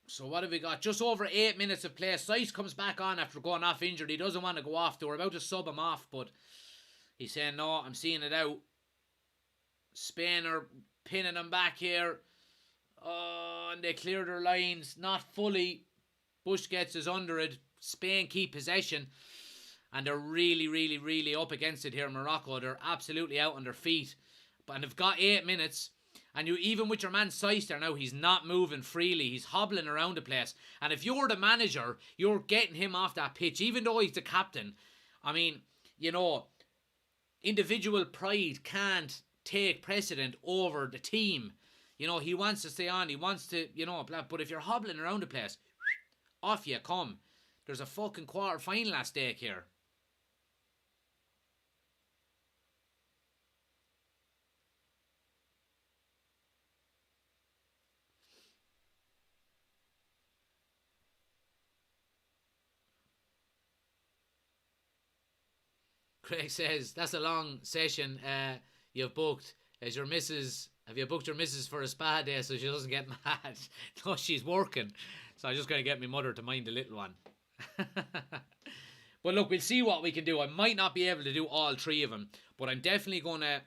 So what have we got? Just over 8 minutes of play. Sykes comes back on after going off injured. He doesn't want to go off. They were about to sub him off, but he's saying, no, I'm seeing it out. Spain are pinning him back here. Oh, and they clear their lines. Not fully. Busquets is under it. Spain keep possession. And they're really, really, really up against it here in Morocco. They're absolutely out on their feet. And they've got 8 minutes. And you, even with your man Sykes there now, he's not moving freely. He's hobbling around the place. And if you're the manager, you're getting him off that pitch, even though he's the captain. I mean, you know, individual pride can't take precedent over the team. You know, he wants to stay on. He wants to, you know, but if you're hobbling around the place, off you come. There's a fucking quarter final at stake here. Craig says, that's a long session you've booked. As your missus, have you booked your missus for a spa day so she doesn't get mad? No, she's working. So I'm just going to get my mother to mind the little one. But look, we'll see what we can do. I might not be able to do all 3 of them, but I'm definitely going to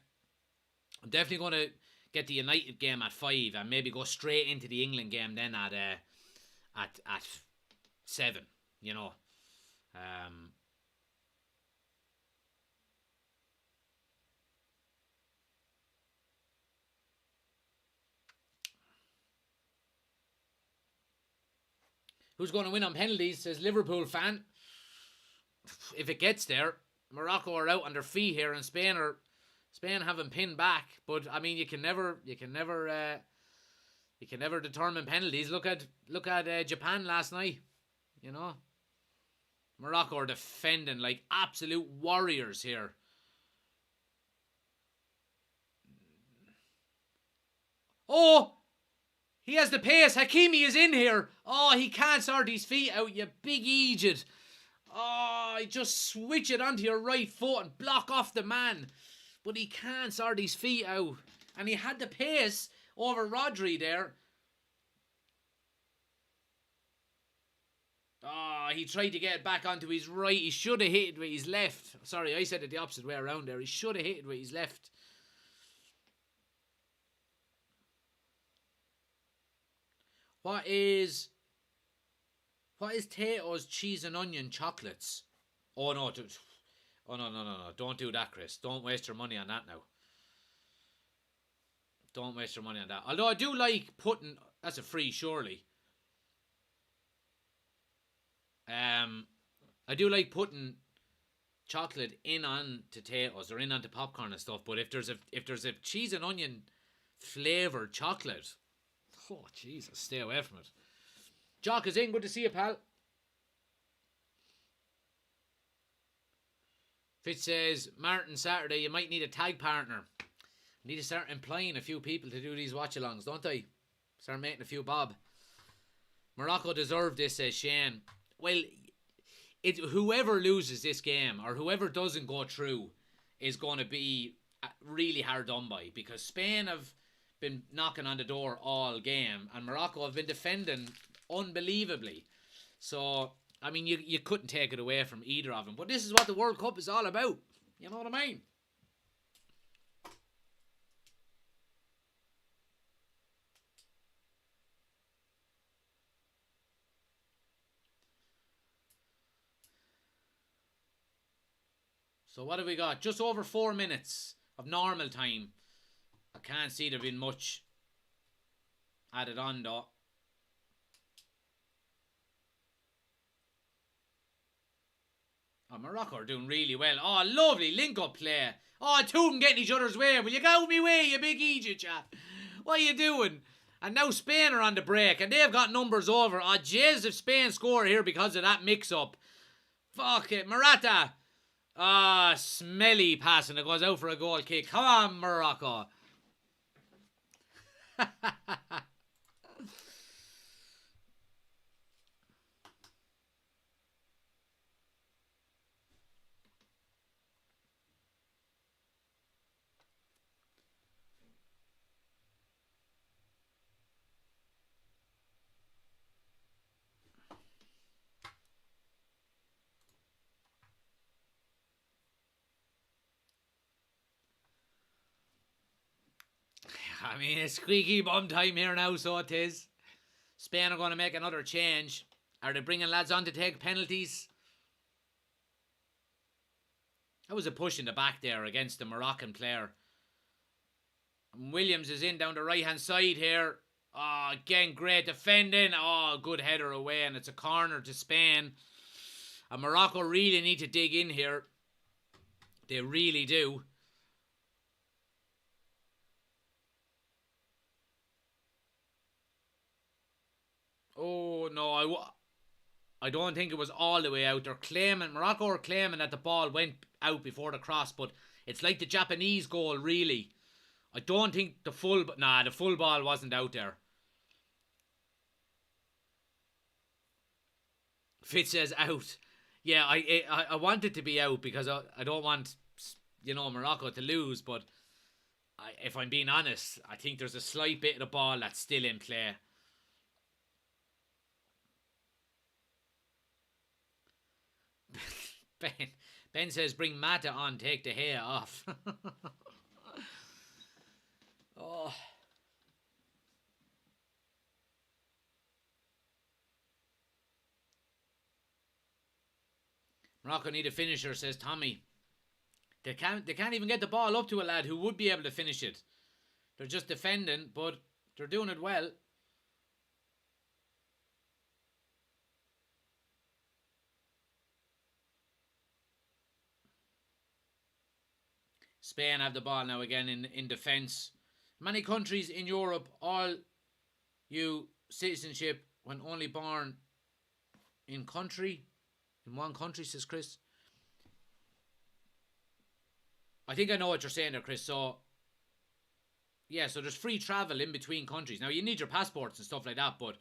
get the United game at 5 and maybe go straight into the England game then at 7, you know. Who's going to win on penalties, says Liverpool fan. If it gets there, Morocco are out on their feet here, and Spain haven't pinned back. But I mean, you can never determine penalties. Look at Japan last night. You know, Morocco are defending like absolute warriors here. Oh! He has the pace. Hakimi is in here. Oh, he can't sort his feet out, you big idiot. Oh, just switch it onto your right foot and block off the man. But he can't sort his feet out. And he had the pace over Rodri there. Oh, he tried to get it back onto his right. He should have hit it with his left. Sorry, I said it the opposite way around there. He should have hit it with his left. What is Tato's cheese and onion chocolates? Oh no, no. Don't do that, Chris. Don't waste your money on that now. Don't waste your money on that. Although I do like putting, that's a free surely. I do like putting chocolate in on potatoes or in onto popcorn and stuff, but if there's a cheese and onion flavoured chocolate, oh, Jesus, stay away from it. Jock is in. Good to see you, pal. Fitz says, Martin, Saturday, you might need a tag partner. I need to start employing a few people to do these watch-alongs, don't I? Start making a few bob. Morocco deserved this, says Shane. Well, whoever loses this game or whoever doesn't go through is going to be really hard done by, because Spain have been knocking on the door all game and Morocco have been defending unbelievably. So, I mean, you couldn't take it away from either of them. But this is what the World Cup is all about. You know what I mean? So what have we got? Just over 4 minutes of normal time. I can't see there being much added on though. Oh, Morocco are doing really well. Oh, lovely link-up play. Oh, two of them getting each other's way. Will you go me way, you big Egypt chap? What are you doing? And now Spain are on the break, and they've got numbers over. Oh, jeez, if Spain score here because of that mix-up. Fuck it. Morata. Ah, smelly passing. It goes out for a goal kick. Come on, Morocco. I mean, it's squeaky bum time here now, so it is. Spain are going to make another change. Are they bringing lads on to take penalties? That was a push in the back there against the Moroccan player. And Williams is in down the right-hand side here. Oh, again, great defending. Oh, good header away, and it's a corner to Spain. And Morocco really need to dig in here. They really do. Oh, no, I don't think it was all the way out. Morocco are claiming that the ball went out before the cross, but it's like the Japanese goal, really. I don't think the full ball wasn't out there. Fitz says out. Yeah, I want it to be out because I don't want, Morocco to lose, but if I'm being honest, I think there's a slight bit of the ball that's still in play. Ben says bring Mata on, take the hair off. Oh. Morocco need a finisher, says Tommy. They can't even get the ball up to a lad who would be able to finish it. They're just defending, but they're doing it well. Spain have the ball now again in defence. Many countries in Europe, all you citizenship when only born in one country, says Chris. I think I know what you're saying there, Chris. So, yeah, so there's free travel in between countries. Now, you need your passports and stuff like that, but,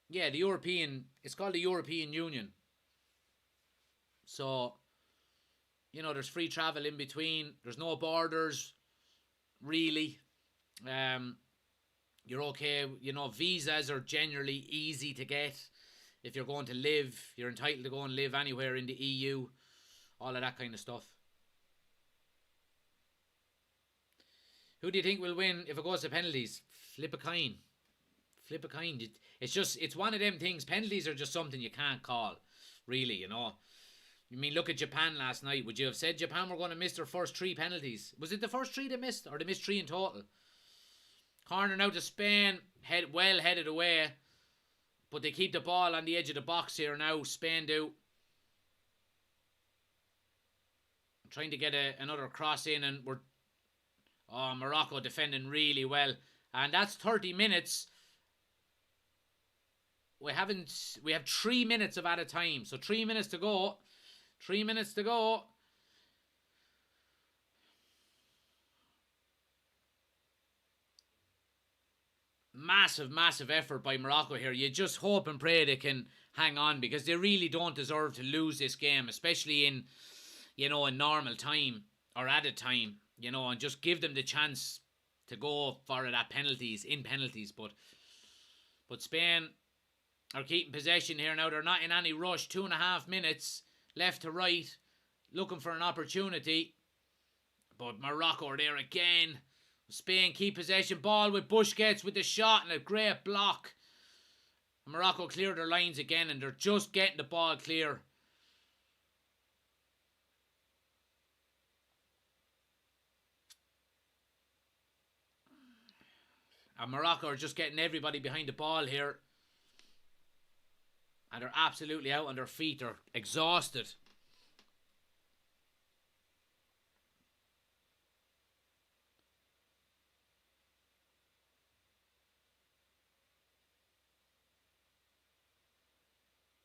yeah, it's called the European Union. So, there's free travel in between. There's no borders, really. You're okay. Visas are generally easy to get. If you're going to live, you're entitled to go and live anywhere in the EU. All of that kind of stuff. Who do you think will win if it goes to penalties? Flip a coin. Flip a coin. It's one of them things. Penalties are just something you can't call, really, I mean, look at Japan last night. Would you have said Japan were going to miss their first 3 penalties? Was it the first 3 they missed? Or they missed 3 in total? Corner now to Spain. Well headed away. But they keep the ball on the edge of the box here now. Spain do. Trying to get another cross in. And Morocco defending really well. And that's 30 minutes. We have 3 minutes of added time. So 3 minutes to go. 3 minutes to go. Massive, massive effort by Morocco here. You just hope and pray they can hang on because they really don't deserve to lose this game, especially in, in normal time or added time, and just give them the chance to go for it at penalties. But Spain are keeping possession here now. They're not in any rush. 2.5 minutes. Left to right, looking for an opportunity. But Morocco are there again. Spain keep possession. Ball with Busquets with the shot and a great block. Morocco clear their lines again and they're just getting the ball clear. And Morocco are just getting everybody behind the ball here. And they're absolutely out on their feet. They're exhausted.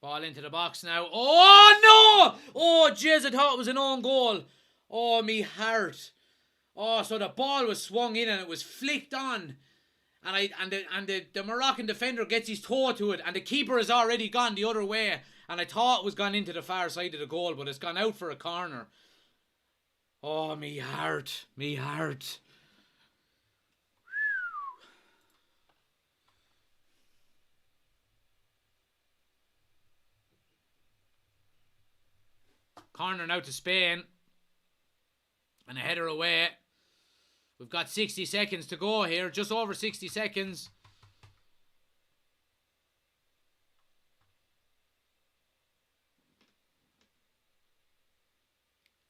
Ball into the box now. Oh, no! Oh, jeez, I thought it was an own goal. Oh, me heart. Oh, so the ball was swung in and it was flicked on. And the Moroccan defender gets his toe to it, and the keeper has already gone the other way. And I thought it was gone into the far side of the goal, but it's gone out for a corner. Oh, me heart. Me heart. Corner now to Spain. And a header away. We've got 60 seconds to go here. Just over 60 seconds.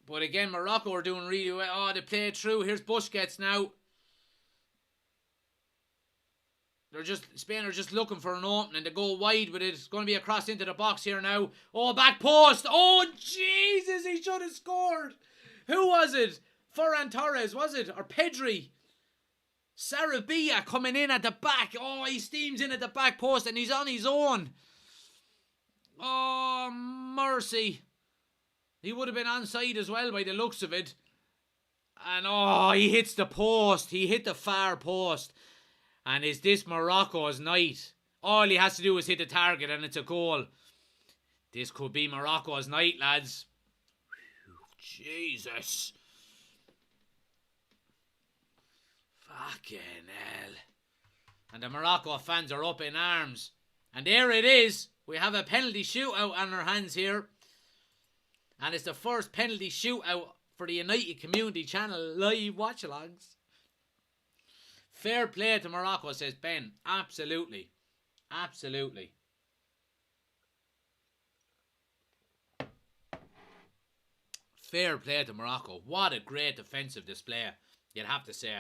But again, Morocco are doing really well. Oh, they play it through. Here's Busquets now. Spain are just looking for an opening to go wide with it. It's going to be a cross into the box here now. Oh, back post. Oh, Jesus, he should have scored. Who was it? Ferran Torres, was it? Or Pedri? Sarabia coming in at the back. Oh, he steams in at the back post and he's on his own. Oh, mercy. He would have been onside as well by the looks of it. And oh, he hits the post. He hit the far post. And is this Morocco's night? All he has to do is hit the target and it's a goal. This could be Morocco's night, lads. Jesus. Fucking hell. And the Morocco fans are up in arms. And there it is. We have a penalty shootout on our hands here. And it's the first penalty shootout for the United Community Channel live watch-alongs. Fair play to Morocco, says Ben. Absolutely. Absolutely. Fair play to Morocco. What a great defensive display, you'd have to say.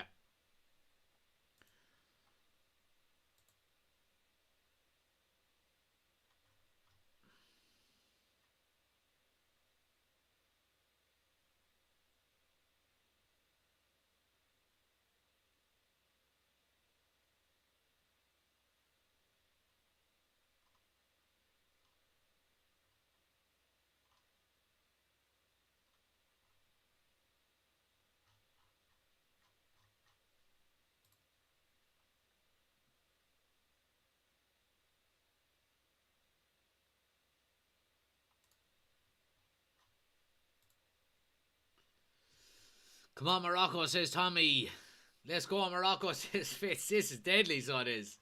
Come on, Morocco, says Tommy. Let's go, Morocco, says Fitz. This is deadly, so it is.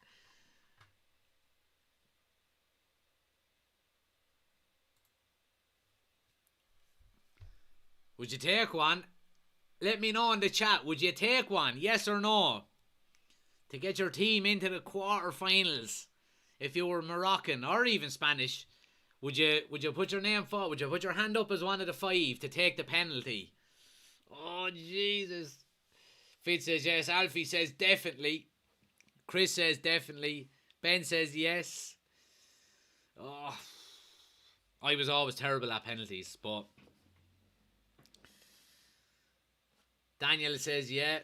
Would you take one? Let me know in the chat. Would you take one? Yes or no? To get your team into the quarterfinals. If you were Moroccan or even Spanish. Would you put your name forward? Would you put your hand up as one of the 5 to take the penalty? Oh, Jesus. Fitz says yes. Alfie says definitely. Chris says definitely. Ben says yes. Oh, I was always terrible at penalties, but Daniel says yeah.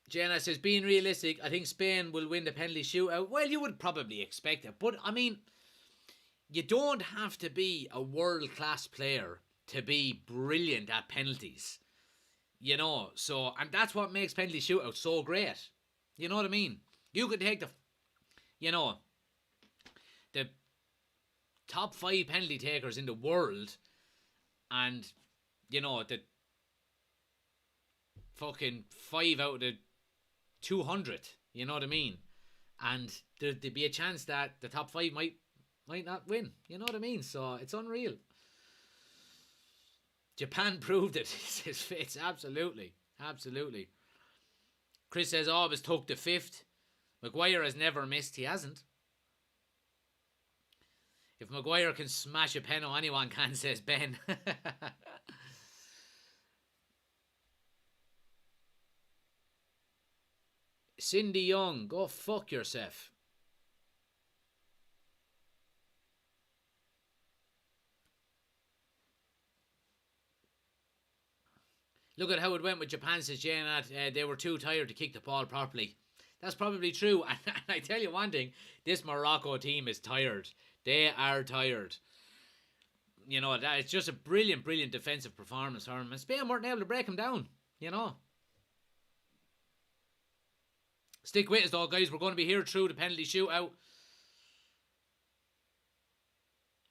Jenna says, being realistic, I think Spain will win the penalty shootout. Well, you would probably expect it, but I mean, you don't have to be a world-class player to be brilliant at penalties. You know, so, and that's what makes penalty shootout so great. You know what I mean? You could take the top 5 penalty takers in the world and, the fucking 5 out of the 200. You know what I mean? And there'd be a chance that the top 5 might not win. You know what I mean? So, it's unreal. Japan proved it, says Fitz. Absolutely. Absolutely. Chris says, always took the 5th. Maguire has never missed. He hasn't. If Maguire can smash a penalty, anyone can, says Ben. Cindy Young, go fuck yourself. Look at how it went with Japan, says Jane, that they were too tired to kick the ball properly. That's probably true. And I tell you one thing, this Morocco team is tired. They are tired. You know, it's just a brilliant, brilliant defensive performance for them. And Spain weren't able to break them down, you know. Stick with us though, guys. We're going to be here through the penalty shootout.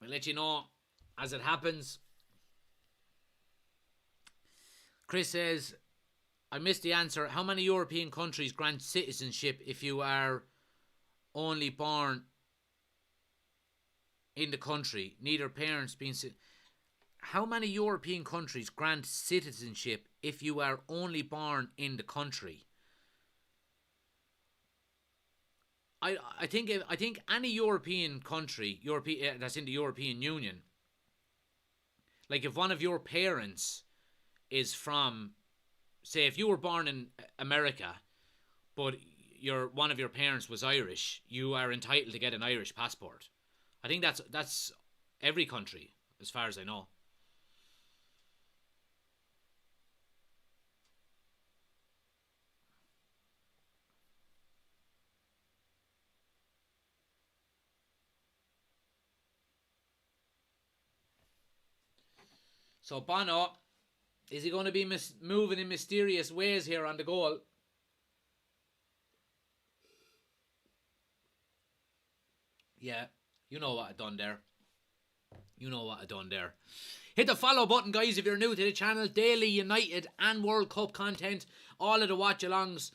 We'll let you know as it happens. Chris says, I missed the answer. How many European countries grant citizenship if you are only born in the country? Neither parents being... How many European countries grant citizenship if you are only born in the country? I think any European country, that's in the European Union, like if one of your parents is from, say, if you were born in America, but one of your parents was Irish, you are entitled to get an Irish passport. I think that's every country, as far as I know. So Bono, is he going to be moving in mysterious ways here on the goal? Yeah, you know what I done there. You know what I done there. Hit the follow button, guys, if you're new to the channel. Daily United and World Cup content. All of the watch-alongs.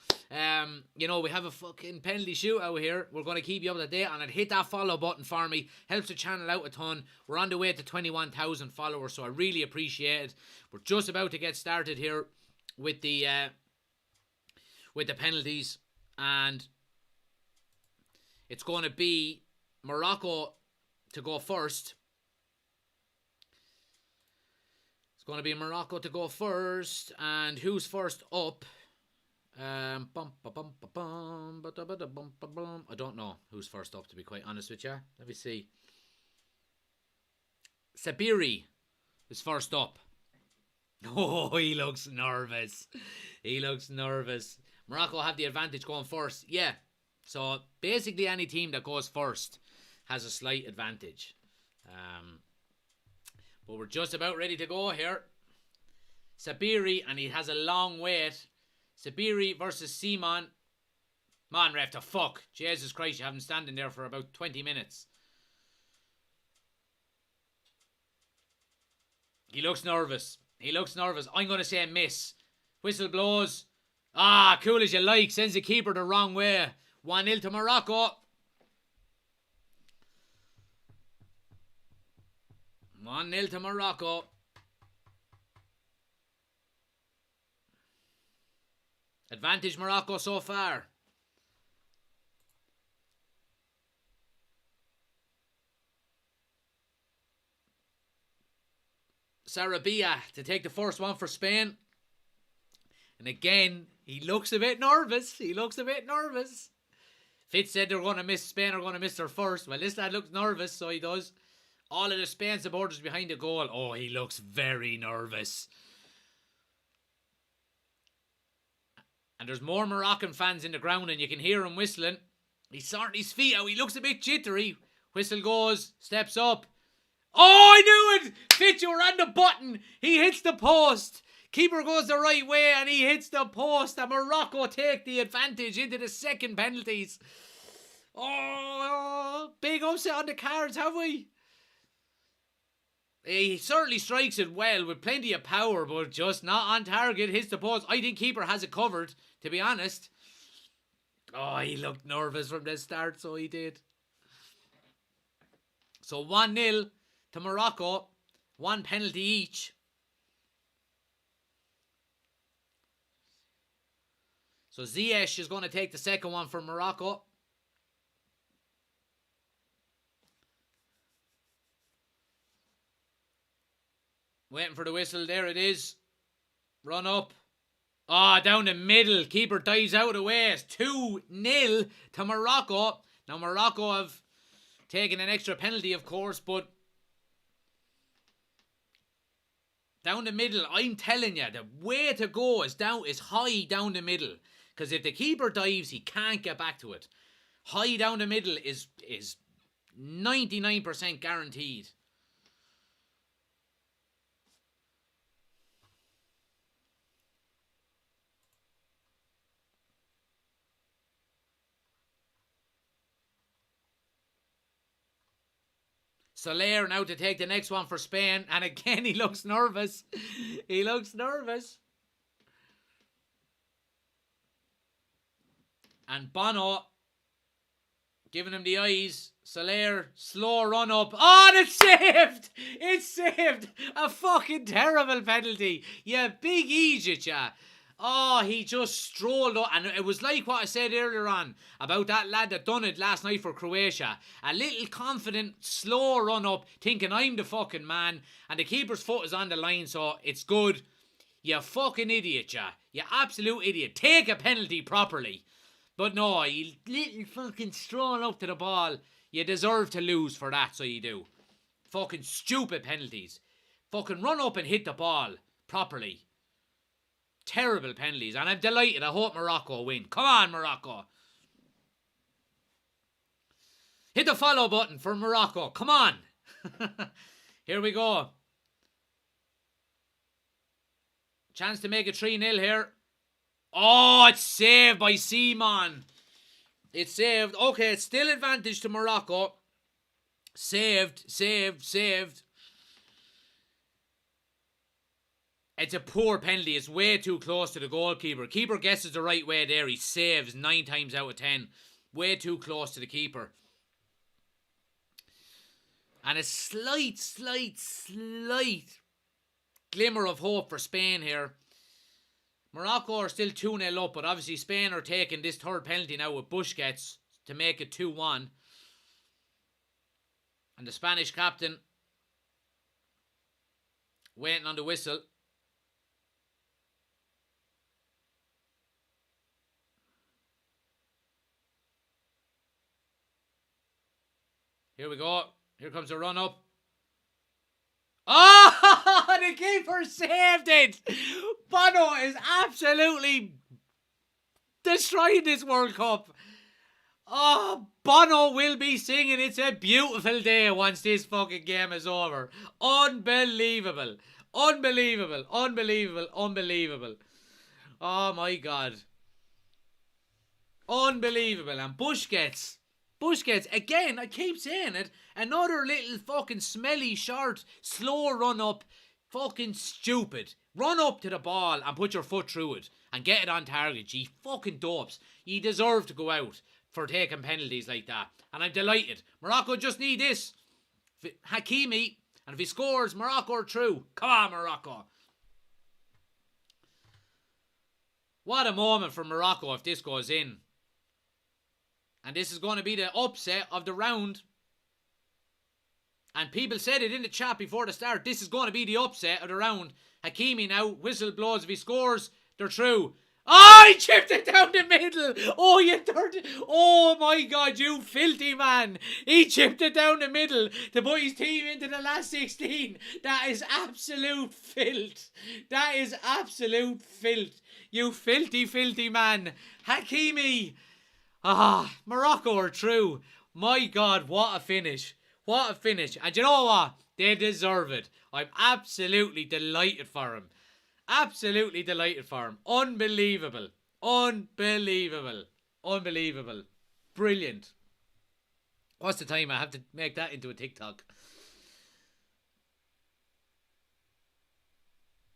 You know, we have a fucking penalty shootout here. We're going to keep you up to date on it. Hit that follow button for me. Helps the channel out a ton. We're on the way to 21,000 followers, so I really appreciate it. We're just about to get started here with the penalties. And it's going to be Morocco to go first. Going to be Morocco to go first, and who's first up? I don't know who's first up, to be quite honest with you. Let me see. Sabiri is first up. Oh, he looks nervous. He looks nervous. Morocco have the advantage going first. Yeah. So basically any team that goes first has a slight advantage. But we're just about ready to go here. Sabiri, and he has a long wait. Sabiri versus Simon. Man, ref, the fuck. Jesus Christ, you have him standing there for about 20 minutes. He looks nervous. He looks nervous. I'm going to say miss. Whistle blows. Ah, cool as you like. Sends the keeper the wrong way. 1-0 to Morocco. 1-0 to Morocco. Advantage Morocco so far. Sarabia to take the first one for Spain. And again, he looks a bit nervous. He looks a bit nervous. Fitz said they're going to miss Spain, are going to miss their first. Well, this lad looks nervous, so he does. All of the Spain supporters behind the goal. Oh, he looks very nervous. And there's more Moroccan fans in the ground and you can hear him whistling. He's sorting his feet out. He looks a bit jittery. Whistle goes. Steps up. Oh, I knew it! Fitz, you were on the button. He hits the post. Keeper goes the right way and he hits the post. And Morocco take the advantage into the second penalties. Oh, big upset on the cards, have we? He certainly strikes it well with plenty of power, but just not on target. Hits the post. I think keeper has it covered, to be honest. Oh, he looked nervous from the start, so he did. So 1-0 to Morocco. One penalty each. So Ziyech is going to take the second one for Morocco. Waiting for the whistle. There it is. Run up. Ah, down the middle. Keeper dives out of the way. It's 2-0 to Morocco. Now Morocco have taken an extra penalty, of course, but Down the middle, I'm telling you, the way to go is high down the middle. Because if the keeper dives, he can't get back to it. High down the middle is 99% guaranteed. Soler now to take the next one for Spain. And again, he looks nervous. He looks nervous. And Bono giving him the eyes. Soler, slow run up. Oh, and it's saved! It's saved! A fucking terrible penalty. You big idiot, ya. Oh, he just strolled up. And it was like what I said earlier on about that lad that done it last night for Croatia. A little confident, slow run up, thinking I'm the fucking man. And the keeper's foot is on the line, so it's good. You fucking idiot, ya. You absolute idiot. Take a penalty properly. But no, you little fucking stroll up to the ball. You deserve to lose for that, so you do. Fucking stupid penalties. Fucking run up and hit the ball properly. Terrible penalties. And I'm delighted. I hope Morocco win. Come on, Morocco. Hit the follow button for Morocco. Come on. Here we go. Chance to make it 3-0 here. Oh, it's saved by Simon. It's saved. Okay, it's still advantage to Morocco. Saved. It's a poor penalty. It's way too close to the goalkeeper. Keeper guesses the right way there. He saves 9 times out of 10. Way too close to the keeper. And a slight glimmer of hope for Spain here. Morocco are still 2-0 up, but obviously Spain are taking this third penalty now with Busquets to make it 2-1. And the Spanish captain waiting on the whistle. Here we go. Here comes the run up. Oh, the keeper saved it. Bono is absolutely destroying this World Cup. Oh, Bono will be singing It's a Beautiful Day once this fucking game is over. Unbelievable. Unbelievable. Unbelievable. Unbelievable. Oh my God. Unbelievable. And Busquets, again, I keep saying it, another little fucking smelly, short, slow run up. Fucking stupid. Run up to the ball and put your foot through it and get it on target. You fucking dopes. You deserve to go out for taking penalties like that. And I'm delighted. Morocco just need this. Hakimi, and if he scores, Morocco are through. Come on, Morocco. What a moment for Morocco if this goes in. And this is going to be the upset of the round. And people said it in the chat before the start. This is going to be the upset of the round. Hakimi now, whistle blows. If he scores, they're through. Oh, he chipped it down the middle. Oh, you dirty. Oh, my God, you filthy man. He chipped it down the middle to put his team into the last 16. That is absolute filth. That is absolute filth. You filthy, filthy man. Hakimi. Ah, Morocco are through. My God, what a finish. What a finish. And you know what? They deserve it. I'm absolutely delighted for him. Absolutely delighted for him. Unbelievable. Unbelievable. Unbelievable. Brilliant. What's the time? I have to make that into a TikTok.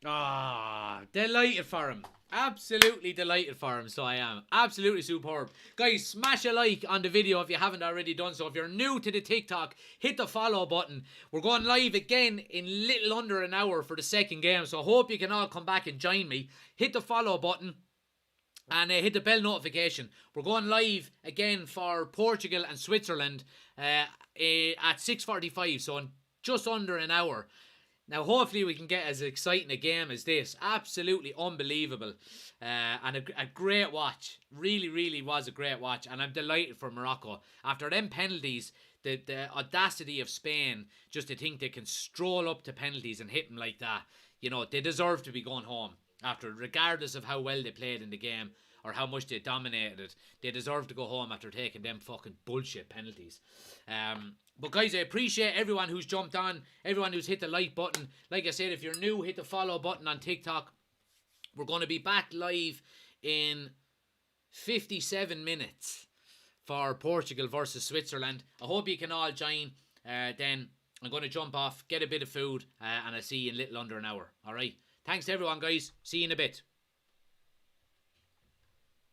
Ah, delighted for him. Absolutely delighted for him, so I am. Absolutely superb. Guys, smash a like on the video if you haven't already done so. If you're new to the TikTok, hit the follow button. We're going live again in little under an hour for the second game, so I hope you can all come back and join me. Hit the follow button and hit the bell notification. We're going live again for Portugal and Switzerland at 6:45, so in just under an hour. Now, hopefully we can get as exciting a game as this. Absolutely unbelievable. And a great watch. Really, really was a great watch. And I'm delighted for Morocco. After them penalties, the audacity of Spain, just to think they can stroll up to penalties and hit them like that. you know, they deserve to be going home after, regardless of how well they played in the game or how much they dominated it. They deserve to go home after taking them fucking bullshit penalties. But guys, I appreciate everyone who's jumped on, everyone who's hit the like button. Like I said, if you're new, hit the follow button on TikTok. We're going to be back live in 57 minutes for Portugal versus Switzerland. I hope you can all join. Then I'm going to jump off, get a bit of food, and I'll see you in a little under an hour. Alright? Thanks to everyone, guys. See you in a bit.